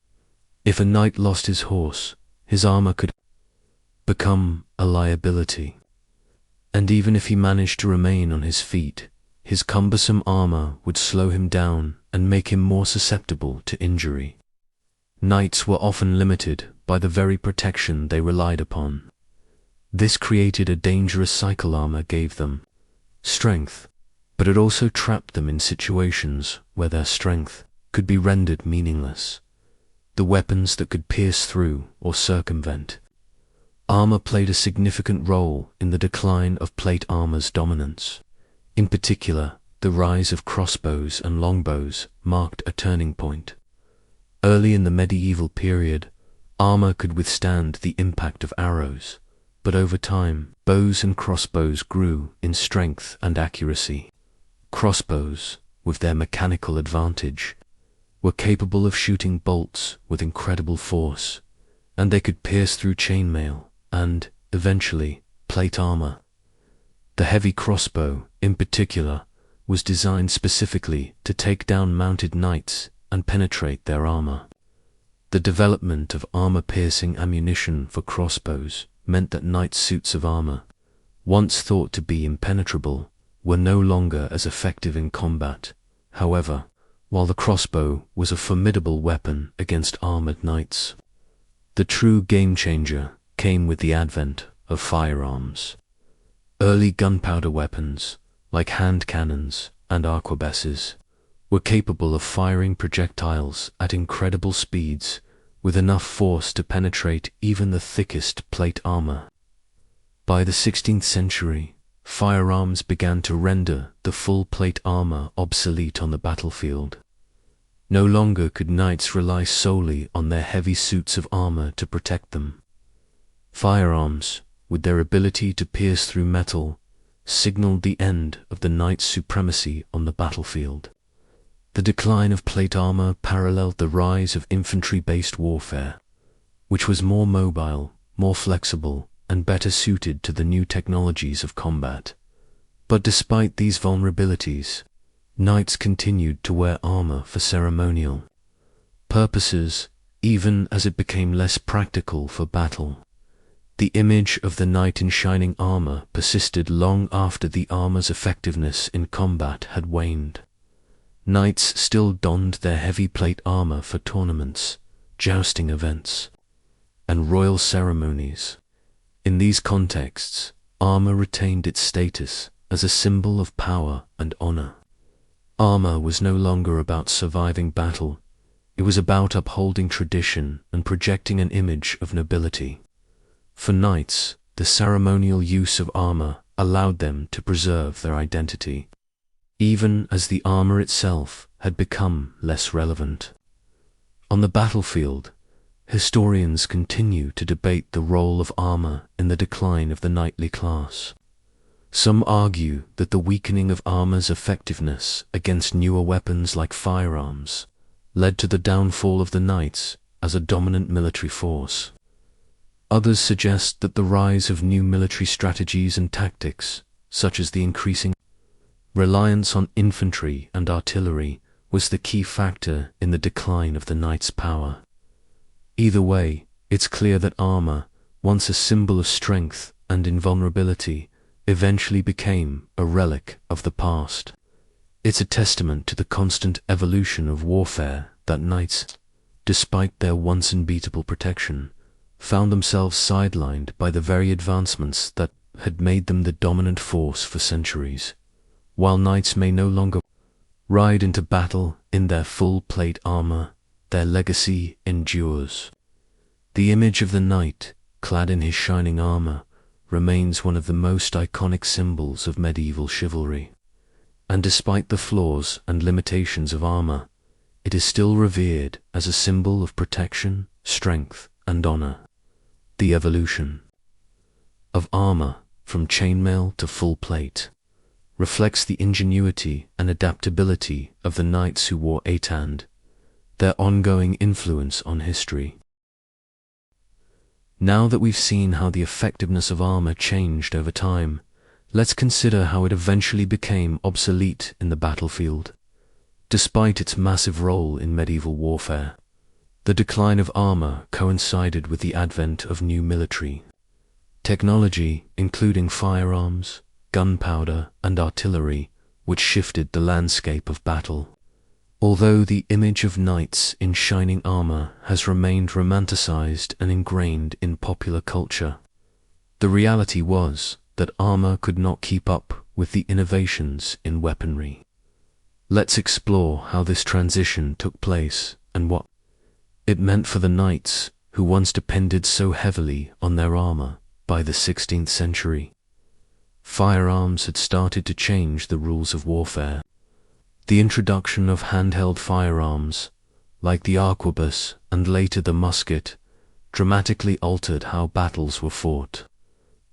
If a knight lost his horse, his armor could become a liability. And even if he managed to remain on his feet, his cumbersome armor would slow him down and make him more susceptible to injury. Knights were often limited by the very protection they relied upon. This created a dangerous cycle. Armor gave them strength, but it also trapped them in situations where their strength could be rendered meaningless. The weapons that could pierce through or circumvent. Armor played a significant role in the decline of plate armor's dominance. In particular, the rise of crossbows and longbows marked a turning point. Early in the medieval period, armor could withstand the impact of arrows, but over time, bows and crossbows grew in strength and accuracy. Crossbows, with their mechanical advantage, were capable of shooting bolts with incredible force, and they could pierce through chainmail and, eventually, plate armor. The heavy crossbow, in particular, was designed specifically to take down mounted knights and penetrate their armor. The development of armor-piercing ammunition for crossbows meant that knights' suits of armor, once thought to be impenetrable, were no longer as effective in combat. However, while the crossbow was a formidable weapon against armored knights, the true game-changer came with the advent of firearms. Early gunpowder weapons, like hand cannons and arquebuses, were capable of firing projectiles at incredible speeds with enough force to penetrate even the thickest plate armor. By the 16th century, firearms began to render the full plate armor obsolete on the battlefield. No longer could knights rely solely on their heavy suits of armor to protect them. Firearms, with their ability to pierce through metal, signaled the end of the knight's supremacy on the battlefield. The decline of plate armor paralleled the rise of infantry-based warfare, which was more mobile, more flexible, and better suited to the new technologies of combat. But despite these vulnerabilities, knights continued to wear armor for ceremonial purposes, even as it became less practical for battle. The image of the knight in shining armor persisted long after the armor's effectiveness in combat had waned. Knights still donned their heavy plate armor for tournaments, jousting events, and royal ceremonies. In these contexts, armor retained its status as a symbol of power and honor. Armor was no longer about surviving battle, it was about upholding tradition and projecting an image of nobility. For knights, the ceremonial use of armor allowed them to preserve their identity, even as the armor itself had become less relevant. On the battlefield, historians continue to debate the role of armor in the decline of the knightly class. Some argue that the weakening of armor's effectiveness against newer weapons like firearms led to the downfall of the knights as a dominant military force. Others suggest that the rise of new military strategies and tactics, such as the increasing reliance on infantry and artillery, was the key factor in the decline of the knight's power. Either way, it's clear that armor, once a symbol of strength and invulnerability, eventually became a relic of the past. It's a testament to the constant evolution of warfare that knights, despite their once unbeatable protection, found themselves sidelined by the very advancements that had made them the dominant force for centuries. While knights may no longer ride into battle in their full plate armor, their legacy endures. The image of the knight, clad in his shining armor, remains one of the most iconic symbols of medieval chivalry. And despite the flaws and limitations of armor, it is still revered as a symbol of protection, strength, and honor. The evolution of armor, from chainmail to full plate, reflects the ingenuity and adaptability of the knights who wore eight-hand, their ongoing influence on history. Now that we've seen how the effectiveness of armor changed over time, let's consider how it eventually became obsolete in the battlefield. Despite its massive role in medieval warfare, the decline of armor coincided with the advent of new military technology, including firearms, gunpowder, and artillery, which shifted the landscape of battle. Although the image of knights in shining armor has remained romanticized and ingrained in popular culture, the reality was that armor could not keep up with the innovations in weaponry. Let's explore how this transition took place and what it meant for the knights who once depended so heavily on their armor. By the 16th century, firearms had started to change the rules of warfare. The introduction of handheld firearms, like the arquebus and later the musket, dramatically altered how battles were fought.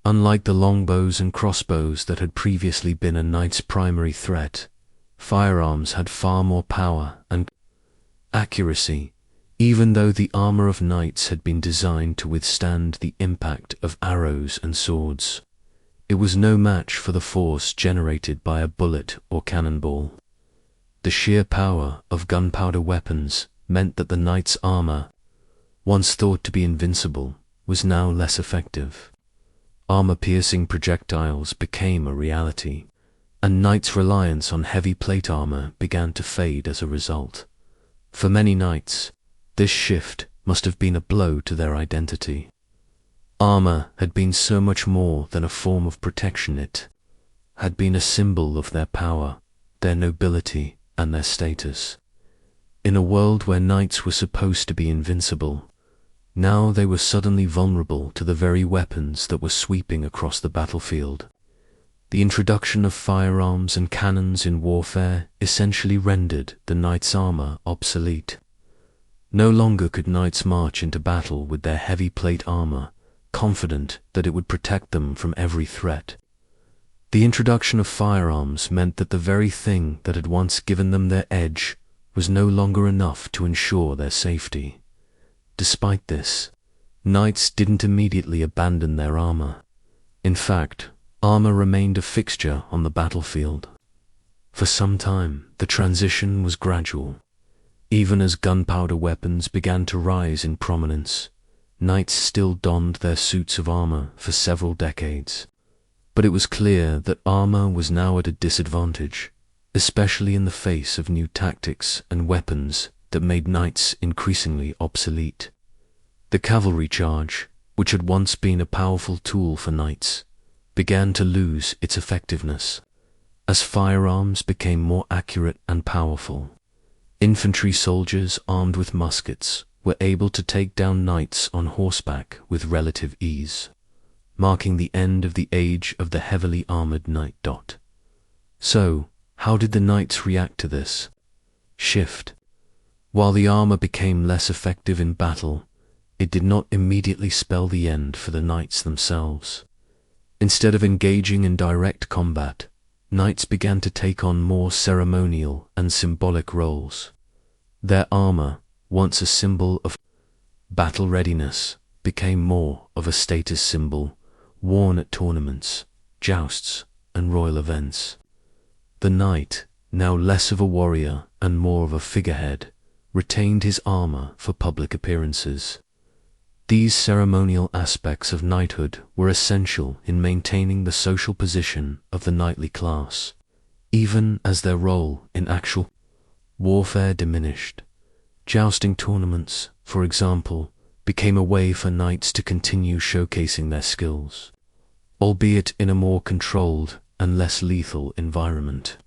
Unlike the longbows and crossbows that had previously been a knight's primary threat, firearms had far more power and accuracy, even though the armor of knights had been designed to withstand the impact of arrows and swords. It was no match for the force generated by a bullet or cannonball. The sheer power of gunpowder weapons meant that the knight's armor, once thought to be invincible, was now less effective. Armor-piercing projectiles became a reality, and knights' reliance on heavy plate armor began to fade as a result. For many knights, this shift must have been a blow to their identity. Armor had been so much more than a form of protection. It had been a symbol of their power, their nobility, and their status. In a world where knights were supposed to be invincible, now they were suddenly vulnerable to the very weapons that were sweeping across the battlefield. The introduction of firearms and cannons in warfare essentially rendered the knight's armor obsolete. No longer could knights march into battle with their heavy plate armor, confident that it would protect them from every threat. The introduction of firearms meant that the very thing that had once given them their edge was no longer enough to ensure their safety. Despite this, knights didn't immediately abandon their armor. In fact, armor remained a fixture on the battlefield. For some time, the transition was gradual. Even as gunpowder weapons began to rise in prominence, knights still donned their suits of armor for several decades. But it was clear that armor was now at a disadvantage, especially in the face of new tactics and weapons that made knights increasingly obsolete. The cavalry charge, which had once been a powerful tool for knights, began to lose its effectiveness. As firearms became more accurate and powerful, infantry soldiers armed with muskets were able to take down knights on horseback with relative ease, marking the end of the age of the heavily armored knight. So, how did the knights react to this shift? While the armor became less effective in battle, it did not immediately spell the end for the knights themselves. Instead of engaging in direct combat, knights began to take on more ceremonial and symbolic roles. Their armor, once a symbol of battle readiness, became more of a status symbol, worn at tournaments, jousts, and royal events. The knight, now less of a warrior and more of a figurehead, retained his armor for public appearances. These ceremonial aspects of knighthood were essential in maintaining the social position of the knightly class, even as their role in actual warfare diminished. Jousting tournaments, for example, became a way for knights to continue showcasing their skills, albeit in a more controlled and less lethal environment.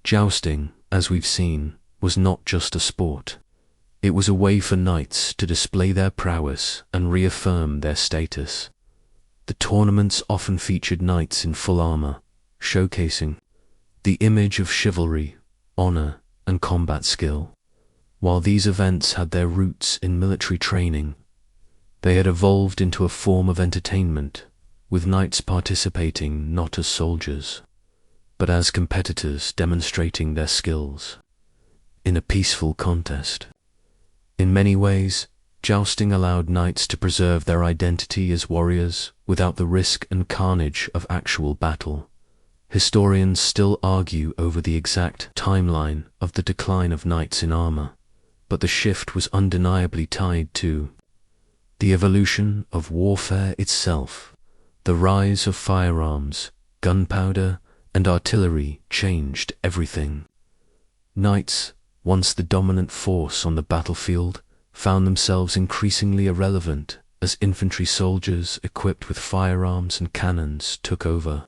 Jousting, as we've seen, was not just a sport. It was a way for knights to display their prowess and reaffirm their status. The tournaments often featured knights in full armor, showcasing the image of chivalry, honor, and combat skill. While these events had their roots in military training, they had evolved into a form of entertainment, with knights participating not as soldiers, but as competitors demonstrating their skills in a peaceful contest. In many ways, jousting allowed knights to preserve their identity as warriors without the risk and carnage of actual battle, Historians still argue over the exact timeline of the decline of knights in armor, but the shift was undeniably tied to the evolution of warfare itself. The rise of firearms, gunpowder, and artillery changed everything. Knights, once the dominant force on the battlefield, found themselves increasingly irrelevant as infantry soldiers equipped with firearms and cannons took over.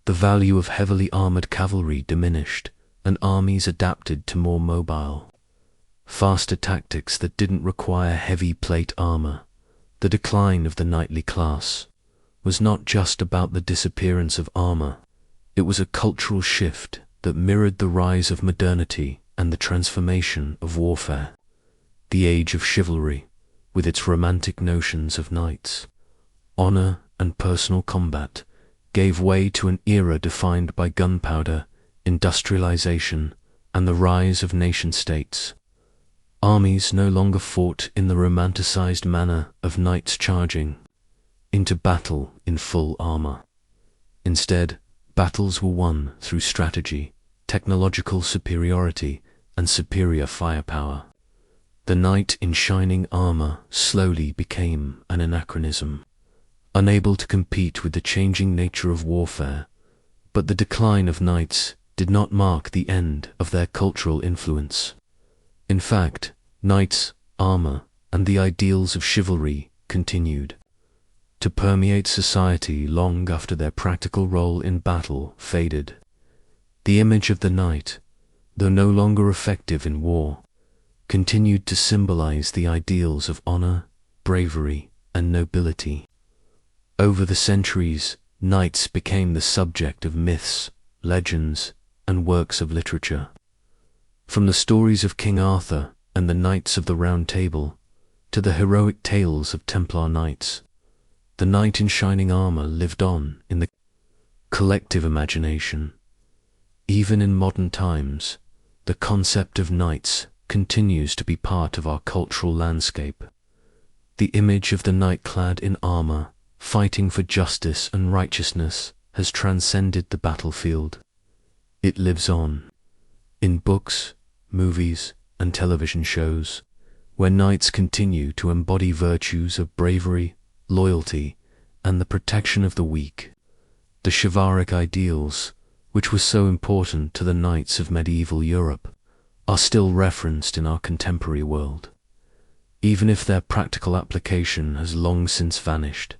The value of heavily armored cavalry diminished, and armies adapted to more mobile, faster tactics that didn't require heavy plate armor. The decline of the knightly class was not just about the disappearance of armor. It was a cultural shift that mirrored the rise of modernity and the transformation of warfare. The age of chivalry, with its romantic notions of knights, honor, and personal combat, gave way to an era defined by gunpowder, industrialization, and the rise of nation-states. Armies no longer fought in the romanticized manner of knights charging into battle in full armor. Instead, battles were won through strategy, technological superiority, and superior firepower. The knight in shining armor slowly became an anachronism, unable to compete with the changing nature of warfare. But the decline of knights did not mark the end of their cultural influence. In fact, knights, armor, and the ideals of chivalry continued to permeate society long after their practical role in battle faded. The image of the knight, though no longer effective in war, continued to symbolize the ideals of honor, bravery, and nobility. Over the centuries, knights became the subject of myths, legends, and works of literature. From the stories of King Arthur and the Knights of the Round Table, to the heroic tales of Templar knights, the knight in shining armor lived on in the collective imagination. Even in modern times, the concept of knights continues to be part of our cultural landscape. The image of the knight clad in armor, fighting for justice and righteousness, has transcended the battlefield. It lives on in books, movies, and television shows, where knights continue to embody virtues of bravery, loyalty, and the protection of the weak. The chivalric ideals, which were so important to the knights of medieval Europe, are still referenced in our contemporary world, even if their practical application has long since vanished.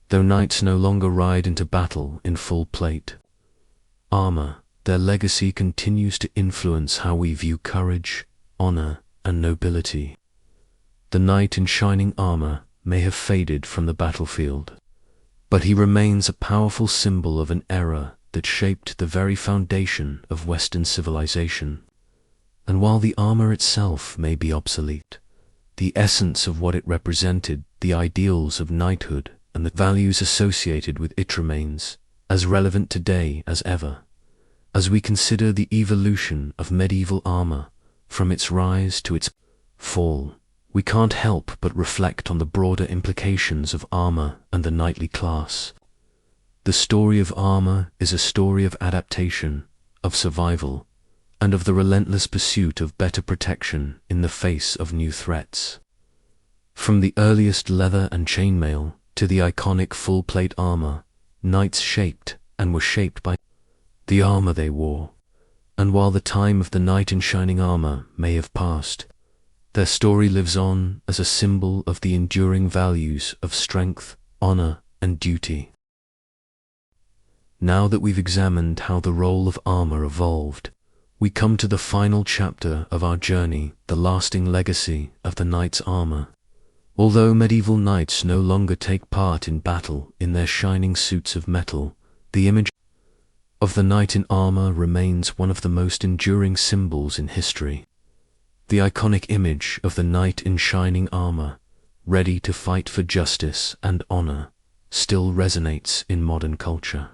Though knights no longer ride into battle in full plate armor, their legacy continues to influence how we view courage, honor, and nobility. The knight in shining armor may have faded from the battlefield, but he remains a powerful symbol of an era that shaped the very foundation of Western civilization. And while the armor itself may be obsolete, the essence of what it represented, the ideals of knighthood, and the values associated with it remains as relevant today as ever. As we consider the evolution of medieval armor, from its rise to its fall, we can't help but reflect on the broader implications of armor and the knightly class. The story of armor is a story of adaptation, of survival, and of the relentless pursuit of better protection in the face of new threats. From the earliest leather and chainmail to the iconic full-plate armor, knights shaped and were shaped by the armor they wore. And while the time of the knight in shining armor may have passed, their story lives on as a symbol of the enduring values of strength, honor, and duty. Now that we've examined how the role of armor evolved, we come to the final chapter of our journey, the lasting legacy of the knight's armor. Although medieval knights no longer take part in battle in their shining suits of metal, the image of the knight in armor remains one of the most enduring symbols in history. The iconic image of the knight in shining armor, ready to fight for justice and honor, still resonates in modern culture.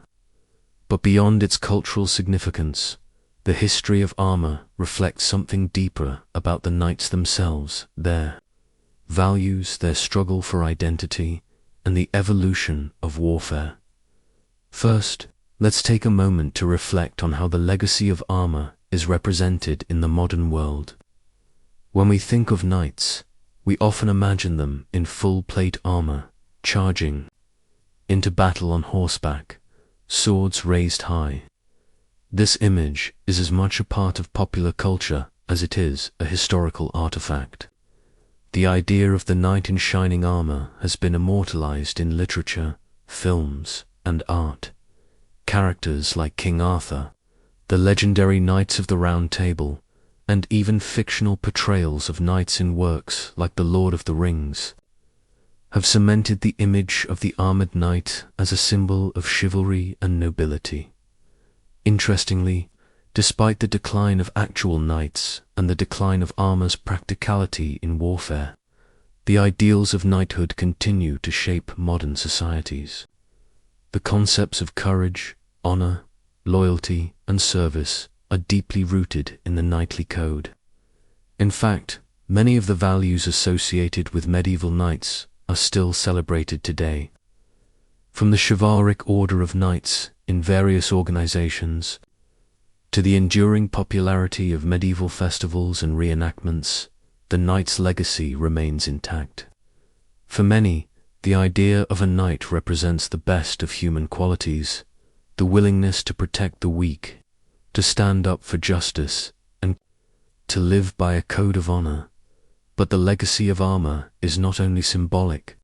But beyond its cultural significance, the history of armor reflects something deeper about the knights themselves, their values, their struggle for identity, and the evolution of warfare. First, Let's take a moment to reflect on how the legacy of armor is represented in the modern world. When we think of knights, we often imagine them in full plate armor, charging into battle on horseback, swords raised high. This image is as much a part of popular culture as it is a historical artifact. The idea of the knight in shining armor has been immortalized in literature, films, and art. Characters like King Arthur, the legendary Knights of the Round Table, and even fictional portrayals of knights in works like The Lord of the Rings have cemented the image of the armored knight as a symbol of chivalry and nobility. Interestingly, despite the decline of actual knights and the decline of armor's practicality in warfare, the ideals of knighthood continue to shape modern societies. The concepts of courage, honor, loyalty, and service are deeply rooted in the knightly code. In fact, many of the values associated with medieval knights are still celebrated today. From the chivalric order of knights in various organizations, to the enduring popularity of medieval festivals and reenactments, the knight's legacy remains intact. For many, the idea of a knight represents the best of human qualities, the willingness to protect the weak, to stand up for justice, and to live by a code of honor. But the legacy of armor is not only symbolic,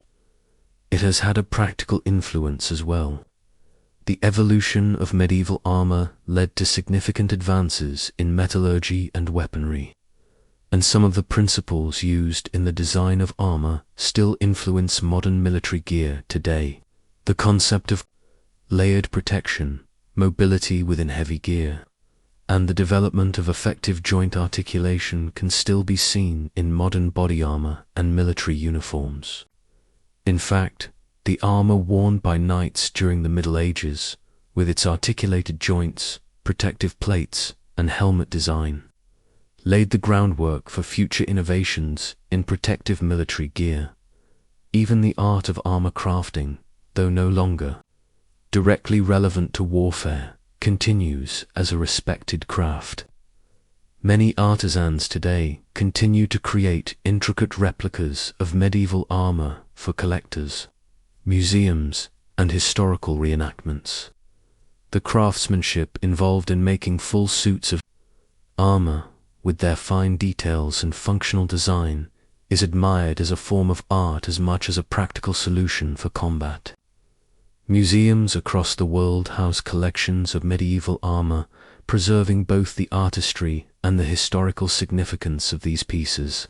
it has had a practical influence as well. The evolution of medieval armor led to significant advances in metallurgy and weaponry, and some of the principles used in the design of armor still influence modern military gear today. The concept of layered protection, mobility within heavy gear, and the development of effective joint articulation can still be seen in modern body armor and military uniforms. In fact, the armor worn by knights during the Middle Ages, with its articulated joints, protective plates, and helmet design, laid the groundwork for future innovations in protective military gear. Even the art of armor crafting, though no longer directly relevant to warfare, continues as a respected craft. Many artisans today continue to create intricate replicas of medieval armor for collectors, museums, and historical reenactments. The craftsmanship involved in making full suits of armor, with their fine details and functional design, is admired as a form of art as much as a practical solution for combat. Museums across the world house collections of medieval armor, preserving both the artistry and the historical significance of these pieces.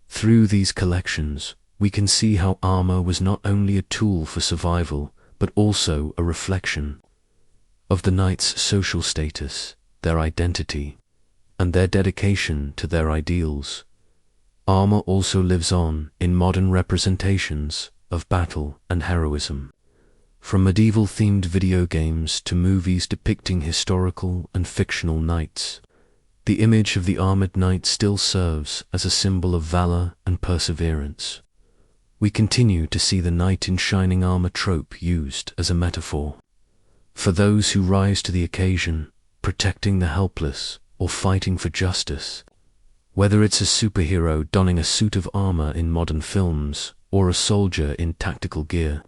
Through these collections, we can see how armor was not only a tool for survival, but also a reflection of the knight's social status, their identity, and their dedication to their ideals. Armor also lives on in modern representations of battle and heroism. From medieval-themed video games to movies depicting historical and fictional knights, the image of the armored knight still serves as a symbol of valor and perseverance. We continue to see the knight in shining armor trope used as a metaphor for those who rise to the occasion, protecting the helpless or fighting for justice. Whether it's a superhero donning a suit of armor in modern films or a soldier in tactical gear,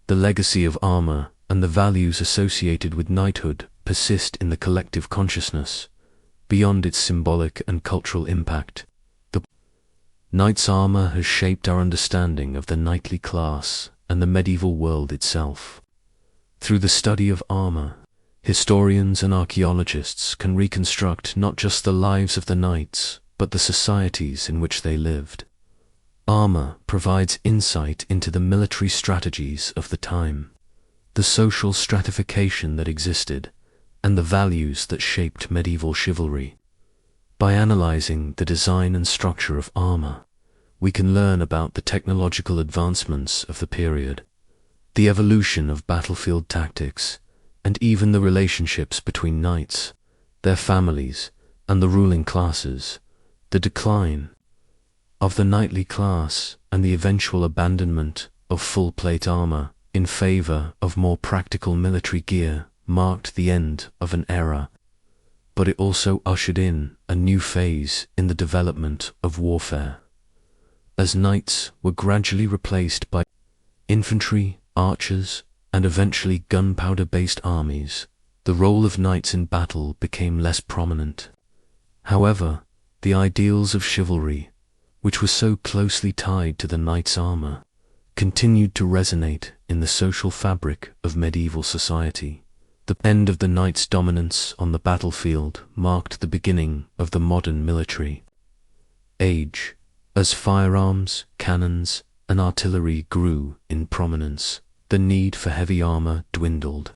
the legacy of armor and the values associated with knighthood persist in the collective consciousness. Beyond its symbolic and cultural impact, the knight's armor has shaped our understanding of the knightly class and the medieval world itself. Through the study of armor, historians and archaeologists can reconstruct not just the lives of the knights, but the societies in which they lived. Armor provides insight into the military strategies of the time, the social stratification that existed, and the values that shaped medieval chivalry. By analyzing the design and structure of armor, we can learn about the technological advancements of the period, the evolution of battlefield tactics, and even the relationships between knights, their families, and the ruling classes. The decline of the knightly class and the eventual abandonment of full-plate armor in favor of more practical military gear marked the end of an era, but it also ushered in a new phase in the development of warfare. As knights were gradually replaced by infantry, archers, and eventually gunpowder-based armies, the role of knights in battle became less prominent. However, the ideals of chivalry, which were so closely tied to the knight's armor, continued to resonate in the social fabric of medieval society. The end of the knight's dominance on the battlefield marked the beginning of the modern military age, as firearms, cannons, and artillery grew in prominence. The need for heavy armor dwindled.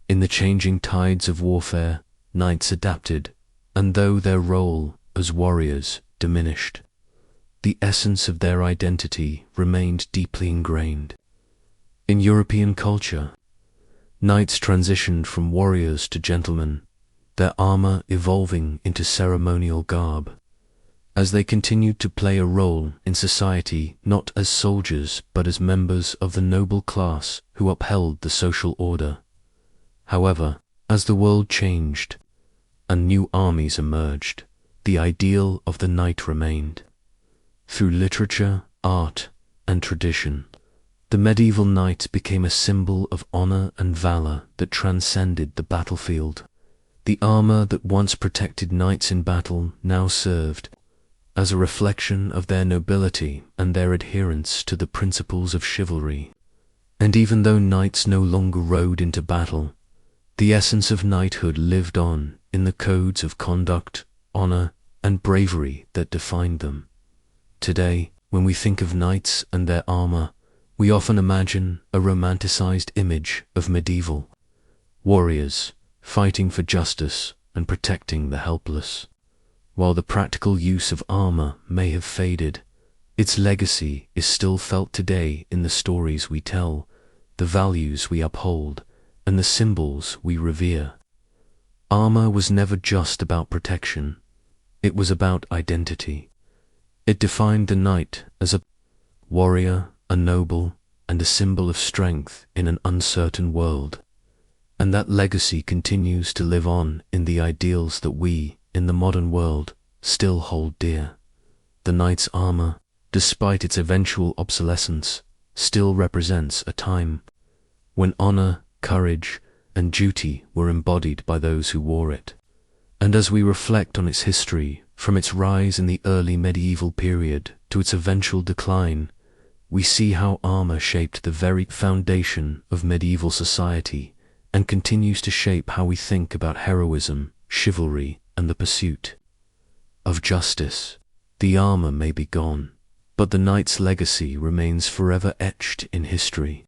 In the changing tides of warfare, knights adapted, and though their role as warriors diminished, the essence of their identity remained deeply ingrained. In European culture, knights transitioned from warriors to gentlemen, their armor evolving into ceremonial garb, as they continued to play a role in society not as soldiers but as members of the noble class who upheld the social order. However, as the world changed and new armies emerged, the ideal of the knight remained. Through literature, art, and tradition, the medieval knight became a symbol of honor and valor that transcended the battlefield. The armor that once protected knights in battle now served as a reflection of their nobility and their adherence to the principles of chivalry. And even though knights no longer rode into battle, the essence of knighthood lived on in the codes of conduct, honor, and bravery that defined them. Today, when we think of knights and their armor, we often imagine a romanticized image of medieval warriors fighting for justice and protecting the helpless. While the practical use of armor may have faded, its legacy is still felt today in the stories we tell, the values we uphold, and the symbols we revere. Armor was never just about protection. It was about identity. It defined the knight as a warrior, a noble, and a symbol of strength in an uncertain world. And that legacy continues to live on in the ideals that we, in the modern world, still hold dear. The knight's armor, despite its eventual obsolescence, still represents a time when honor, courage, and duty were embodied by those who wore it. And as we reflect on its history, from its rise in the early medieval period to its eventual decline, we see how armor shaped the very foundation of medieval society and continues to shape how we think about heroism, chivalry, and the pursuit of justice. The armor may be gone, but the knight's legacy remains forever etched in history.